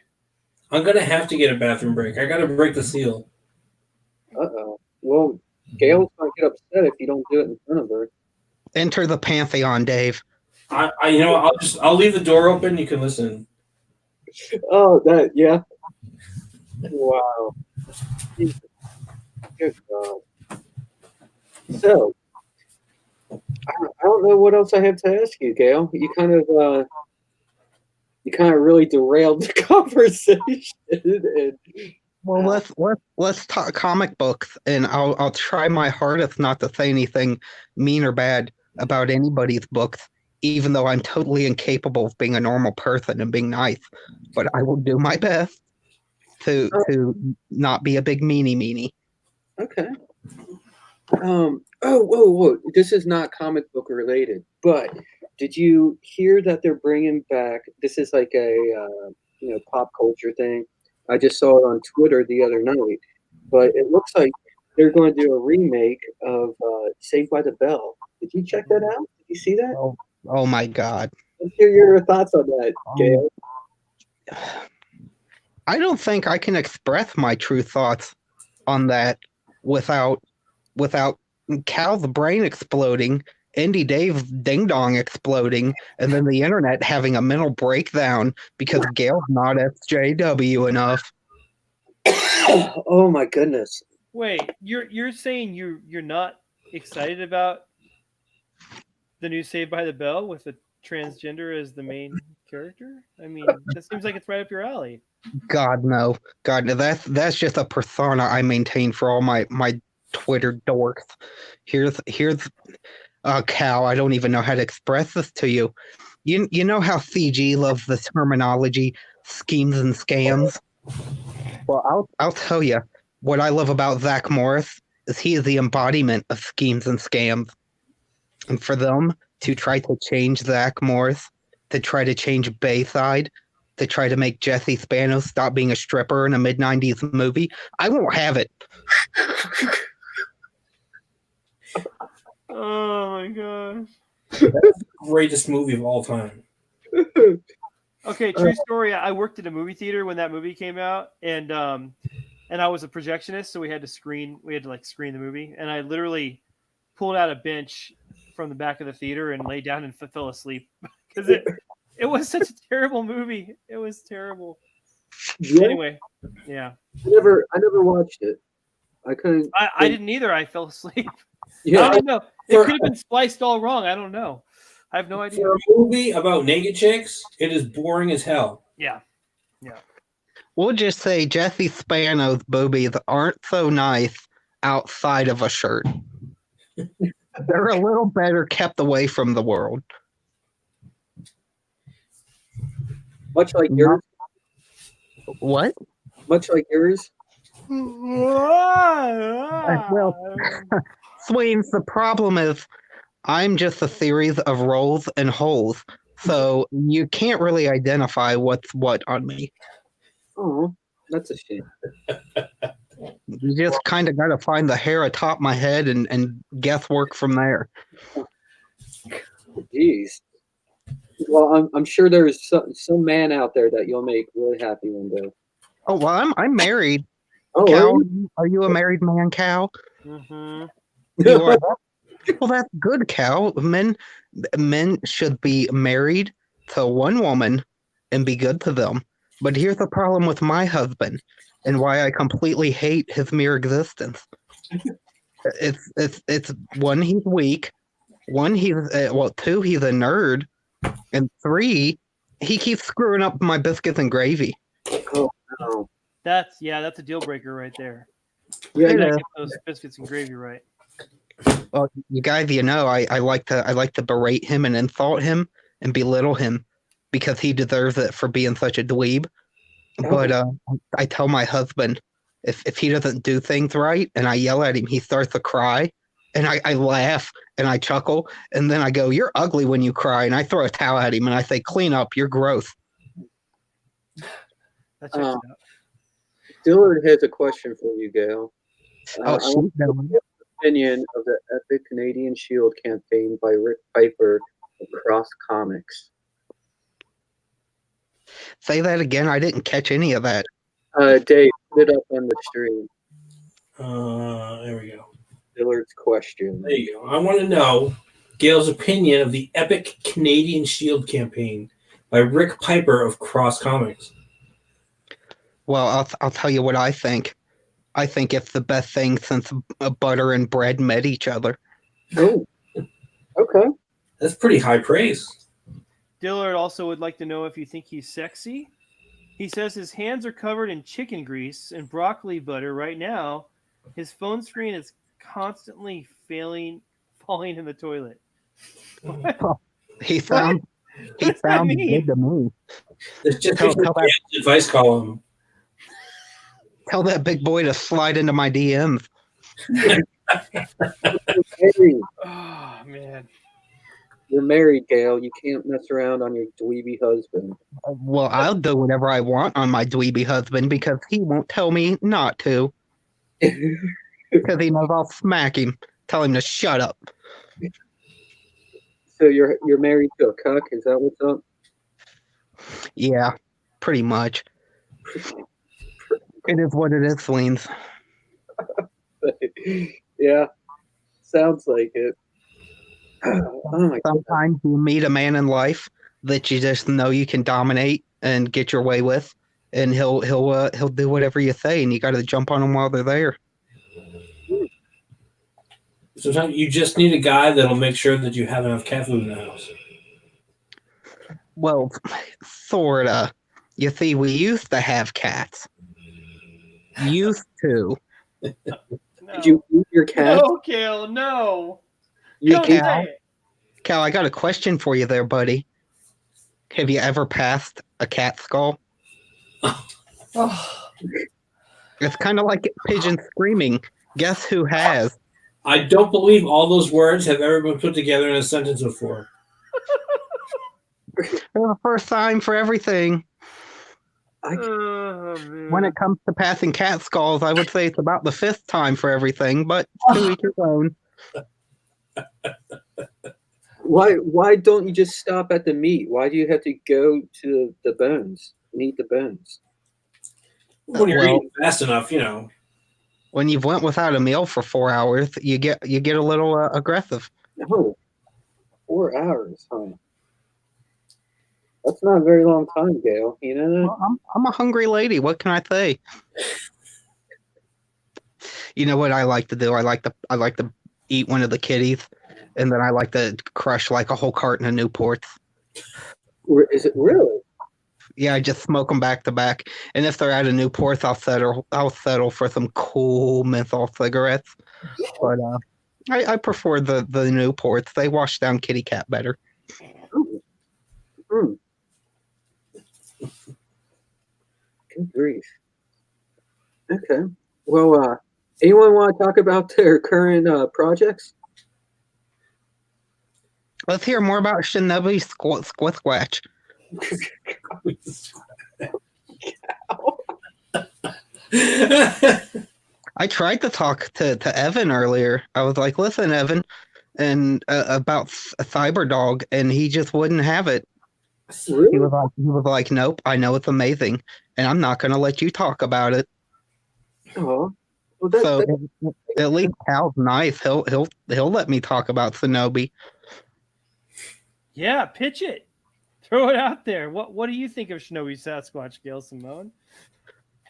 I'm going to have to get a bathroom break. I got to break the seal. Uh-oh. Well, Gail's going to get upset if you don't do it in front of her. Enter the pantheon, Dave. I'll leave the door open. You can listen. Oh, that, yeah. Wow. Jesus. Good God. So, I don't know what else I have to ask you, Gail. You kind of really derailed the conversation. And, Well, let's talk comic books, and I'll try my hardest not to say anything mean or bad about anybody's books, even though I'm totally incapable of being a normal person and being nice. But I will do my best to not be a big meanie. okay. Whoa. This is not comic book related, but did you hear that they're bringing back? This is like a pop culture thing. I just saw it on Twitter the other night, but it looks like they're going to do a remake of Saved by the Bell. Did you check that out? Did you see that? Oh my God! Let's hear your thoughts on that, Gail. I don't think I can express my true thoughts on that without Cal the brain exploding, Indy Dave's ding dong exploding, and then the internet having a mental breakdown because Gail's not SJW enough. Oh my goodness! Wait, you're saying you're not excited about the new Saved by the Bell with a transgender as the main character? I mean, that seems like it's right up your alley. God no, that's just a persona I maintain for all my Twitter dorks. Here's Cal. I don't even know how to express this to you. You know how CG loves the terminology schemes and scams. Well, I'll tell you what I love about Zach Morris is he is the embodiment of schemes and scams. And for them to try to change Zach Morris, to try to change Bayside, to try to make Jesse Spano stop being a stripper in a mid-90s movie, I won't have it. Oh my gosh. Greatest movie of all time. Okay, true story. I worked at a movie theater when that movie came out, and I was a projectionist, so we had to screen the movie, and I literally pulled out a bench from the back of the theater and lay down and fell asleep because it was such a terrible movie. It was terrible. Yeah. Anyway, yeah. I never watched it. I couldn't. I didn't either. I fell asleep. Yeah. I don't know. It could have been spliced all wrong. I don't know. I have no idea. For a movie about naked chicks, it is boring as hell. Yeah. We'll just say Jesse Spano's boobies aren't so nice outside of a shirt. They're a little better kept away from the world. Much like yours. What? Much like yours. Well, Swains, the problem is I'm just a series of rolls and holes, so you can't really identify what's what on me. Oh, that's a shame. You just kind of got to find the hair atop my head and guesswork from there. Jeez. Well, I'm sure there's some man out there that you'll make really happy one day. Oh well, I'm married. Oh, Cal, are you? are you a married man, Cal? Mm-hmm. You are. Well, that's good, Cal. Men should be married to one woman and be good to them. But here's the problem with my husband, and why I completely hate his mere existence. It's one, he's weak. One, two, he's a nerd, and three, he keeps screwing up my biscuits and gravy. Oh, no. That's a deal breaker right there. Yeah, You Yeah. gotta get those biscuits and gravy right. Well, you guys, I like to berate him and insult him and belittle him because he deserves it for being such a dweeb. But I tell my husband if he doesn't do things right and I yell at him, he starts to cry, and I laugh and I chuckle, and then I go, "You're ugly when you cry," and I throw a towel at him and I say, "Clean up, you're gross." That checks it out. Dillard has a question for you, Gail. Oh, I want shoot. your opinion of the epic Canadian Shield campaign by Rick Piper across comics. Say that again. I didn't catch any of that. Dave, put it up on the stream. There we go. Dillard's question. There you go. I want to know Gail's opinion of the epic Canadian Shield campaign by Rick Piper of Cross Comics. Well, I'll tell you what I think. I think it's the best thing since butter and bread met each other. Oh, okay. That's pretty high praise. Dillard also would like to know if you think he's sexy. He says his hands are covered in chicken grease and broccoli butter right now. His phone screen is constantly falling in the toilet. He sounds does that mean? good to me. It's just Tell the advice column. Tell that big boy to slide into my DMs. Married. Oh man. You're married, Gail. You can't mess around on your dweeby husband. Well, I'll do whatever I want on my dweeby husband because he won't tell me not to. Because he knows I'll smack him. Tell him to shut up. So you're married to a cuck? Is that what's up? Yeah, pretty much. It is what it is, Sweens. Yeah, sounds like it. Oh my God. Sometimes you meet a man in life that you just know you can dominate and get your way with, and he'll do whatever you say, and you got to jump on him while they're there. Sometimes you just need a guy that'll make sure that you have enough cat food in the house. Well, sorta. You see, we used to have cats. Used to. No. Did you eat your cat? No, Kale, no. You Don't ate- say it. Cal, I got a question for you there, buddy. Have you ever passed a cat skull? Oh, It's kind of like pigeon screaming. Guess who has? I don't believe all those words have ever been put together in a sentence before. There's a first time for everything. Oh, man. When it comes to passing cat skulls, I would say it's about the fifth time for everything, but to each his own. Why don't you just stop at the meat? Why do you have to go to the bones and eat the bones? When you're Well- eating fast enough, When you've went without a meal for 4 hours, you get a little aggressive. No, 4 hours, huh? That's not a very long time, Gail. You know that? Well, I'm a hungry lady. What can I say? You know what I like to do? I like to eat one of the kitties, and then I like to crush like a whole carton of Newports. Or is it really? Yeah, I just smoke them back to back, and if they're out of Newports, I'll settle for some cool menthol cigarettes. But I prefer the Newports. They wash down kitty cat better. Ooh. Hmm. Good grief. Okay. Well, anyone want to talk about their current projects? Let's hear more about Shinobi Squatch. I tried to talk to Evan earlier. I was like, "Listen, Evan," and about Cyberdog, and he just wouldn't have it. He Really? was like, "Nope, I know it's amazing, and I'm not going to let you talk about it." Oh, well, that's, So that's at least Cal's nice. He'll let me talk about Shinobi. Yeah, pitch it. Throw it out there. What do you think of Shinobi Sasquatch, Gail Simone?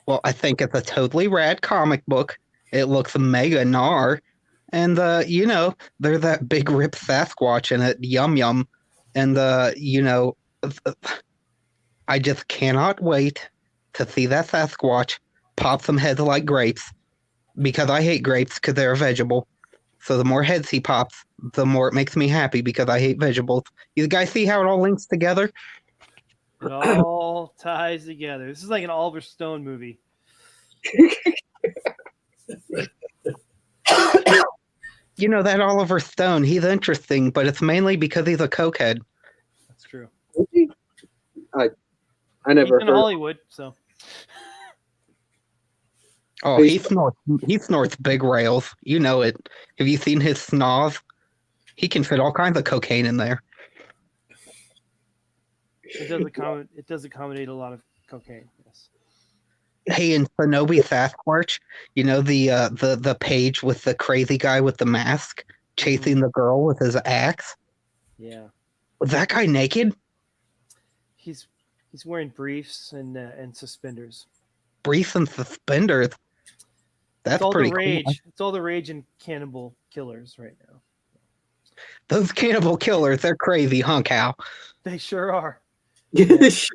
Well, I think it's a totally rad comic book. It looks mega gnar, and there's that big rip Sasquatch in it, Yum Yum, and I just cannot wait to see that Sasquatch pop some heads like grapes, because I hate grapes because they're a vegetable. So the more heads he pops, the more it makes me happy because I hate vegetables. You guys see how it all links together? It all ties together. This is like an Oliver Stone movie. You know, that Oliver Stone, he's interesting, but it's mainly because he's a cokehead. That's true. I He's never in heard. Hollywood, so Oh, he snorts big rails. You know it. Have you seen his snoz? He can fit all kinds of cocaine in there. it does accommodate a lot of cocaine. Yes. Hey, in Shinobi Sasquatch, you know the page with the crazy guy with the mask chasing the girl with his axe? Yeah. Was that guy naked? He's wearing briefs and suspenders. briefs and suspenders. That's It's all pretty the rage. cool. It's all the rage in Cannibal Killers right now. Those cannibal killers, they're crazy, huh, Cal? They sure are. Yes.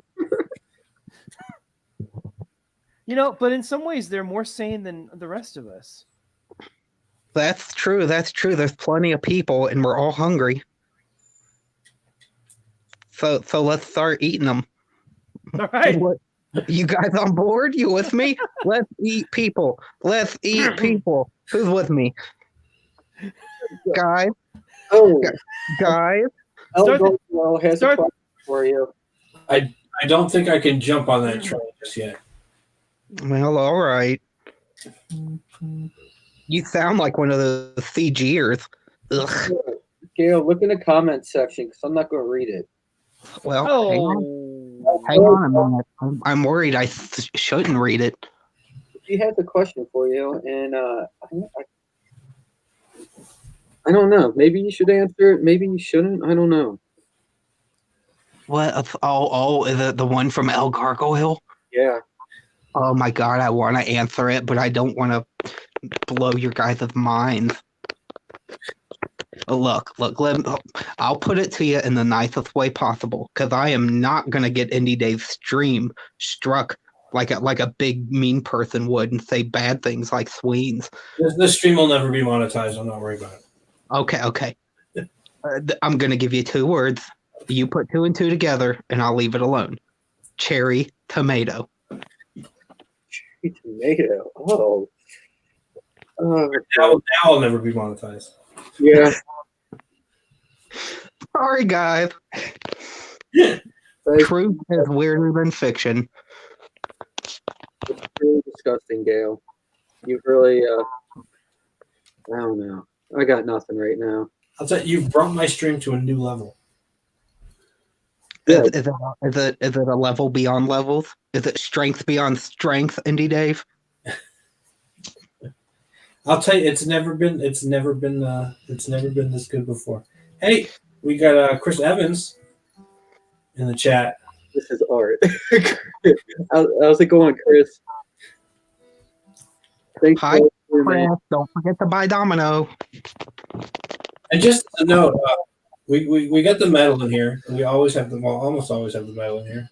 But in some ways they're more sane than the rest of us. That's true. That's true. There's plenty of people, and we're all hungry. So let's start eating them. All right. What, you guys on board? You with me? Let's eat people. Let's eat people. Who's with me? Guys, Oh, guys. Start the- Elgo has a start- question for you. I don't think I can jump on that train just yet. Well, all right. You sound like one of the CGers. Ugh. Gail, look in the comment section because I'm not going to read it. Well, Oh. hang on a minute. I'm worried I shouldn't read it. She has a question for you, and I don't know. Maybe you should answer it. Maybe you shouldn't. I don't know. What? Oh, is it the one from El Gargoyle? Yeah. Oh my god, I want to answer it, but I don't want to blow your guys' minds. Look, I'll put it to you in the nicest way possible, because I am not going to get Indie Dave's stream struck like a big mean person would and say bad things like Sweens. This stream will never be monetized. I'm not worried about it. Okay. I'm going to give you 2 words. You put 2 and 2 together, and I'll leave it alone. Cherry tomato. Tomato. Oh. Now I'll never be monetized. Yeah. Sorry, guys. Thank Truth is weirder than fiction. It's really disgusting, Gail. You really, I don't know. I got nothing right now. I'll tell you, you've brought my stream to a new level. Yeah. Is it a level beyond levels? Is it strength beyond strength, Indie Dave? I'll tell you, it's never been this good before. Hey, we got Chris Evans in the chat. This is art. How's it going, Chris? Thanks Hi, for tuning in. Chris, don't forget to buy Domino. And just a note, we got the medal in here. We always have almost always have the medal in here.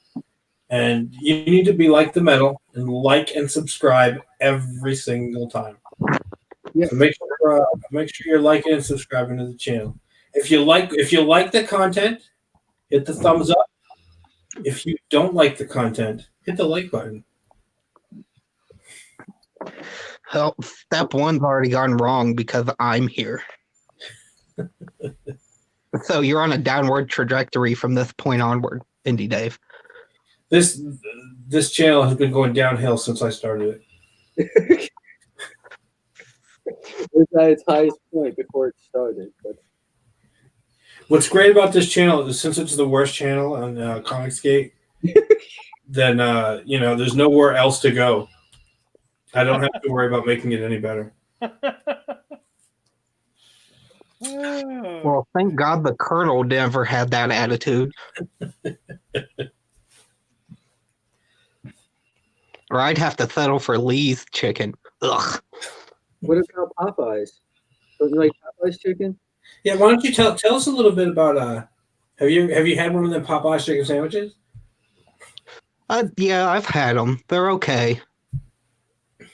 And you need to be like the medal and like and subscribe every single time. Yeah. So make sure you're liking and subscribing to the channel. If you like the content, hit the thumbs up. If you don't like the content, hit the like button. Well, step 1's already gone wrong because I'm here. So you're on a downward trajectory from this point onward, Indie Dave. This channel has been going downhill since I started it. It was at its highest point before it started. But What's great about this channel is since it's the worst channel on Comicsgate, then there's nowhere else to go. I don't have to worry about making it any better. Well, thank God the Colonel never had that attitude. Or I'd have to settle for Lee's chicken. Ugh. what about Popeyes? Don't you like Popeyes chicken? Yeah, why don't you tell us a little bit about have you had one of them Popeyes chicken sandwiches? Yeah, I've had them. They're okay.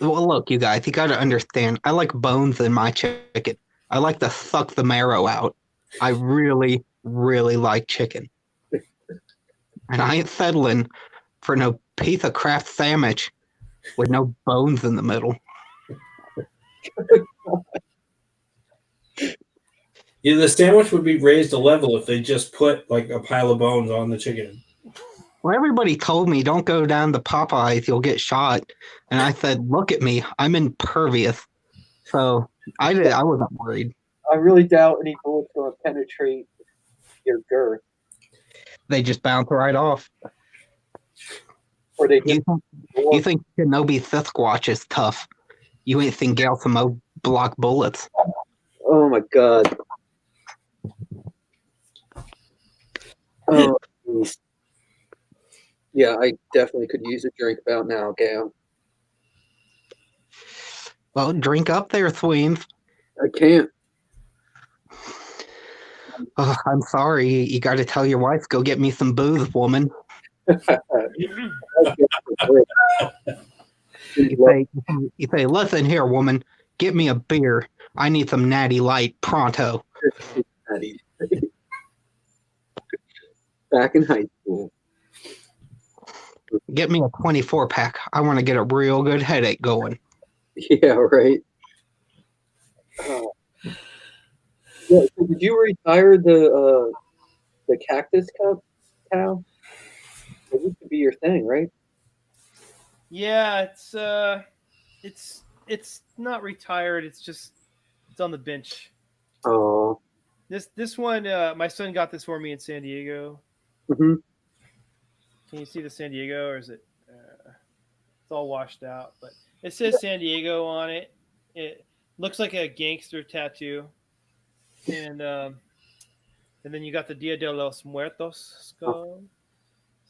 Well, look, you guys, you got to understand. I like bones in my chicken. I like to suck the marrow out. I really, really like chicken. And I ain't settling for no piece of Kraft sandwich with no bones in the middle. Yeah, the sandwich would be raised a level if they just put like a pile of bones on the chicken. Well, everybody told me don't go down to Popeyes, you'll get shot. And I said, look at me, I'm impervious. So I wasn't worried. I really doubt any bullets going to penetrate your girth. They just bounce right off. Or they You think Kenobi Sasquatch is tough. You ain't seen Gail Samo block bullets. Oh my god. Oh, geez. Yeah, I definitely could use a drink about now, Gail. Well, drink up there, Sweens. I can't. Oh, I'm sorry. You got to tell your wife, go get me some booze, woman. You say, listen here, woman. Get me a beer. I need some Natty Light pronto. Back in high school. Get me a 24 pack. I want to get a real good headache going. Yeah, right. Yeah, so did you retire the Cactus Cup cow? It used to be your thing, right? Yeah, it's not retired. It's on the bench. Oh. This one, my son got this for me in San Diego. Mm-hmm. Can you see the San Diego, or is it? It's all washed out, but it says San Diego on it. It looks like a gangster tattoo, and then you got the Dia de los Muertos skull.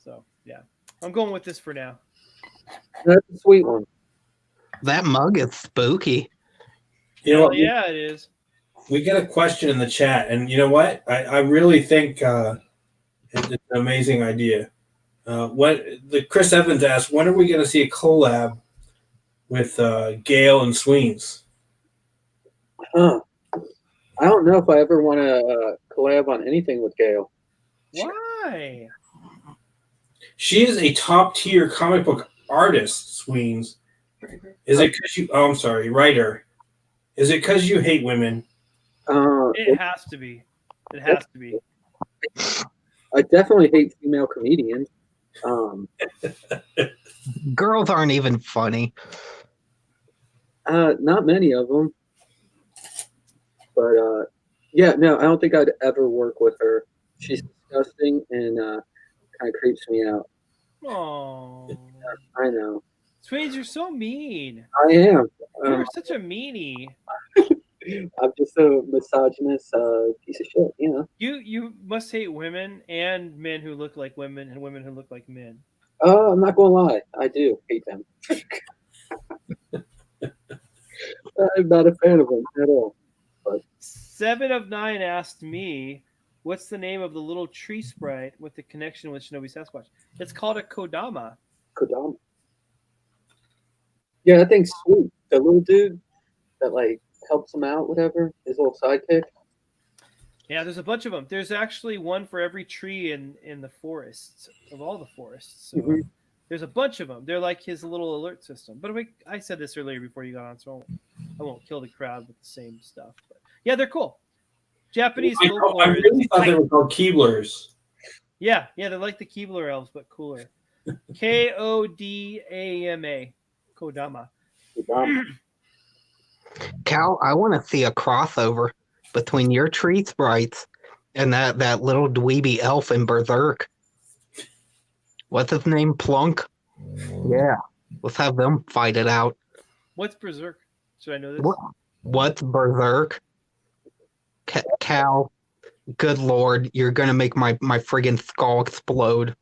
So yeah, I'm going with this for now. That's a sweet one. That mug is spooky. You know what? Yeah, it is. We got a question in the chat, and you know what? I really think it's an amazing idea. Chris Evans asked, when are we going to see a collab with Gail and Sweens? Huh. I don't know if I ever want to collab on anything with Gail. Why? She is a top tier comic book artist, Sweens. Is it because you? Oh, I'm sorry, writer. Is it because you hate women? It has to be. It has to be. I definitely hate female comedians. Girls aren't even funny. Not many of them. But yeah, no, I don't think I'd ever work with her. She's disgusting and kind of creeps me out. Oh, I know. Sweens, you're so mean. I am. You're such a meanie. I'm just a misogynist piece of shit, you know. You must hate women and men who look like women and women who look like men. I'm not gonna lie, I do hate them. I'm not a fan of them at all. But 7 of 9 asked me, what's the name of the little tree sprite with the connection with Shinobi Sasquatch? It's called a Kodama. Kodama. Yeah, that thing's sweet. The little dude that like helps him out, whatever, his little sidekick. Yeah, there's a bunch of them. There's actually one for every tree in the forests, of all the forests. So there's a bunch of them. They're like his little alert system. But I said this earlier before you got on, so I won't kill the crowd with the same stuff. But yeah, they're cool. Japanese folklore. I really thought they were called Keeblers. Yeah, they're like the Keebler elves, but cooler. Kodama. Kodama. Cal, I want to see a crossover between your tree sprites and that little dweeby elf in Berserk. What's his name? Plunk? Yeah. Let's have them fight it out. What's Berserk? Should I know this? What's Berserk? Cal, good lord, you're going to make my friggin' skull explode.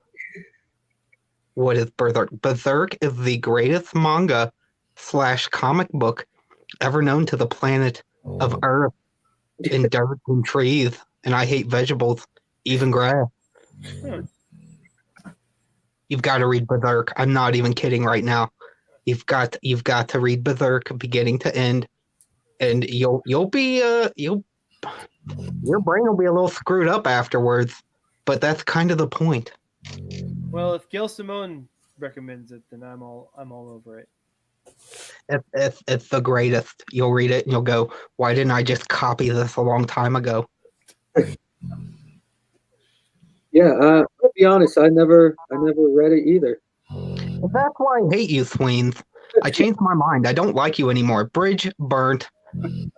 What is Berserk? Berserk is the greatest manga / comic book ever known to the planet of Earth, in dirt and trees, and I hate vegetables, even grass. You've got to read Berserk. I'm not even kidding right now. You've got to read Berserk beginning to end, and you'll be your brain will be a little screwed up afterwards, but that's kind of the point. Well, if Gail Simone recommends it, then I'm all over it. It's the greatest. You'll read it and you'll go, why didn't I just copy this a long time ago? Yeah, I'll be honest, I never read it either. Well, that's why I hate you, Sweens. I changed my mind. I don't like you anymore. Bridge burnt. That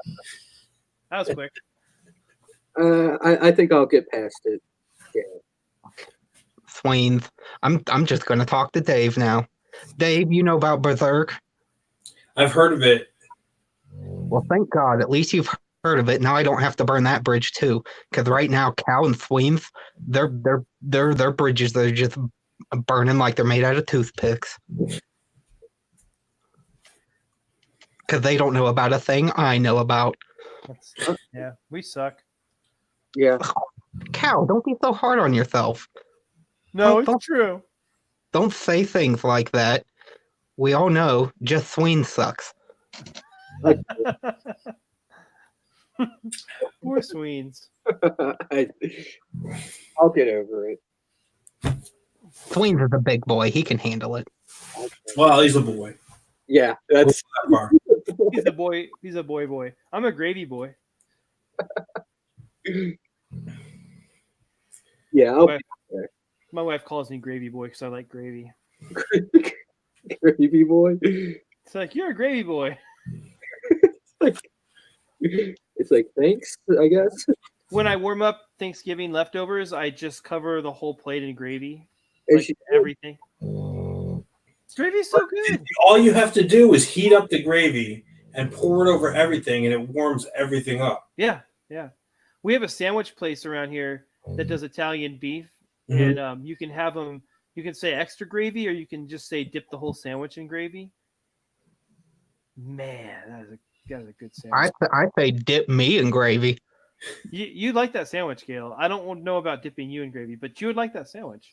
was quick. I think I'll get past it. Yeah. Sweens. I'm just gonna talk to Dave now. Dave, you know about Berserk? I've heard of it. Well, thank God. At least you've heard of it. Now I don't have to burn that bridge too. Because right now, Cal and Sweens, their bridges, they're just burning like they're made out of toothpicks. because they don't know about a thing I know about. Yeah, we suck. Yeah. Cal, don't be so hard on yourself. No, Don't- it's true. Don't say things like that. We all know just Sween sucks. Poor Sweens. I'll get over it. Sween's is a big boy. He can handle it. Well, he's a boy. Yeah, that's That far. He's a boy. He's a boy. I'm a gravy boy. yeah. My wife calls me gravy boy because I like gravy. Gravy boy. It's like, you're a gravy boy. It's like thanks, I guess. When I warm up Thanksgiving leftovers, I just cover the whole plate in gravy. And Like she- everything. Gravy's so good. All you have to do is heat up the gravy and pour it over everything, and it warms everything up. Yeah. We have a sandwich place around here that does Italian beef, Mhm. and you can have them. You can say extra gravy, or you can just say dip the whole sandwich in gravy. Man, that is a good sandwich. I say dip me in gravy. You like that sandwich, Gail? I don't know about dipping you in gravy, but you would like that sandwich.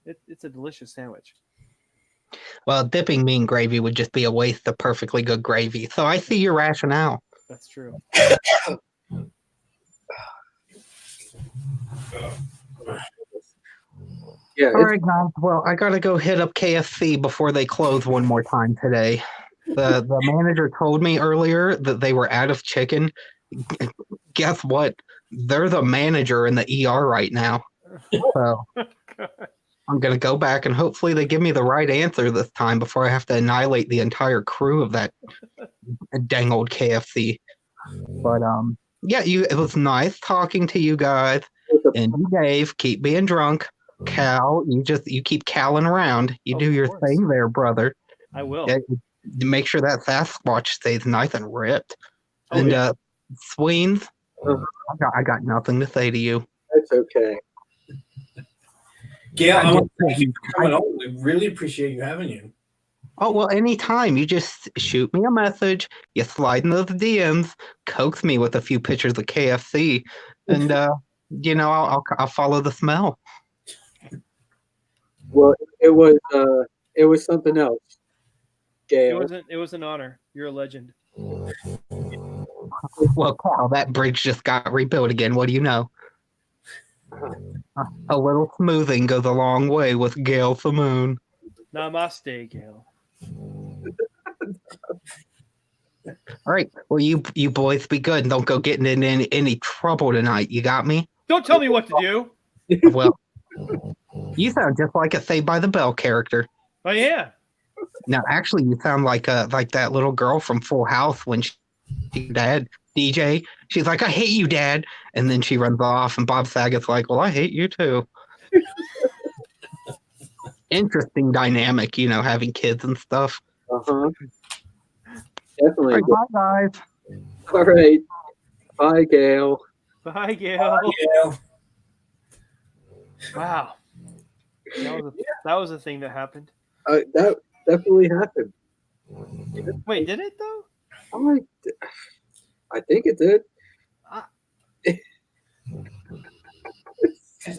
It's a delicious sandwich. Well, dipping me in gravy would just be a waste of perfectly good gravy. So I see your rationale. That's true. Yeah, All right, guys. Well, I gotta go hit up KFC before they close one more time today. The manager told me earlier that they were out of chicken. Guess what? They're the manager in the ER right now. So I'm gonna go back and hopefully they give me the right answer this time before I have to annihilate the entire crew of that dang old KFC. But yeah, it was nice talking to you guys. And you, Dave, keep being drunk. Cal, you keep calling around. You Of do your course. thing there, brother. I will. Yeah, make sure that Sasquatch stays nice and ripped. Oh, And yeah. Sweens, Uh-huh. I got nothing to say to you. that's okay. Gail, I I want to just- thank you for coming on. We really appreciate you having you. Oh, well, anytime. You just shoot me a message. You slide in those DMs, coax me with a few pictures of KFC, and I'll follow the smell. Well, it was something else. Gail. It was an honor. You're a legend. Well, Cal, that bridge just got rebuilt again. What do you know? A little smoothing goes a long way with Gail Simoon. Namaste, Gail. All right. Well, you boys be good and don't go getting in any trouble tonight. You got me? Don't tell me what to do. Well, you sound just like a Saved by the Bell character. Oh yeah. Now, actually, you sound like that little girl from Full House when she dad DJ. She's like, "I hate you, Dad," and then she runs off, and Bob Saget's like, "Well, I hate you too." Interesting dynamic, having kids and stuff. Uh-huh. Definitely. All right, bye, guys. All right. Bye, Gail. Bye, Gail. Gail. Wow. That was a thing that happened. That definitely happened. Wait, did it though? I think it did. I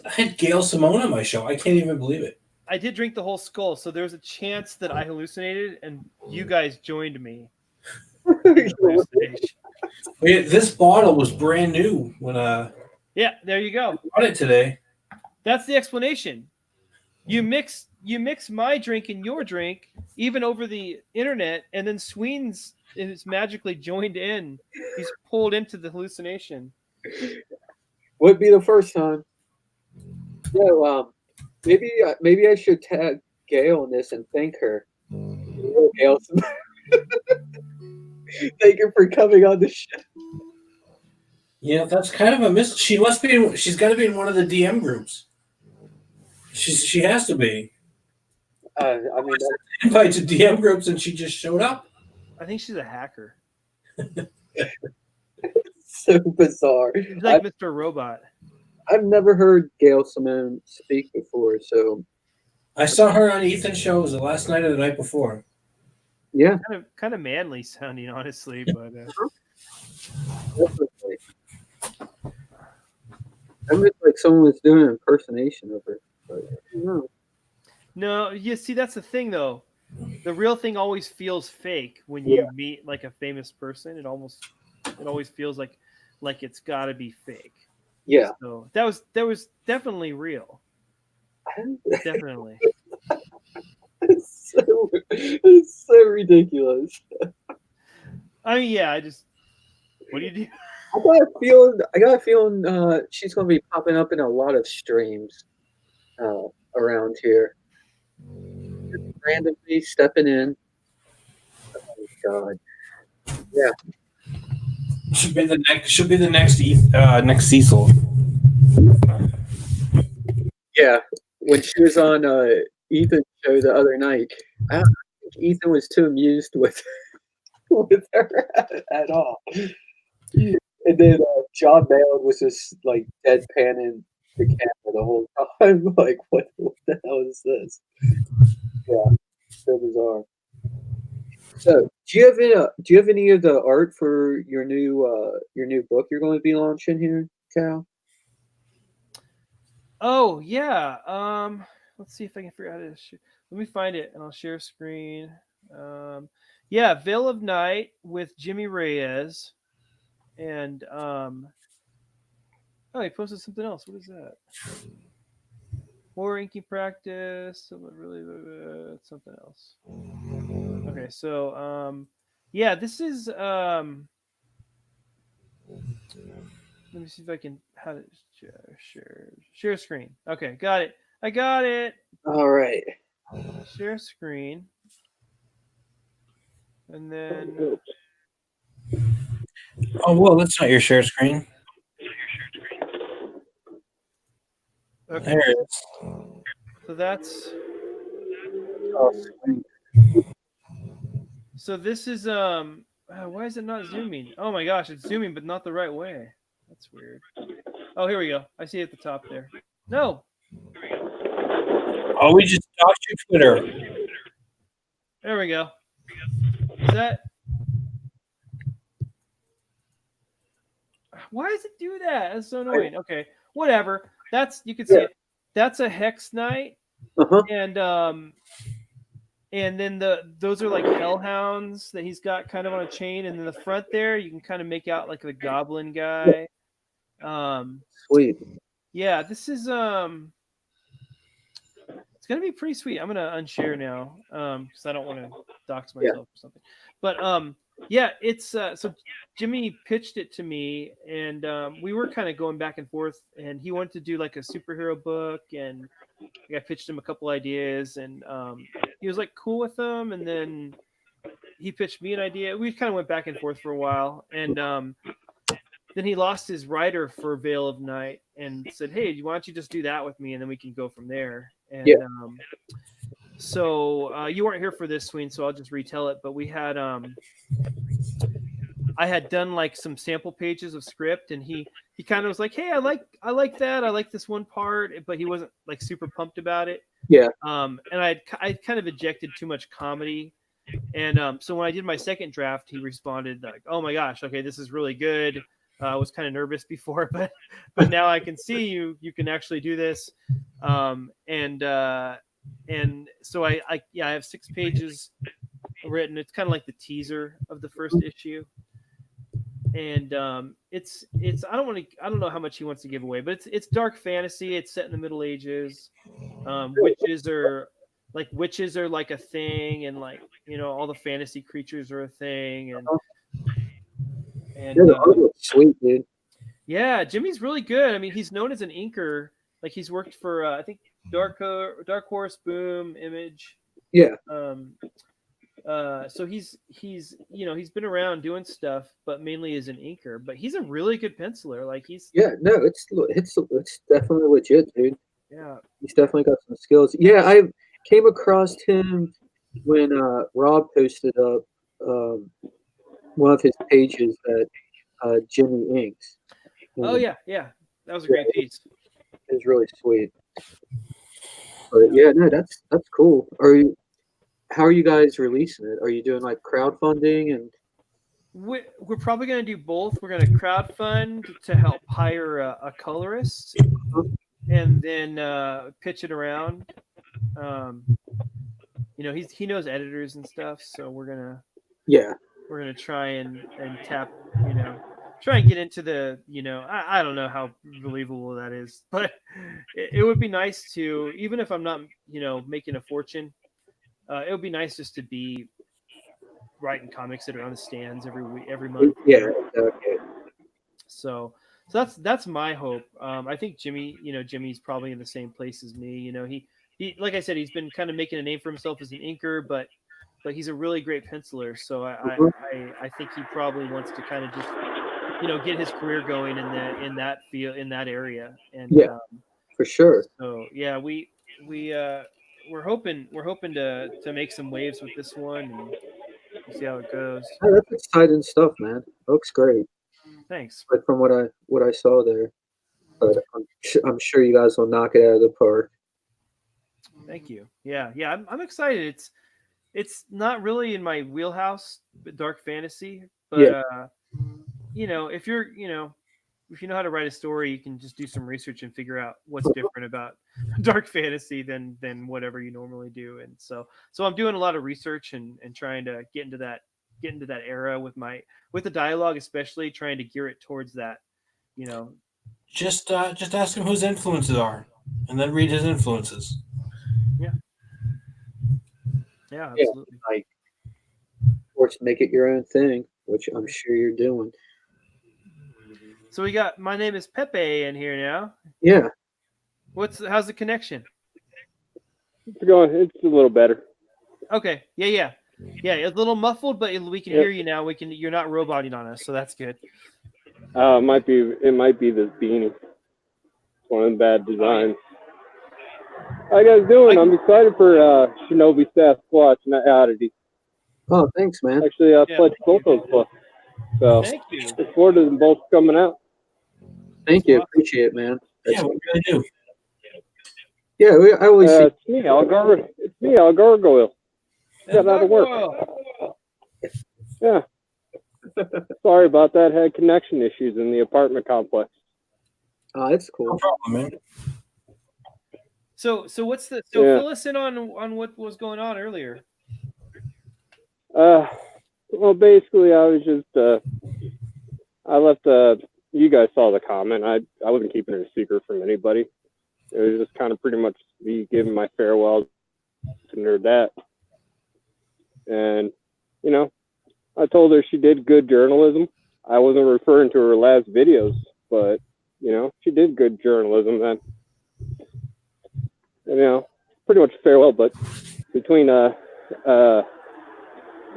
had Gail Simone on my show. I can't even believe it. I did drink the whole skull, so there's a chance that I hallucinated and you guys joined me. in the hallucination. This bottle was brand new when Yeah, there you go. I bought it today. That's the explanation. You mix my drink and your drink, even over the internet, and then Sweens is magically joined in. He's pulled into the hallucination. Would be the first time. Yeah, maybe I should tag Gail in this and thank her. Gail, thank her for coming on the show. Yeah, that's kind of a miss. She must be. She's got to be in one of the DM groups. She has to be. I mean, Invite to DM groups, and she just showed up. I think she's a hacker. that's so bizarre. She's like Mr. Robot. I've never heard Gail Simone speak before, so I saw her on Ethan's show. It was the last night or the night before. Yeah, kind of manly sounding, honestly. But definitely. I meant like someone was doing an impersonation of her. But I don't know. no, you see, that's the thing, though. The real thing always feels fake when you meet like a famous person. It always feels like it's got to be fake. Yeah. So that was definitely real. Definitely. It's so ridiculous. I mean, yeah. What do you do? I got a feeling she's gonna be popping up in a lot of streams around here. Just randomly stepping in. Oh God. Yeah. Should be the next Cecil. Yeah. When she was on Ethan's show the other night, I don't think Ethan was too amused with with her at all. And then John Ballard was just like deadpanning the camera the whole time. Like, what the hell is this? Yeah, so bizarre. So, do you have any of the art for your new book you're going to be launching here, Cal? Oh yeah. Let's see if I can figure out how to. Let me find it, and I'll share screen. Yeah, Veil of Night with Jimmy Reyes, and oh, he posted something else. What is that? More inking practice. Something else. Okay, so yeah, this is let me see if I can how to share screen. Okay, got it. I got it. All right. Share screen, and then Oh well, that's not your share screen. okay. There it is. So that's so this is why is it not zooming? Oh my gosh, it's zooming but not the right way. That's weird. Oh, here we go. I see it at the top there. No. Oh, we just talked to Twitter. There we go. Is that why does it do that? That's so annoying. Okay. Whatever. That's you can see it. That's a Hex Knight. Uh-huh. And then those are like hellhounds that he's got kind of on a chain, and then the front there you can kind of make out like the goblin guy. Sweet. Yeah, this is it's gonna be pretty sweet. I'm gonna unshare now because I don't want to dox myself or something. But yeah, it's so Jimmy pitched it to me, and we were kind of going back and forth, and he wanted to do like a superhero book, and I pitched him a couple ideas, and he was like cool with them, and then he pitched me an idea. We kind of went back and forth for a while, and then he lost his writer for Veil of Night and said, "Hey, why don't you just do that with me, and then we can go from there." And so you weren't here for this, Sween, so I'll just retell it. But we had I had done like some sample pages of script, and he kind of was like, "Hey, I like that. I like this one part," but he wasn't like super pumped about it. Yeah. And I kind of injected too much comedy, and so when I did my second draft, he responded like, "Oh my gosh, okay, this is really good. I was kind of nervous before, but now I can see you can actually do this." And so I have 6 pages written. It's kind of like the teaser of the first issue. And it's I don't know how much he wants to give away, but it's dark fantasy. It's set in the Middle Ages. Witches are like a thing, and like all the fantasy creatures are a thing, and the art looks sweet, dude. Yeah, Jimmy's really good. I mean, he's known as an inker. Like he's worked for I think Dark Horse, Boom, Image. Yeah. So he's he's been around doing stuff, but mainly as an inker. But he's a really good penciler. Like it's definitely legit, dude. Yeah, he's definitely got some skills. Yeah, I came across him when Rob posted up one of his pages that Jimmy inks. Oh yeah, that was a great piece. It was really sweet. But yeah, no, that's cool. how are you guys releasing it? Are you doing like crowdfunding and? We're probably going to do both. We're going to crowdfund to help hire a colorist, and then pitch it around. He knows editors and stuff, so we're gonna try and tap, try and get into the, I don't know how believable that is, but it would be nice to, even if I'm not, making a fortune, it would be nice just to be writing comics that are on the stands every month. Yeah. Okay. So that's my hope. I think Jimmy's probably in the same place as me. He like I said, he's been kind of making a name for himself as an inker, but he's a really great penciler. So I think he probably wants to kind of just get his career going in that field, in that area. And for sure. So yeah, we're hoping to make some waves with this one, and we'll see how it goes. Oh, that's exciting stuff, man. Looks great. Thanks. But from what I saw there, but I'm sure you guys will knock it out of the park. Thank you. Yeah. I'm excited. It's not really in my wheelhouse, dark fantasy, but if you know how to write a story, you can just do some research and figure out what's different about dark fantasy than whatever you normally do. And so I'm doing a lot of research and trying to get into that era with the dialogue, especially trying to gear it towards that, Just ask him who his influences are, and then read his influences. Yeah, absolutely. Like, or to make it your own thing, which I'm sure you're doing. So we got My Name is Pepe in here now. Yeah. How's the connection? It's a little better. Okay. Yeah. It's a little muffled, but we can hear you now. You're not roboting on us, so that's good. It might be this beanie. It's one of the bad designs. How you guys doing? I'm excited for Shinobi Sasquatch and Oddity. Oh, thanks, man. Actually, I pledged both those books. So Thank you. look forward to them both coming out. Thank you. Appreciate it, man. Yeah, we really do. Yeah, I always see. It's me, Al Gargoyle. Got out of work. Yeah. Sorry about that. Had connection issues in the apartment complex. Oh, that's No cool. problem, man. So fill us in on what was going on earlier. Well, basically, I was just I left. You guys saw the comment. I wasn't keeping it a secret from anybody. It was just kind of pretty much me giving my farewell to Nerdette. And I told her she did good journalism. I wasn't referring to her last videos, but she did good journalism then. Pretty much farewell. But between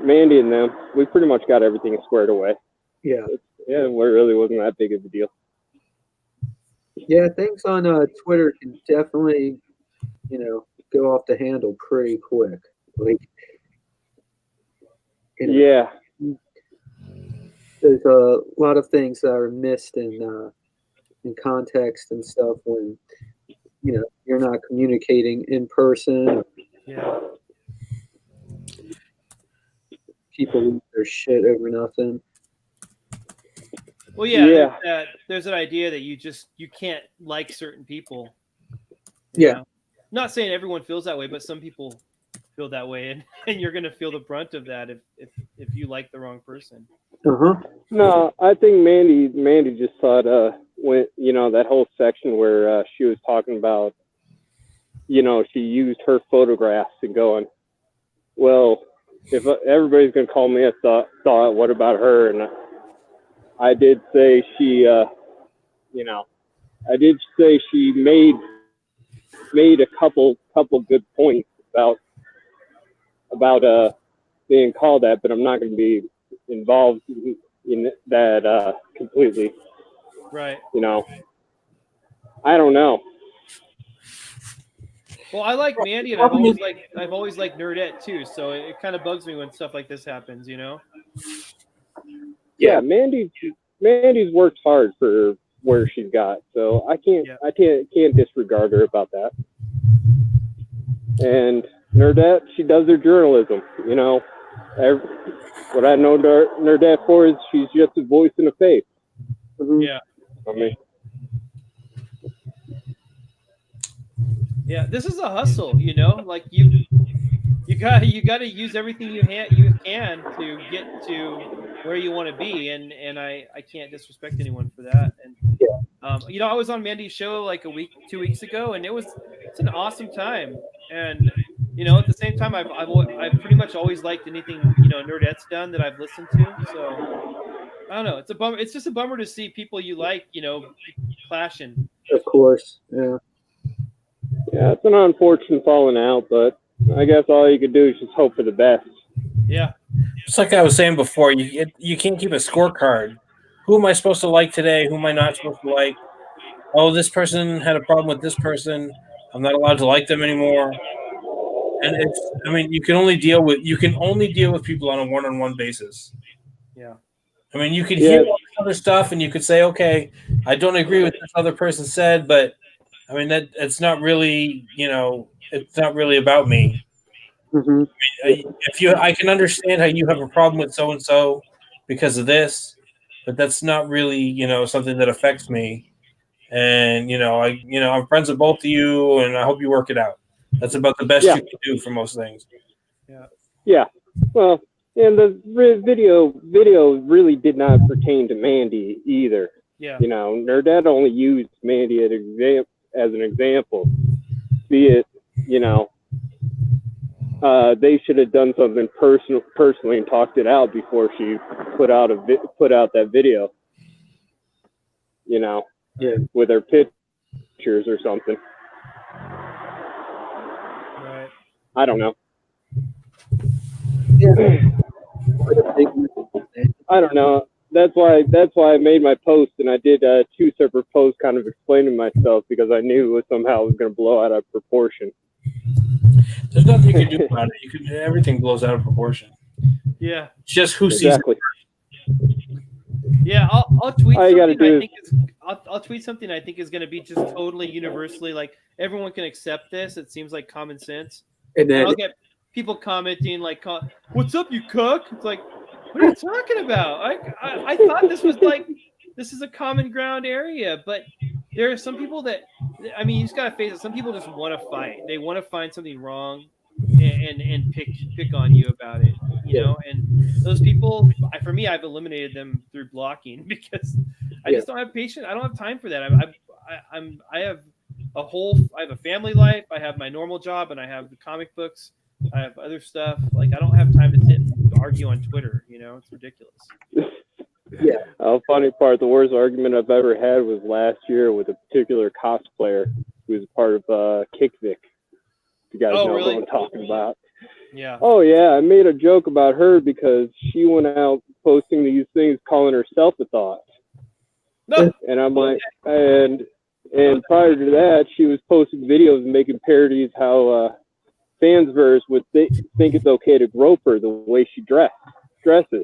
Mandy and them, we pretty much got everything squared away. Yeah. It really wasn't that big of a deal. Yeah, things on Twitter can definitely, go off the handle pretty quick. Like, Yeah. There's a lot of things that are missed in context and stuff when you're not communicating in person. Yeah. People lose their shit over nothing. Well, yeah. There's an idea that you can't like certain people. you know? Not saying everyone feels that way, but some people feel that way, and you're gonna feel the brunt of that if you like the wrong person. No, I think Mandy just thought when that whole section where she was talking about she used her photographs and going, well, if everybody's gonna call me a thought, what about her? And I did say she I did say she made a couple good points about being called that, but I'm not going to be involved in that completely. Right. I don't know. Well, I like Mandy, and I've always liked Nerdette too. So it kind of bugs me when stuff like this happens. Yeah, Mandy's worked hard for where she's got, so I can't disregard her about that. And Nerdette, she does her journalism. You know, what I know Nerdette for is she's just a voice in the face. Yeah. I mean, Yeah, this is a hustle, you know. Like you got to use everything you can to get to where you want to be, and I can't disrespect anyone for that. And you know, I was on Mandy's show like 2 weeks ago, and it's an awesome time. And you know, at the same time, I've pretty much always liked anything, you know, Nerdette's done that I've listened to. So I don't know. It's a bummer. It's just a bummer to see people you like, you know, clashing. Of course, yeah. Yeah, it's an unfortunate falling out, but I guess all you could do is just hope for the best. Yeah. It's like I was saying before, you can't keep a scorecard. Who am I supposed to like today? Who am I not supposed to like? Oh, this person had a problem with this person. I'm not allowed to like them anymore. And I mean, you can only deal with people on a one-on-one basis. Yeah. I mean, you could hear all this other stuff, and you could say, okay, I don't agree with this other person said, but I mean, it's not really, you know, it's not really about me. Mm-hmm. I can understand how you have a problem with so and so because of this, but that's not really, you know, something that affects me. And I'm friends with both of you, and I hope you work it out. That's about the best you can do for most things. Yeah. Yeah. Well, and the video really did not pertain to Mandy either. Yeah. You know, Nerdette only used Mandy as an example. Be it, you know, they should have done something personally and talked it out before she put out that video. You know, with her pictures or something. Right. I don't know. Yeah. I don't know. That's why I made my post, and I did 2 separate posts kind of explaining myself because I knew somehow it was going to blow out of proportion. There's nothing you can do about it. Everything blows out of proportion. Yeah. It's just who Exactly. sees it. Yeah, I'll tweet All you gotta something do I think is I'll tweet something I think is going to be just totally universally like everyone can accept this. It seems like common sense. And then I'll get people commenting like, "What's up, you cuck?" It's like, what are you talking about? I thought this is a common ground area, but there are some people that, I mean, you just gotta face it. Some people just want to fight. They want to find something wrong and pick on you about it, you know. And those people, for me, I've eliminated them through blocking because I just don't have patience. I don't have time for that. I have a family life. I have my normal job, and I have the comic books. I have other stuff. Like, I don't have time to sit and argue on Twitter. You know, it's ridiculous. Funny part, the worst argument I've ever had was last year with a particular cosplayer who was part of Kickvic. You guys know really? what I'm talking about. Yeah. Oh, yeah. I made a joke about her because she went out posting these things calling herself a thought. No. And I'm like, and prior to that, she was posting videos and making parodies how Fansverse would think it's okay to grope her the way she dresses.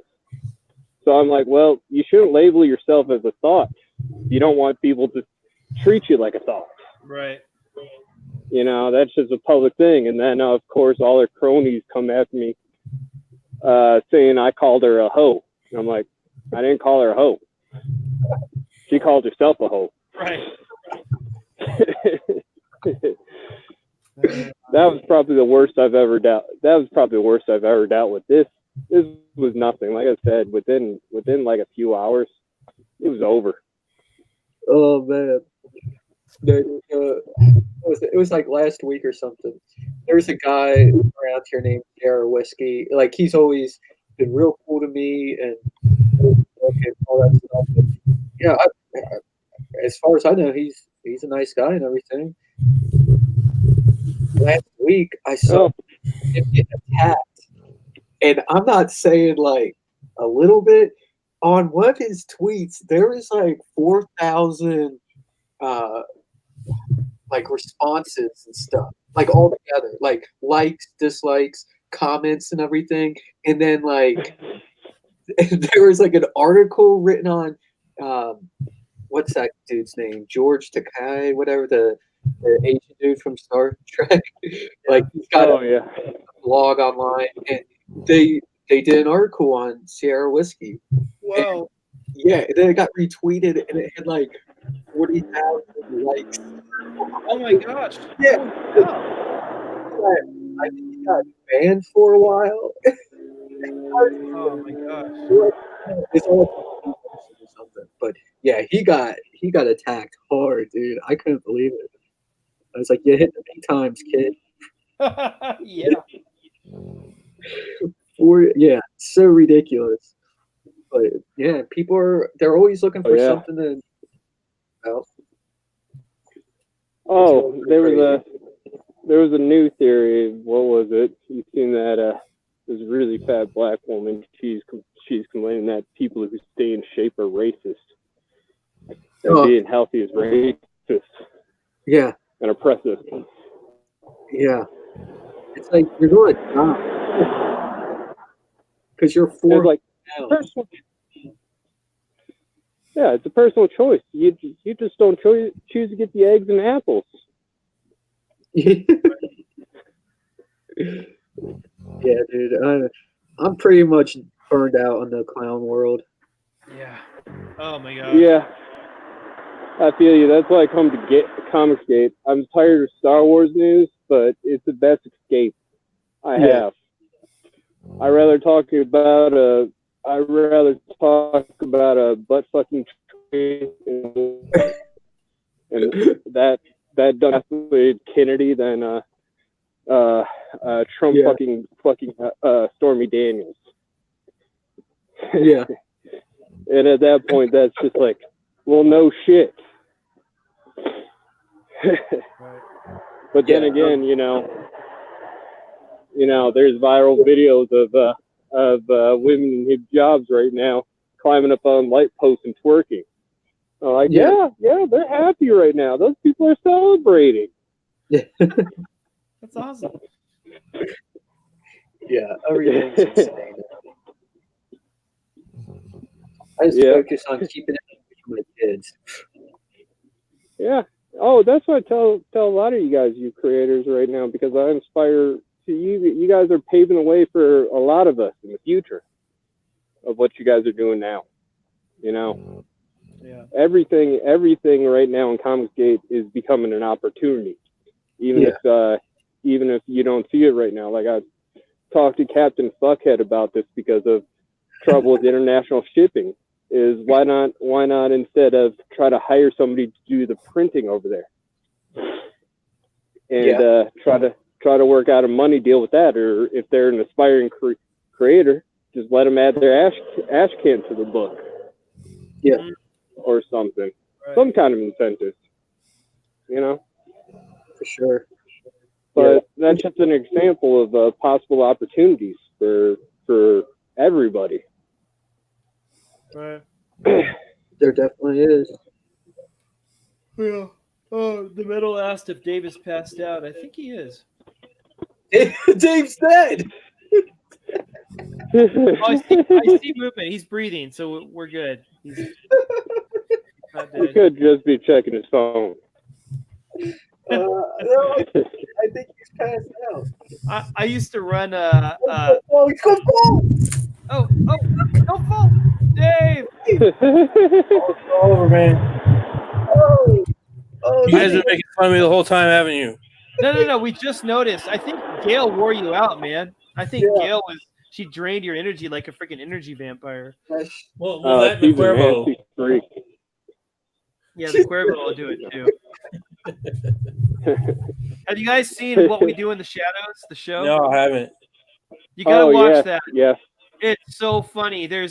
So I'm like, well, you shouldn't label yourself as a thought. You don't want people to treat you like a thought. Right. You know, that's just a public thing. And then, of course, all her cronies come after me saying I called her a hoe. And I'm like, I didn't call her a hoe. She called herself a hoe. Right. That was probably the worst I've ever dealt. That was probably the worst I've ever dealt with. This was nothing. Like I said, within like a few hours, it was over. Oh man, it was like last week or something. There was a guy around here named Jared Whiskey. Like, he's always been real cool to me and all that stuff. And, yeah, as far as I know, he's a nice guy and everything. Last week, I saw him get attacked, and I'm not saying like a little bit. On one of his tweets, there was like 4,000 like responses and stuff, like all together, like likes, dislikes, comments, and everything. And then like there was like an article written on what's that dude's name? George Takei, whatever the Asian dude from Star Trek. Like he's got Oh a yeah. blog online, and they did an article on Sierra whiskey. Whoa. Yeah, and then it got retweeted, and it had like 40,000 likes. Oh my gosh. Yeah. Oh, wow. I think he got banned for a while. Oh my gosh. It's all or something. But yeah, he got attacked hard, dude. I couldn't believe it. I was like, "You hit the big times, kid." Yeah. Yeah, so ridiculous. But yeah, they're always looking for Oh, yeah. something to. Well, Oh, there was a new theory. What was it? You seen that? This really fat black woman. She's complaining that people who stay in shape are racist. That being healthy is racist yeah, and oppressive. yeah. It's like you're going to die because you're It's forced like down. personal. Yeah, it's a personal choice. You just don't choose to get the eggs and apples. Yeah, dude. I'm pretty much burned out on the clown world. Yeah. Oh my god. Yeah, I feel you. That's why I come to get Comicsgate. I'm tired of Star Wars news, but it's the best escape I have. I'd rather talk about a butt fucking tree and that done Kennedy than Trump fucking Stormy Daniels. Yeah. And at that point, that's just like, well, no shit. But then again, you know, there's viral videos of women in hijabs right now climbing up on light posts and twerking. I'm like, yeah, they're happy right now. Those people are celebrating. That's awesome. Yeah, everything's insane. I just focus on keeping it for my kids. Yeah. Oh, that's what I tell a lot of you guys, you creators, right now, because I inspire. You guys are paving the way for a lot of us in the future of what you guys are doing now. You know, everything right now in Comicsgate is becoming an opportunity, even if you don't see it right now. Like I talked to Captain Fuckhead about this because of trouble with international shipping. Is why not instead of try to hire somebody to do the printing over there and try to work out a money deal with that, or if they're an aspiring creator, just let them add their ash can to the book, or something, some kind of incentive, you know. For sure. But that's just an example of possible opportunities for everybody. Right. There definitely is. Yeah. Oh, the middle asked if Davis passed out. I think he is. Dave's dead. Oh, I see movement. He's breathing, so we're good. He's not He dead. could just be checking his phone. No, I think he's passed out. I used to run He's going fall. Oh, don't fall, Dave. It's all over, man. Oh, You guys have been making fun of me the whole time, haven't you? No. We just noticed. I think Gail wore you out, man. I think Gail she drained your energy like a freaking energy vampire. Well, that and the She's a Cuervo. nasty freak. Yeah, the Cuervo will do it too. Have you guys seen What We Do in the Shadows, the show? No, I haven't. You gotta watch that. Yeah. It's so funny. They're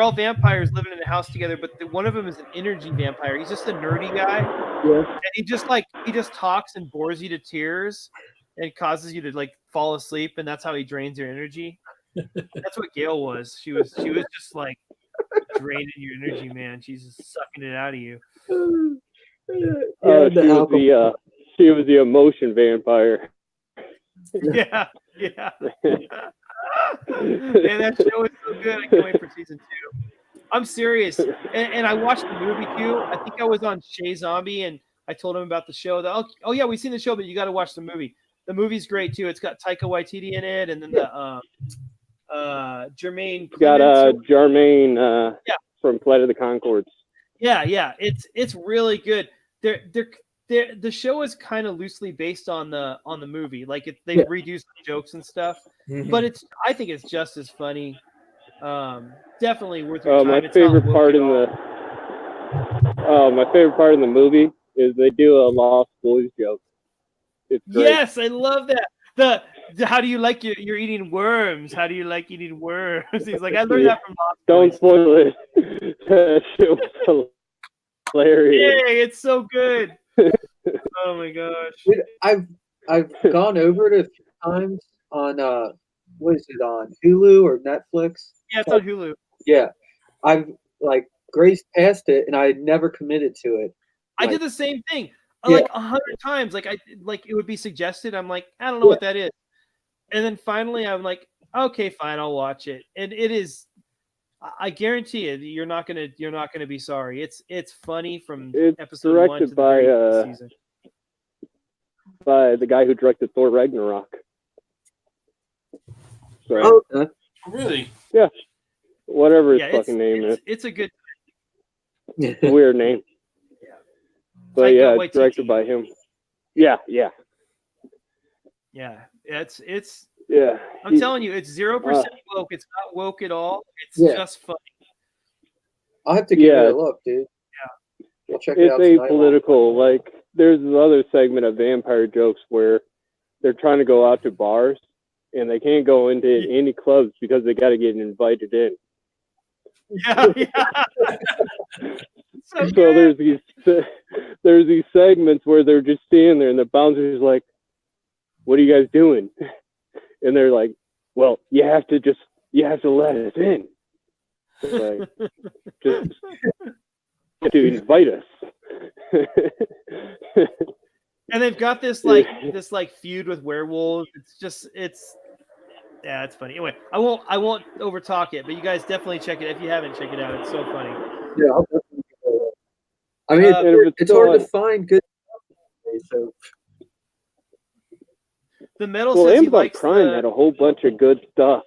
all vampires living in a house together, but one of them is an energy vampire. He's just a nerdy guy, and he just talks and bores you to tears, and causes you to like fall asleep, and that's how he drains your energy. That's what Gail was. She was just like draining your energy, man. She's just sucking it out of you. She was the emotion vampire. Yeah. Man, that show is so good. I can't wait for season 2. I'm serious. And I watched the movie too. I think I was on Shay Zombie and I told him about the show. Oh yeah, we've seen the show, but you got to watch the movie. The movie's great too. It's got Taika Waititi in it, and then the Jermaine. Got Clements. Jermaine from Flight of the Conchords. Yeah. It's really good. The show is kind of loosely based on the movie. Like they redo some jokes and stuff, but I think it's just as funny. Definitely worth your time. My favorite part in the movie is they do a Lost Boys joke. It's great. Yes, I love that. The how do you like you're eating worms? How do you like eating worms? He's like, I learned that from Lost Don't Boys. spoil it. That shit was hilarious. Yay, it's so good. Oh my gosh. Dude, I've gone over it a few times on what is it on Hulu or Netflix? Yeah, it's on Hulu. Yeah, I've like grazed past it and I had never committed to it. I did the same thing. Yeah. Like 100 times. Like it would be suggested. I'm like, I don't know what that is. And then finally I'm like, okay, fine, I'll watch it. And it is, I guarantee you, you're not gonna be sorry. It's funny from It's episode 1 to the very season. By the guy who directed Thor Ragnarok. So, Oh, okay. Really? whatever his fucking name is. It's a good. It's a weird name. But Taika yeah, Waititi. it's directed by him. Yeah. Yeah, it's. Yeah. I'm telling you, it's 0% woke. It's not woke at all. It's just funny. I'll have to give it a look, dude. Yeah. I'll check it out It's tonight. apolitical. Like, there's this other segment of Vampire Jokes where they're trying to go out to bars and they can't go into any clubs because they got to get invited in. Yeah. So there's these segments where they're just standing there and the bouncer's like, "What are you guys doing?" And they're like, "Well, you have to let us in. Like, just to invite us." And they've got this feud with werewolves. It's funny. Anyway, I won't overtalk it, but you guys definitely check it if you haven't. Check it out. It's so funny. Yeah, I'll definitely give it a look. I mean, it's hard to find good stuff. So The metal Well, says he Amazon likes Prime had a whole bunch of good stuff.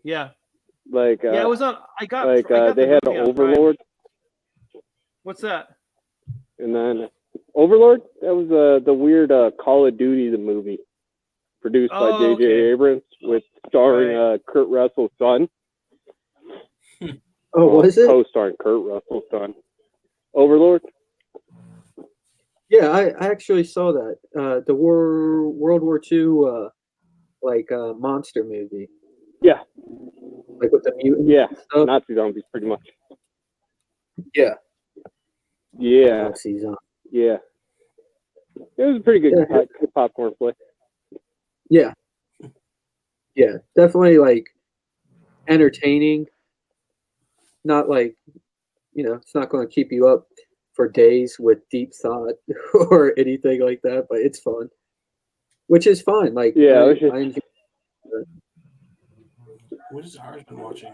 Yeah. Like it was on. I got they the had movie on Overlord. Prime. What's that? And then Overlord, that was the weird Call of Duty the movie, produced by J.J. okay. Abrams, with starring Kurt Russell's son. Oh, was it? Co-starring Kurt Russell's son. Overlord. Yeah, I actually saw that. The World War II monster movie. Yeah. Like with the mutants. Yeah, and stuff. Nazi zombies, pretty much. Yeah. Yeah. Nazi zombies. Yeah. It was a pretty good popcorn flick. Yeah. Yeah, definitely like entertaining. Not like, it's not going to keep you up for days with deep thought or anything like that, but it's fun. Which is fine. Like, Yeah, I enjoy it. What has ours been watching?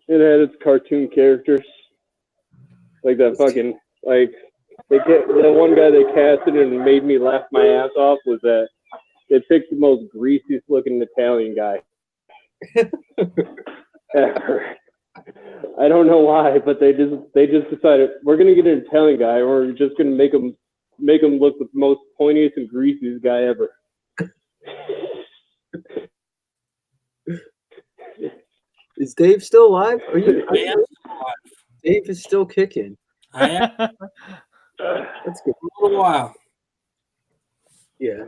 It had its cartoon characters. Like that fucking, like, the one guy they casted and made me laugh my ass off was that they picked the most greasiest looking Italian guy ever. I don't know why, but they just decided we're gonna get an Italian guy, or we're just gonna make him look the most pointiest and greasiest guy ever. Is Dave still alive? I am still alive. Dave is still kicking. I am That's good. for a little while. Yeah.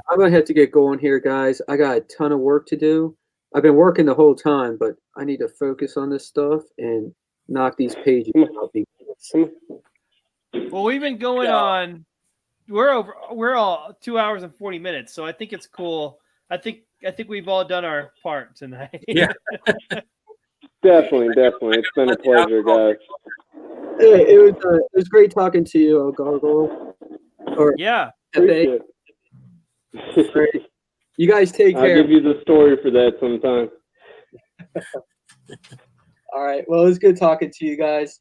I'm gonna have to get going here, guys. I got a ton of work to do. I've been working the whole time, but I need to focus on this stuff and knock these pages out. Well, we've been going on. We're all 2 hours and 40 minutes, so I think it's cool. I think we've all done our part tonight. Yeah. Definitely. It's been a pleasure, guys. Hey, it was great talking to you, Gargoyle. Or Yeah. Pepe. You guys take I'll care. give you the story for that sometime. All right. Well, it was good talking to you guys.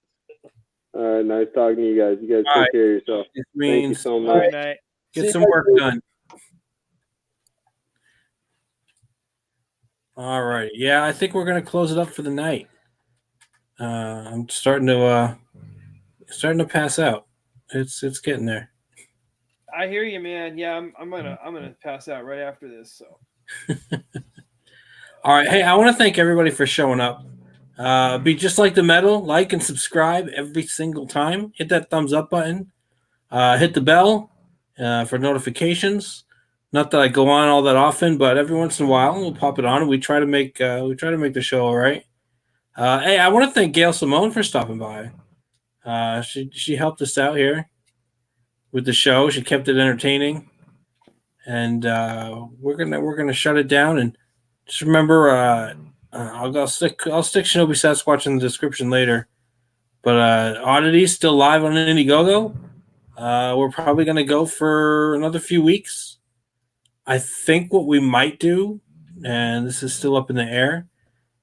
All right, nice talking to you guys. You guys All take right. care of yourself. It Thank you means so All much. right, night. get See some you work guys done. All right. Yeah, I think we're gonna close it up for the night. I'm starting to pass out. It's getting there. I hear you, man. Yeah, I'm gonna pass out right after this. So All right. Hey, I want to thank everybody for showing up. Be just like the metal, like and subscribe every single time. Hit that thumbs up button. Hit the bell for notifications. Not that I go on all that often, but every once in a while we'll pop it on, and we try to make the show all right. Hey, I want to thank Gail Simone for stopping by. She helped us out here with the show. She kept it entertaining, and we're gonna shut it down. And just remember, I'll stick Shinobi Sasquatch in the description later. But Oddity's still live on Indiegogo. We're probably gonna go for another few weeks. I think what we might do, and this is still up in the air,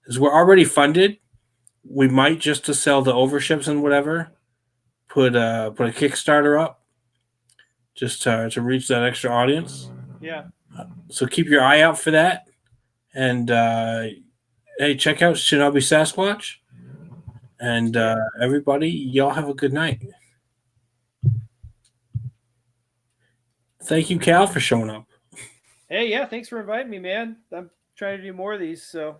is we're already funded. We might just to sell the overships and whatever, put a Kickstarter up, just to reach that extra audience. yeah, So keep your eye out for that, and hey, check out Shinobi Sasquatch, and everybody, y'all have a good night. Thank you, Cal, for showing up. hey, yeah, thanks for inviting me, man. I'm trying to do more of these. So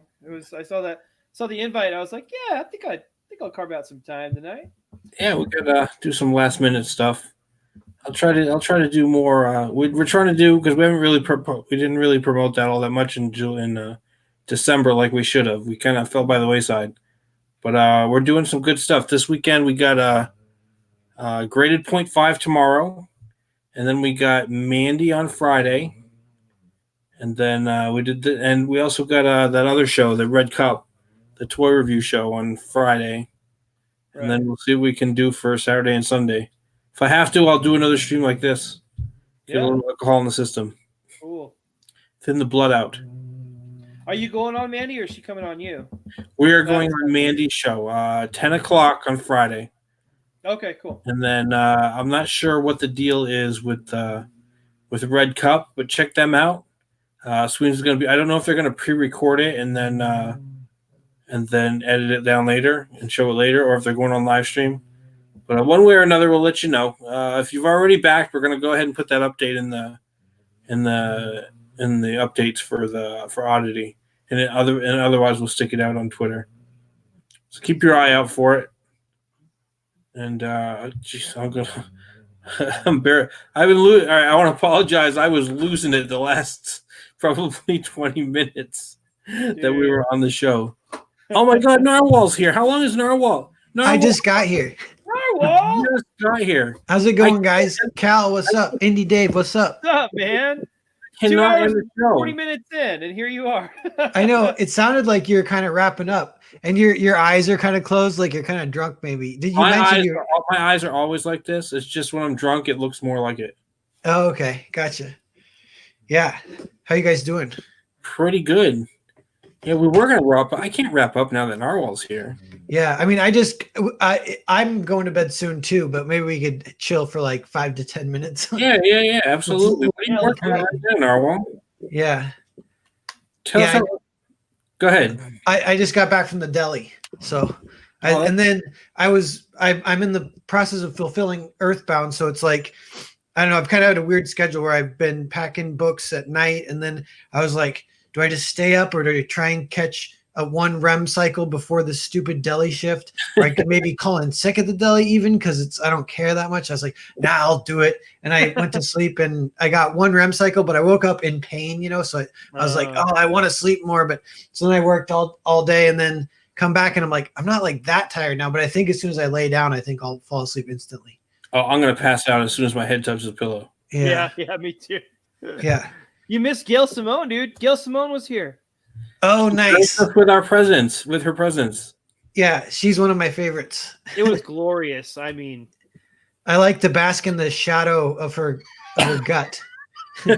I saw the invite. I was like, yeah, I think I'll carve out some time tonight. Yeah, we could do some last minute stuff. I'll try to do more. We're trying to do, because we haven't really we didn't really promote that all that much in December like we should have. We kind of fell by the wayside, but we're doing some good stuff this weekend. We got graded 0.5 tomorrow, and then we got Mandy on Friday, and then and we also got that other show, the Red Cup, the toy review show on Friday. Right. And then we'll see what we can do for Saturday and Sunday. If I have to, I'll do another stream like this. Get a little alcohol in the system. Cool. Thin the blood out. Are you going on Mandy, or is she coming on you? We are going on Mandy's show, 10 o'clock on Friday. Okay, cool. And then I'm not sure what the deal is with Red Cup, but check them out. Sweden's going to be, I don't know if they're going to pre-record it and then edit it down later and show it later, or if they're going on live stream. But one way or another, we'll let you know. If you've already backed, we're going to go ahead and put that update in the updates for Oddity, and otherwise we'll stick it out on Twitter. So keep your eye out for it. And geez, I'm gonna. I'm bare. I've been losing. I want to apologize. I was losing it the last probably 20 minutes that we were on the show. Oh my God, Narwhal's here. How long is Narwhal? I just got here. Narwhal, just got here. How's it going, guys? Cal, what's up? Indy Dave, what's up? what's up, man? 2 Cannot hours end the and show. 40 minutes in, and here you are. I know it sounded like you're kind of wrapping up, and your eyes are kind of closed, like you're kind of drunk. Maybe did you mention my eyes are always like this? It's just when I'm drunk, it looks more like it. Oh, okay, gotcha. Yeah, how you guys doing? Pretty good. Yeah, we were gonna wrap up. I can't wrap up now that Narwhal's here. Yeah, I mean, I'm going to bed soon too, but maybe we could chill for like 5 to 10 minutes. Yeah, absolutely. What are you working on right now, Narwhal? Yeah. Tell us. Go ahead. I just got back from the deli, so and then I'm in the process of fulfilling Earthbound, so it's like I don't know. I've kind of had a weird schedule where I've been packing books at night, and then I was like, do I just stay up or do I try and catch a 1 REM cycle before the stupid deli shift? Or I could maybe call in sick at the deli even because I don't care that much. I was like, nah, I'll do it. And I went to sleep and I got 1 REM cycle, but I woke up in pain, so I was like, oh, I want to sleep more. But so then I worked all day and then come back and I'm like, I'm not like that tired now, but I think as soon as I lay down, I think I'll fall asleep instantly. Oh, I'm going to pass out as soon as my head touches the pillow. Yeah, me too. Yeah. You missed Gail Simone, dude. Gail Simone was here. Oh, nice. With her presence. Yeah, she's one of my favorites. It was glorious. I mean, I like to bask in the shadow of her gut. oh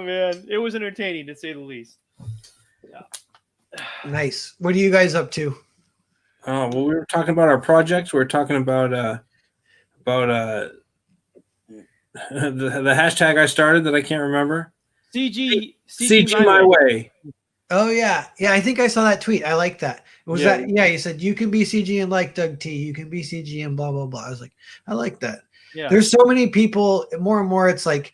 man, it was entertaining to say the least. Yeah. Nice. What are you guys up to? Well, we were talking about our projects. We were talking about the hashtag I started that I can't remember. CG my way. Oh yeah, yeah. I think I saw that tweet. I like that. Was Yeah. that? Yeah, you said you can be CG and like Doug T. You can be CG and blah blah blah. I was like, I like that. Yeah. There's so many people. More and more, it's like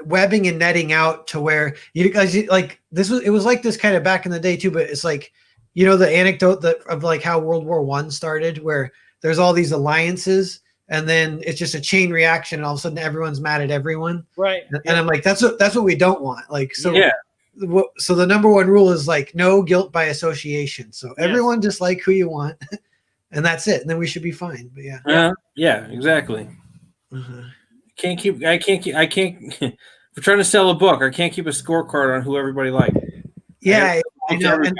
webbing and netting out to where you guys like this was. It was like this kind of back in the day too. But it's like, you know, the anecdote of like how World War I started, where there's all these alliances. And then it's just a chain reaction, and all of a sudden everyone's mad at everyone. Right. And I'm like, that's what we don't want. Like, so Yeah. So the number one rule is like no guilt by association. So everyone just like who you want, and that's it. And then we should be fine. But yeah. Yeah, exactly. Uh-huh. I can't. If we're trying to sell a book, I can't keep a scorecard on who everybody liked. Yeah, I know. And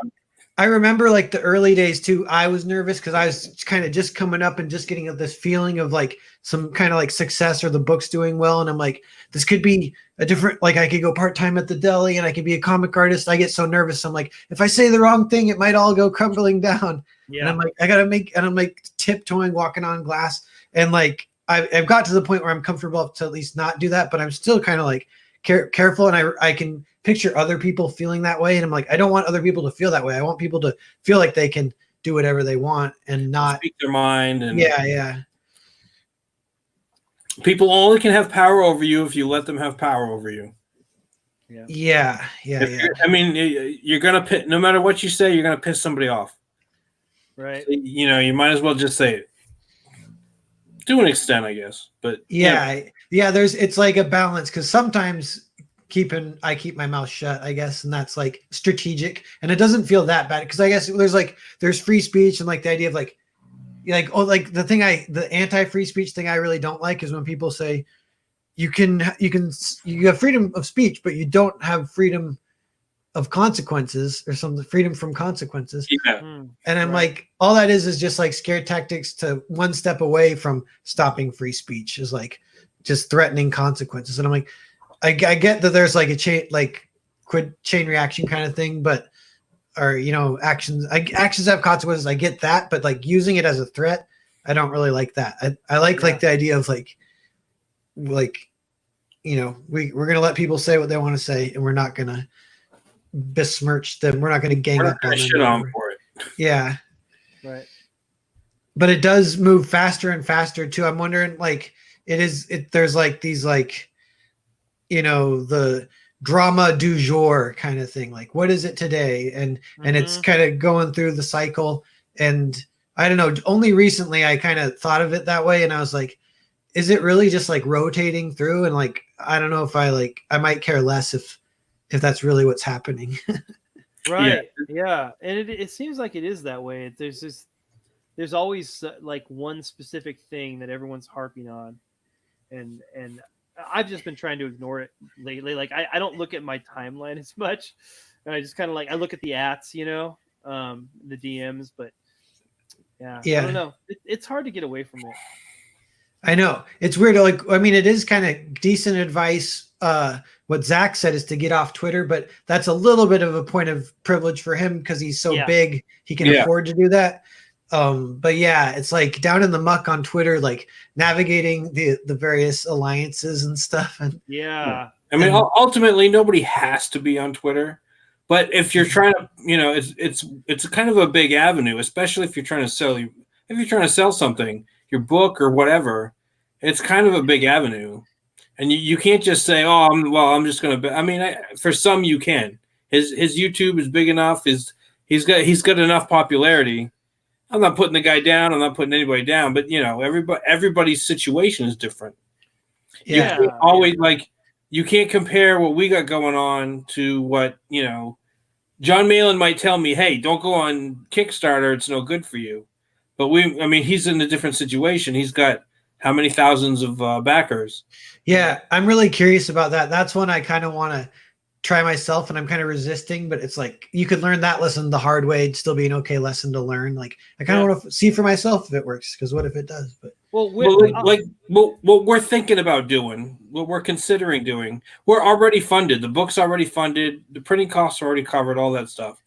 I remember like the early days too. I was nervous because I was kind of just coming up and just getting this feeling of like some kind of like success or the book's doing well. And I'm like, this could be a different, like I could go part-time at the deli and I could be a comic artist. I get so nervous. I'm like, if I say the wrong thing, it might all go crumbling down. Yeah. And I'm like, and I'm like tiptoeing, walking on glass. And like, I've got to the point where I'm comfortable to at least not do that, but I'm still kind of like careful. And I can picture other people feeling that way. And I'm like, I don't want other people to feel that way. I want people to feel like they can do whatever they want and not speak their mind. And yeah. People only can have power over you if you let them have power over you. Yeah. I mean, you're gonna no matter what you say, you're gonna piss somebody off. Right. So, you know, you might as well just say it. To an extent, I guess. But yeah. It's like a balance because sometimes I keep my mouth shut, I guess, and that's like strategic, and it doesn't feel that bad because I guess there's free speech and like the idea of like the anti-free speech thing I really don't like is when people say you have freedom of speech, but you don't have freedom of consequences or some freedom from consequences. Yeah. And I'm like, all that is just like scare tactics to one step away from stopping free speech is like just threatening consequences. And I'm like, I get that there's like a chain reaction kind of thing, but actions have consequences. I get that, but like using it as a threat, I don't really like that. I like the idea of like we're gonna let people say what they want to say, and we're not gonna besmirch them. We're not gonna gang up on them. Shit on for it. Yeah. Right. But it does move faster and faster too. I'm wondering, like, there's like these like, the drama du jour kind of thing. Like, what is it today? And it's kind of going through the cycle. And I don't know, only recently I kind of thought of it that way. And I was like, is it really just like rotating through? And like, I don't know if I might care less if that's really what's happening. Right. Yeah. And it seems like it is that way. There's always like one specific thing that everyone's harping on. And I've just been trying to ignore it lately. Like I don't look at my timeline as much. And I just kind of like, I look at the ats, the DMs, but yeah. I don't know. It's hard to get away from it. I know it's weird. Like, I mean, it is kind of decent advice. What Zach said is to get off Twitter, but that's a little bit of a point of privilege for him because he's so big, he can afford to do that. But yeah, it's like down in the muck on Twitter, like navigating the various alliances and stuff. And yeah, I mean, ultimately, nobody has to be on Twitter, but if you're trying to, it's kind of a big avenue, especially if you're trying to sell something, your book or whatever. It's kind of a big avenue, and you can't just say, "Oh, I'm just going to." I mean, for some you can. His YouTube is big enough. He's got enough popularity. I'm not putting the guy down. I'm not putting anybody down. But everybody's situation is different. Yeah. You can't compare what we got going on to what John Malin might tell me. Hey, don't go on Kickstarter. It's no good for you. But he's in a different situation. He's got how many thousands of backers? Yeah, I'm really curious about that. That's one I kind of want to try myself, and I'm kind of resisting. But it's like you could learn that lesson the hard way. It'd still be an okay lesson to learn. Like I kind of want to see for myself if it works. Because what if it does? But Well, what we're thinking about doing, what we're considering doing, we're already funded. The book's already funded. The printing costs are already covered. All that stuff.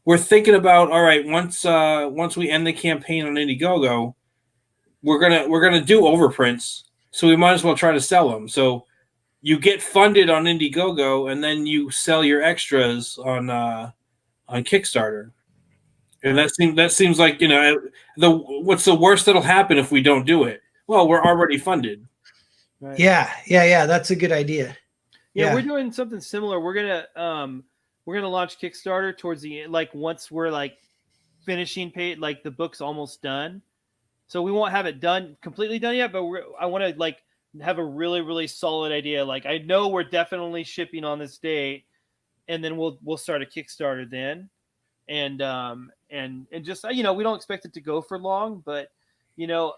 We're thinking about, all right, once we end the campaign on Indiegogo, we're gonna do overprints. So we might as well try to sell them. So you get funded on Indiegogo, and then you sell your extras on Kickstarter. And that seems like, what's the worst that'll happen if we don't do it? Well, we're already funded. right. Yeah. That's a good idea. Yeah, Yeah. we're doing something similar. We're gonna launch Kickstarter towards the end, like once we're like finishing page, like the book's almost done. So we won't have it completely done yet, but I want to like have a really, really solid idea. Like I know we're definitely shipping on this date, and then we'll start a Kickstarter then. And just, we don't expect it to go for long, but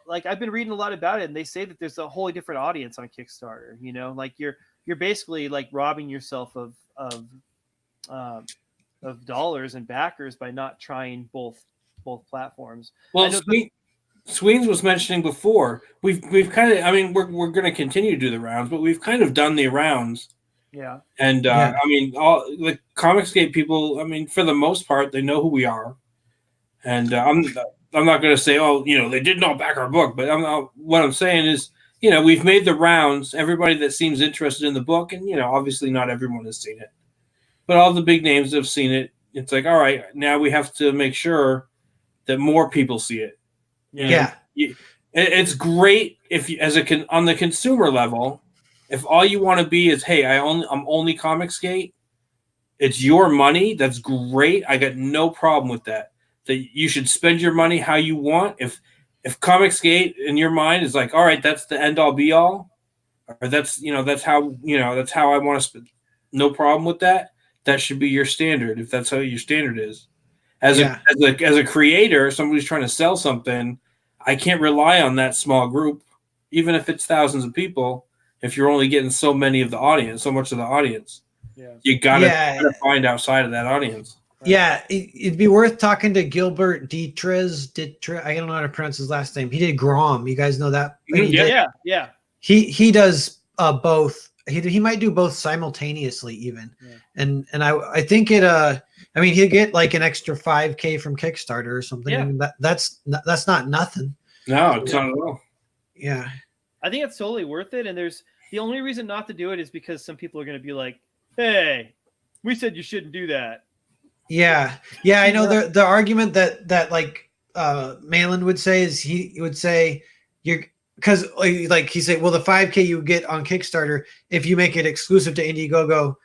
like I've been reading a lot about it, and they say that there's a wholly different audience on Kickstarter. Like you're basically like robbing yourself of dollars and backers by not trying both platforms. Well, Sweens was mentioning before, we've kind of, I mean, we're going to continue to do the rounds, but we've kind of done the rounds. Yeah. And I mean, all the Comicsgate people, I mean, for the most part, they know who we are. And I'm not going to say, oh, they did not back our book, but what I'm saying is, we've made the rounds. Everybody that seems interested in the book, and obviously not everyone has seen it, but all the big names have seen it. It's like, all right, now we have to make sure that more people see it. Yeah. It's great if you, on the consumer level, if all you want to be is, hey, I'm only Comicsgate, it's your money. That's great. I got no problem with that. That you should spend your money how you want. If Comicsgate in your mind is like, all right, that's the end all be all, or that's how I want to spend. No problem with that. That should be your standard. If that's how your standard is. As a creator, somebody's trying to sell something, I can't rely on that small group, even if it's thousands of people. If you're only getting so much of the audience, you gotta find outside of that audience. Right? Yeah, it'd be worth talking to Gilbert Dietrich. I don't know how to pronounce his last name. He did Grom. You guys know that? Yeah. He does both. He might do both simultaneously even. Yeah. And I think it I mean, he'll get like an extra 5K from Kickstarter or something. Yeah. I mean, that's not nothing. No, it's not at all. Yeah. I think it's totally worth it. And the only reason not to do it is because some people are going to be like, hey, we said you shouldn't do that. Yeah. Yeah. I know the argument that like Malin would say is he would say because like he said, well, the 5K you get on Kickstarter, if you make it exclusive to Indiegogo,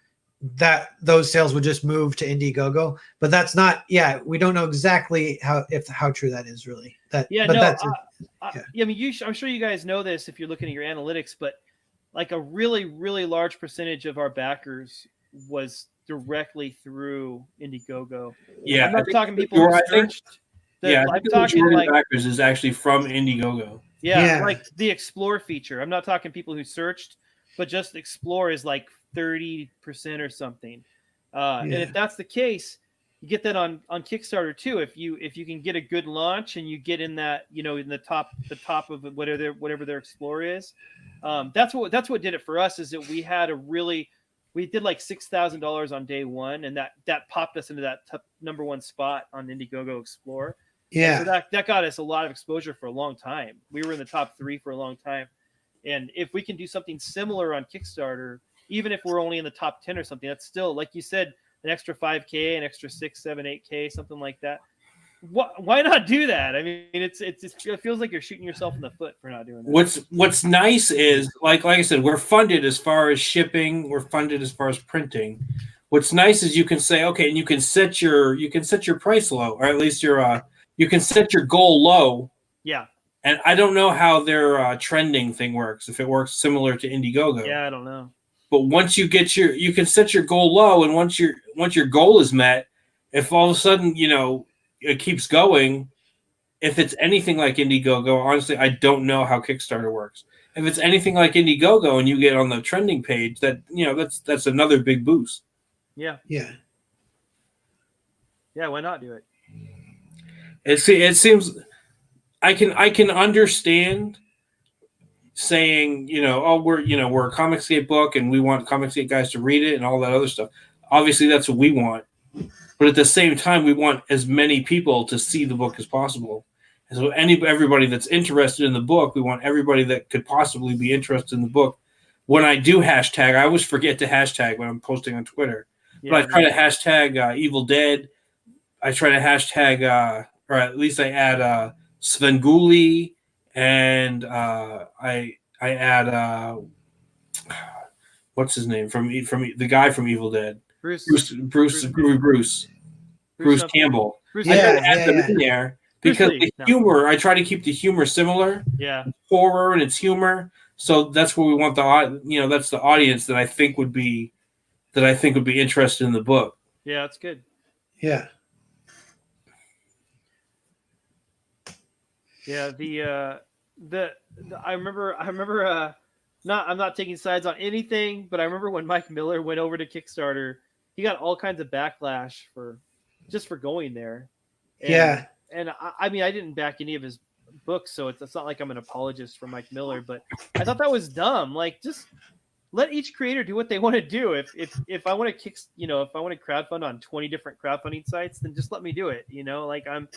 that those sales would just move to Indiegogo, but that's not. Yeah, we don't know exactly how true that is really. I mean, I'm sure you guys know this if you're looking at your analytics, but like a really, really large percentage of our backers was directly through Indiegogo. Yeah, I'm not talking people who searched. I'm talking like backers is actually from Indiegogo. Yeah, like the Explore feature. I'm not talking people who searched, but just Explore is like 30% or something. And if that's the case, you get that on Kickstarter too. If you can get a good launch and you get in that, in the top of whatever their Explore is, that's what did it for us. Is that we did like $6,000 on day one, and that popped us into that number one spot on Indiegogo Explore. Yeah, and so that got us a lot of exposure for a long time. We were in the top 3 for a long time, and if we can do something similar on Kickstarter, even if we're only in the top 10 or something, that's still, like you said, an extra 5K, an extra 6, 7, 8K, something like that. Why not do that? I mean, it feels like you're shooting yourself in the foot for not doing that. What's nice is, like I said, we're funded as far as shipping, we're funded as far as printing. What's nice is you can say, okay, and you can set your price low, or at least you can set your goal low. Yeah. And I don't know how their trending thing works, if it works similar to Indiegogo. Yeah, I don't know. But once you can set your goal low, and once your goal is met, if all of a sudden, it keeps going, if it's anything like Indiegogo, honestly, I don't know how Kickstarter works. If it's anything like Indiegogo and you get on the trending page, that's another big boost. Yeah. Yeah. Yeah, why not do it? It seems I can understand saying, oh, we're a Comicsgate book and we want Comicsgate guys to read it and all that other stuff. Obviously, that's what we want. But at the same time, we want as many people to see the book as possible. And so everybody that's interested in the book, we want everybody that could possibly be interested in the book. When I do hashtag, I always forget to hashtag when I'm posting on Twitter. Yeah, but I try to hashtag Evil Dead. I try to hashtag, or at least I add Svengoolie, and I add what's his name from the guy from Evil Dead, Bruce Campbell. Bruce I try to Yeah, add them yeah. in there because Bruce Lee, the humor. I try to keep the humor similar. Yeah. Horror and its humor. So that's where we want that's the audience that I think would be interested in the book. Yeah, that's good. Yeah. Yeah, I remember I'm not taking sides on anything, but I remember when Mike Miller went over to Kickstarter, he got all kinds of backlash for going there. Yeah. And I mean, I didn't back any of his books, so it's not like I'm an apologist for Mike Miller, but I thought that was dumb. Like, just let each creator do what they want to do. If I want to if I want to crowdfund on 20 different crowdfunding sites, then just let me do it. Like I'm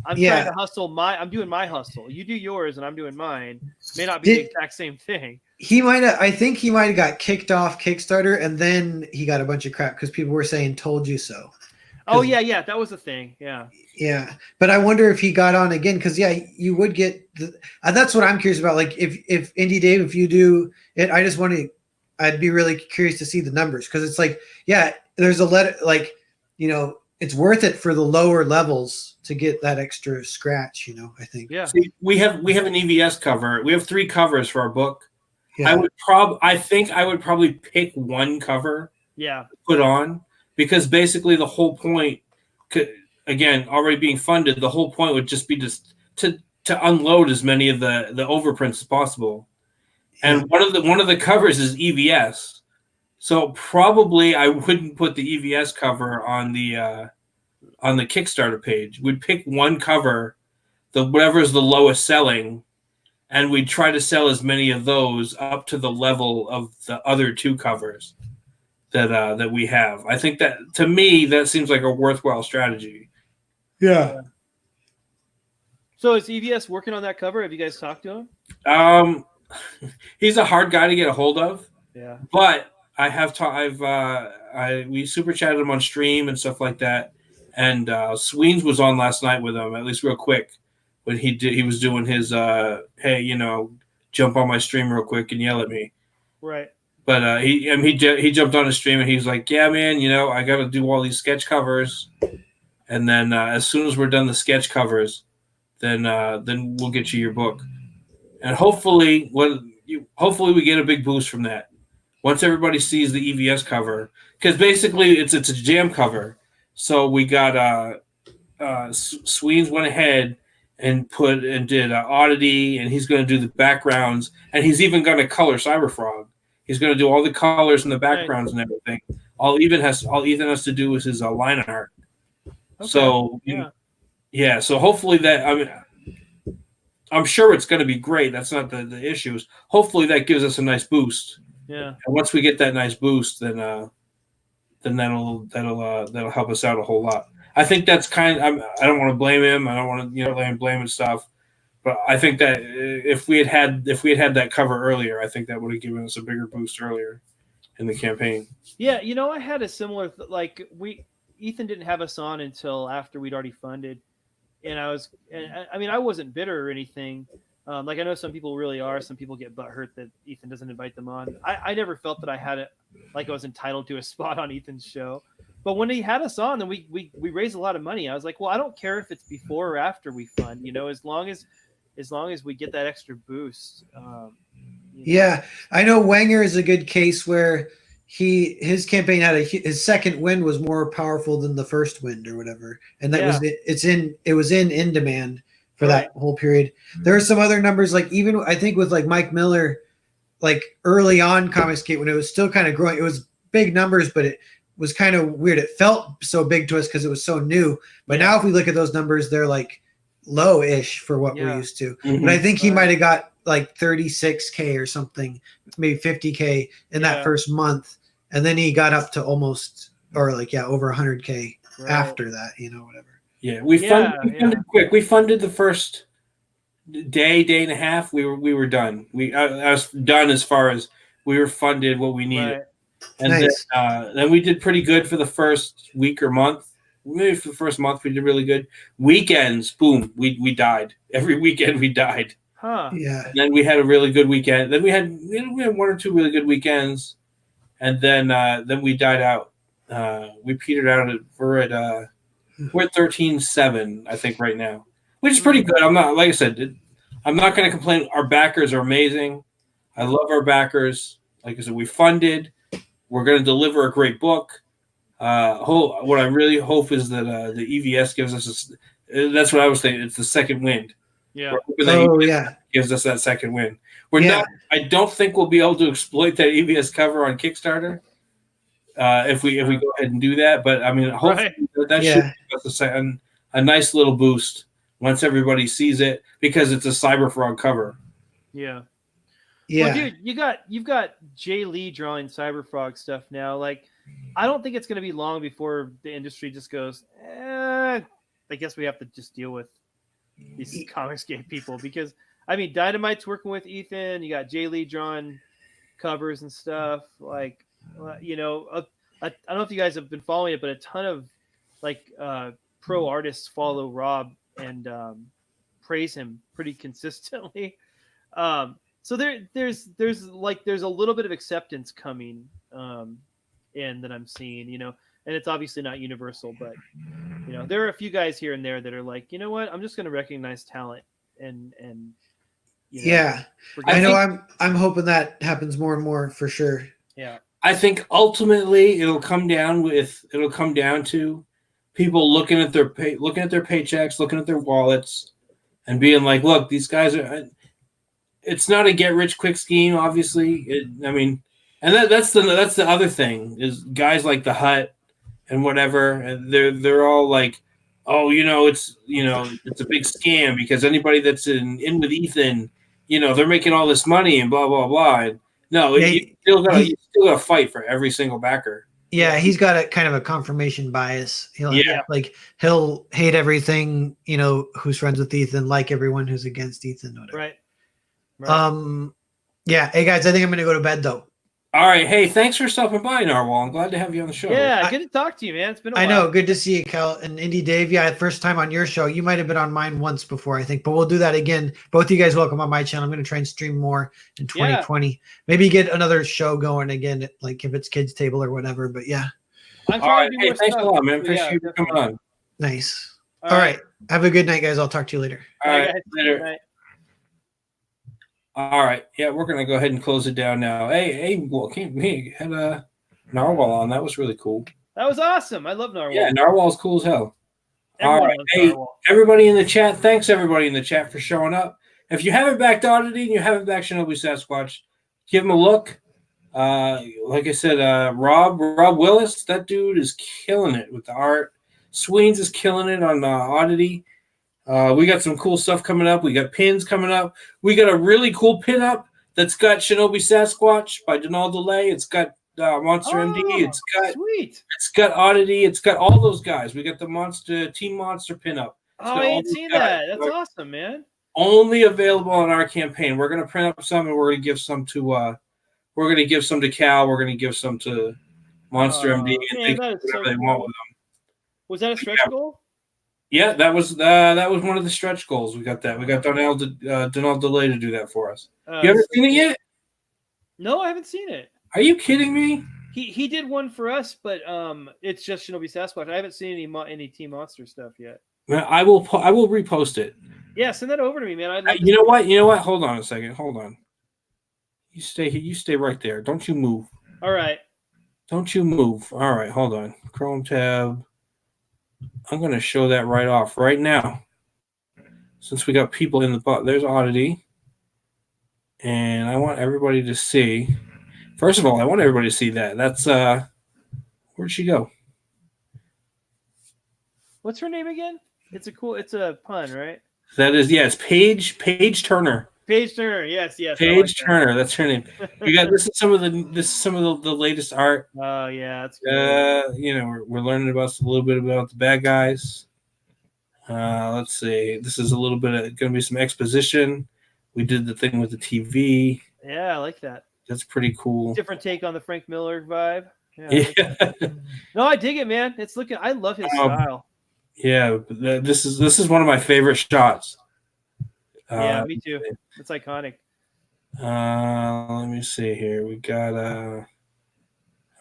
trying to hustle I'm doing my hustle. You do yours and I'm doing mine. May not be the exact same thing. I think he might have got kicked off Kickstarter and then he got a bunch of crap because people were saying "told you so." Oh yeah, that was the thing. Yeah. Yeah, but I wonder if he got on again because you would get. That's what I'm curious about. Like if Indie Dave, if you do it, I'd be really curious to see the numbers because it's like, there's a letter it's worth it for the lower levels to get that extra scratch. I think. Yeah. See, we have an EVS cover. We have 3 covers for our book. Yeah. I think I would probably pick one cover. Yeah. To put on because basically the whole point again, already being funded, the whole point would just be to unload as many of the overprints as possible. And one of the covers is EVS. So probably I wouldn't put the EVS cover on the Kickstarter page. We'd pick one cover, whatever is the lowest selling, and we'd try to sell as many of those up to the level of the other 2 covers that we have. I think that, to me, that seems like a worthwhile strategy. Yeah. So is EVS working on that cover? Have you guys talked to him? He's a hard guy to get a hold of. Yeah. But I have we super chatted him on stream and stuff like that. And Sweens was on last night with him, at least real quick, when he was doing his hey, jump on my stream real quick and yell at me. Right. But he jumped on his stream and he's like, yeah, man, I got to do all these sketch covers. And then as soon as we're done the sketch covers, then we'll get you your book. And hopefully we get a big boost from that. Once everybody sees the EVS cover, because basically it's a jam cover. So we got Sweens went ahead and did Oddity, and he's going to do the backgrounds, and he's even going to color Cyberfrog. He's going to do all the colors and the backgrounds and everything. All Ethan has to do is his line art. Okay. So yeah. So hopefully I'm sure it's going to be great. That's not the issues. Hopefully that gives us a nice boost. Yeah. And once we get that nice boost, then that'll help us out a whole lot. I think that's I don't want to blame him. I don't want to blame and stuff. But I think that if we had that cover earlier, I think that would have given us a bigger boost earlier in the campaign. Yeah, I had a similar Ethan didn't have us on until after we'd already funded, and I wasn't bitter or anything. I know some people really are. Some people get butthurt that Ethan doesn't invite them on. I never felt that I had it like I was entitled to a spot on Ethan's show. But when he had us on, then we raised a lot of money. I was like, well, I don't care if it's before or after we fund. As long as we get that extra boost. Yeah, I know Wenger is a good case where his campaign had his second wind was more powerful than the first wind or whatever, and that was in demand for that whole period. There are some other numbers, like even I think with like Mike Miller, like early on Comicsgate when it was still kind of growing, it was big numbers, but it was kind of weird. It felt so big to us because it was so new. But now if we look at those numbers, they're like low-ish for what we're used to. Mm-hmm. But I think he might have got like 36K or something, maybe 50K in that Yeah. first month, and then he got up to almost or like over 100K Right. after that, whatever. Yeah, we funded Yeah. quick. We funded the first day and a half. We were done. I was done as far as we were funded what we needed. Right. And Nice. then we did pretty good for the first week or month. Maybe for the first month we did really good. Weekends, boom, we died. Every weekend we died. Huh. Yeah. And then we had a really good weekend. Then we had one or two really good weekends, and then we died out. We petered out. We're at 13.7, I think, right now, which is pretty good. I'm not, like I said, I'm not going to complain. Our backers are amazing. I love our backers. Like I said, we funded. We're going to deliver a great book. What I really hope is that the EVS gives us that's what I was thinking. It's the second wind. Yeah. We're hoping that Oh EVS yeah. gives us that second win. I don't think we'll be able to exploit that EVS cover on Kickstarter if we go ahead and do that. But I mean, hopefully that should give us a nice little boost once everybody sees it, because it's a Cyberfrog cover. Yeah. Yeah. Well, dude, you've got Jay Lee drawing Cyberfrog stuff now. Like, I don't think it's going to be long before the industry just goes, I guess we have to just deal with these Comicsgate people, because I mean, Dynamite's working with Ethan. You got Jay Lee drawing covers and stuff. Like, I don't know if you guys have been following it, but a ton of pro artists follow Rob and praise him pretty consistently. So there's a little bit of acceptance coming in that I'm seeing, and it's obviously not universal, but there are a few guys here and there that are like, you know what, I'm just going to recognize talent and yeah. I know I'm hoping that happens more and more for sure. Yeah. I think ultimately it'll come down to people looking at their paychecks, looking at their wallets, and being like, look, these guys are. It's not a get rich quick scheme, obviously. And that's the other thing is guys like the Hut and whatever, and they're all like, oh, it's a big scam because anybody that's in with Ethan, they're making all this money and blah blah blah. And no, you still gotta fight for every single backer. Yeah, he's got a kind of a confirmation bias. He'll hate everything, who's friends with Ethan, like everyone who's against Ethan, whatever. Right. Yeah. Hey guys, I think I'm gonna go to bed though. All right. Hey, thanks for stopping by, Narwhal. I'm glad to have you on the show. Yeah, good to talk to you, man. It's been a while. I know. Good to see you, Cal. And Indy Dave. Yeah, first time on your show. You might have been on mine once before, I think, but we'll do that again. Both of you guys welcome on my channel. I'm going to try and stream more in 2020. Yeah. Maybe get another show going again, like if it's Kids Table or whatever. But yeah. All right. Hey, thanks a lot, man. Appreciate you coming on. Nice. All right. Have a good night, guys. I'll talk to you later. All right. Later. All right. Yeah, we're going to go ahead and close it down now. Hey, well, we had a Narwhal on. That was really cool. That was awesome. I love Narwhal. Yeah, Narwhal's cool as hell. All right. Hey, everybody in the chat, thanks everybody in the chat for showing up. If you haven't backed Oddity and you haven't backed Shinobi Sasquatch, give them a look. Like I said, Rob Willis, that dude is killing it with the art. Sweens is killing it on Oddity. We got some cool stuff coming up. We got pins coming up. We got a really cool pin up that's got Shinobi Sasquatch by Donald DeLay. It's got Monster MD. It's got Oddity. It's got all those guys. We got the Team Monster pin up. I ain't seen that. That's awesome, man. Only available on our campaign. We're gonna print up some and we're gonna give some to Cal. We're gonna give some to Monster MD and whatever they want with them. Was that a stretch goal? Yeah, that was one of the stretch goals. We got that. We got Donald DeLay to do that for us. You haven't seen it yet? No, I haven't seen it. Are you kidding me? He did one for us, but it's just Shinobi Sasquatch. I haven't seen any Team Monster stuff yet. I will repost it. Yeah, send that over to me, man. You know what? Hold on a second. Hold on. You stay here. You stay right there. Don't you move. All right. Don't you move. All right. Hold on. Chrome tab. I'm going to show that right off right now. Since we got people in the bot, there's Oddity. And I want everybody to see. First of all, I want everybody to see that. That's where'd she go? What's her name again? It's a pun, right? That is, it's Paige Turner. Paige Turner. Yes, yes. I Paige like that. Turner. That's her name. You got this is some of the latest art. Oh yeah, that's cool. You know, we're learning about a little bit about the bad guys. Let's see. This is a little bit of going to be some exposition. We did the thing with the TV. Yeah, I like that. That's pretty cool. Different take on the Frank Miller vibe. Yeah. I like Yeah. that. No, I dig it, man. It's looking. I love his style. Yeah. This is one of my favorite shots. Yeah, me too. It's iconic. Let me see here. We got I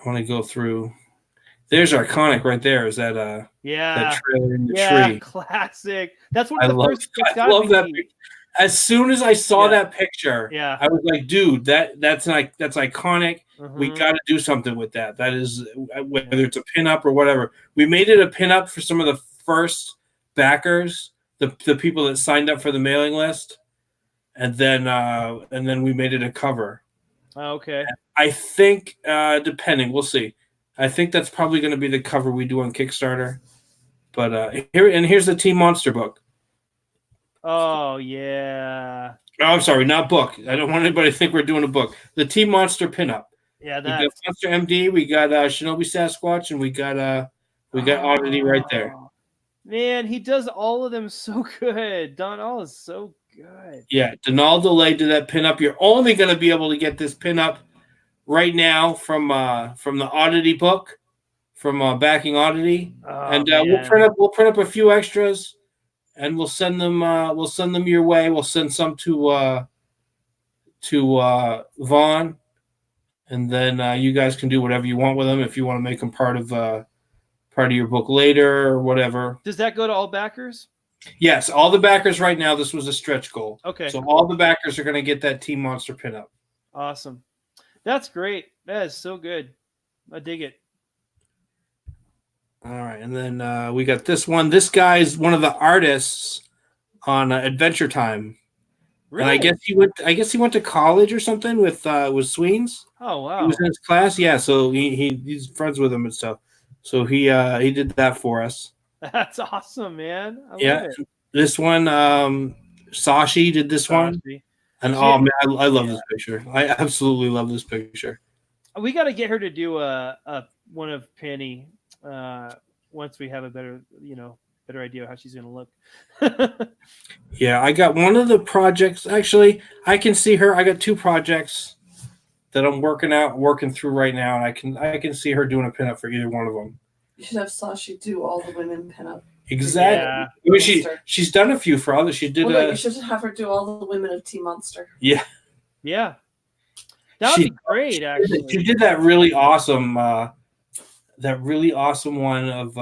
want to go through. There's iconic right there. Is that Yeah. that trailer in the Yeah, tree? classic. That's one I of the love, first. It's I gotta love be that. the- Picture. As soon as I saw Yeah. that picture, Yeah. I was like, dude, that's iconic. We Mhm. got to do something with that. That is, whether it's a pinup or whatever. We made it a pinup for some of the first backers, the people that signed up for the mailing list, and then we made it a cover. Oh, okay. I think, depending, we'll see. I think that's probably going to be the cover we do on Kickstarter. But here's the Team Monster book. Oh yeah. Oh, I'm sorry, not book. I don't want anybody to think we're doing a book. The Team Monster pinup. Yeah, We got that's Monster MD, we got Shinobi Sasquatch, and we got Oddity right there. Oh, man, he does all of them so good. Don All is so good. Yeah, Donald DeLay did that pinup. You're only going to be able to get this pinup right now from the Oddity book, from Backing Oddity, Oh, and man. we'll print up a few extras, and we'll send them your way. We'll send some to Vaughn, and then you guys can do whatever you want with them. If you want to make them part of your book later or whatever. Does that go to all backers? Yes, all the backers right now. This was a stretch goal. Okay. So all the backers are going to get that Team Monster pinup. Awesome. That's great. That is so good. I dig it. All right, and then we got this one. This guy's one of the artists on Adventure Time, Really? and I guess he went to college or something with Sweens. Oh wow. He was in his class, yeah. So he's friends with him and stuff. So he did that for us. That's awesome, man. I Yeah, love it. this one, Sashi did this one, Sashi. and oh man, I love this picture. I absolutely love this picture. We got to get her to do a one of Penny once we have a better idea of how she's going to look. Yeah, I got one of the projects. Actually, I can see her. I got two projects that I'm working through right now, and I can see her doing a pinup for either one of them. You should have Sashi do all the women pinup. Exactly. Yeah. I mean, she's done a few for others. She did. Well, no, you should have her do all the women of Team Monster. Yeah. Yeah. That would be great, actually. She did that really awesome one of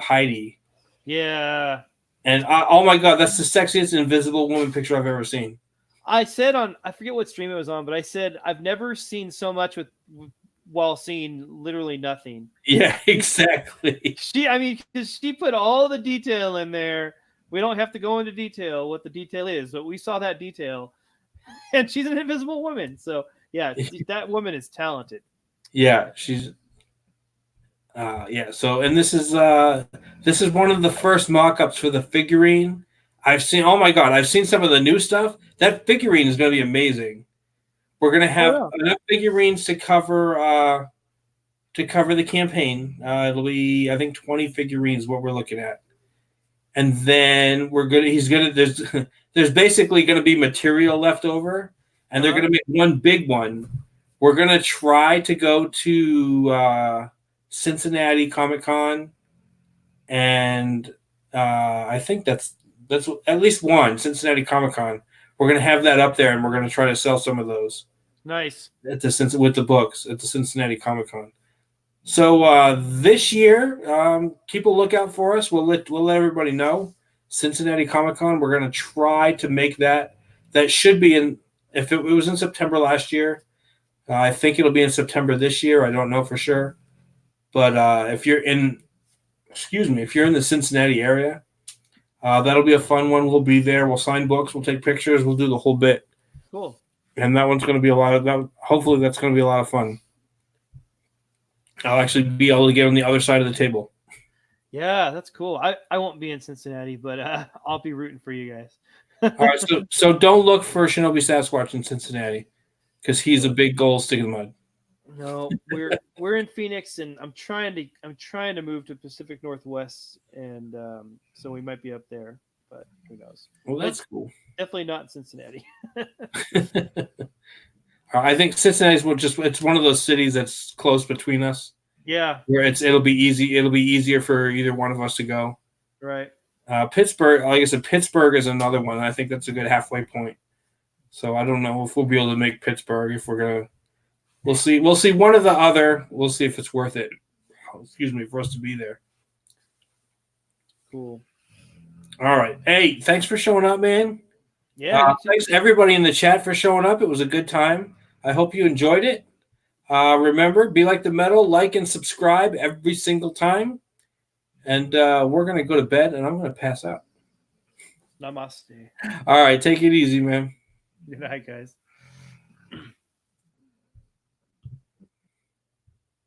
Heidi. Yeah. And oh my God, that's the sexiest invisible woman picture I've ever seen. I said I forget what stream it was on, but I said I've never seen so much while seeing literally nothing. Yeah, exactly. Because she put all the detail in there. We don't have to go into detail what the detail is, but we saw that detail, and she's an invisible woman. So yeah, that woman is talented. Yeah, she's. Yeah. So, and this is one of the first mock-ups for the figurine. I've seen. Oh my God, I've seen some of the new stuff. That figurine is going to be amazing. We're going to have enough figurines to cover the campaign. It'll be, I think, 20 figurines. What we're looking at, and then there's basically going to be material left over, and they're going to make one big one. We're going to try to go to Cincinnati Comic-Con, and I think that's at least one Cincinnati Comic-Con. We're going to have that up there, and we're going to try to sell some of those. Nice. With the books at the Cincinnati Comic-Con. So this year, keep a lookout for us. We'll let everybody know. Cincinnati Comic-Con. We're going to try to make that. That should be in. If it was in September last year, I think it'll be in September this year. I don't know for sure, but if you're in the Cincinnati area, that'll be a fun one. We'll be there. We'll sign books. We'll take pictures. We'll do the whole bit. Cool. And that one's going to be a lot of that. Hopefully, that's going to be a lot of fun. I'll actually be able to get on the other side of the table. Yeah, that's cool. I won't be in Cincinnati, but I'll be rooting for you guys. All right, so don't look for Shinobi Sasquatch in Cincinnati because he's a big goal stick in the mud. No, we're in Phoenix, and I'm trying to move to Pacific Northwest, and so we might be up there, but who knows? Well, that's cool. Definitely not in Cincinnati. I think Cincinnati's it's one of those cities that's close between us. Yeah, Where it'll be easy. It'll be easier for either one of us to go. right. Pittsburgh, like I said, Pittsburgh is another one. I think that's a good halfway point. So I don't know if we'll be able to make Pittsburgh. If we're gonna, we'll see. We'll see one or the other. We'll see if it's worth it. Excuse me, for us to be there. Cool. All right. Hey, thanks for showing up, man. Yeah. Thanks everybody in the chat for showing up. It was a good time. I hope you enjoyed it. Remember, be like the metal, like and subscribe every single time. And we're going to go to bed, and I'm going to pass out. Namaste. All right. Take it easy, man. Good night, guys.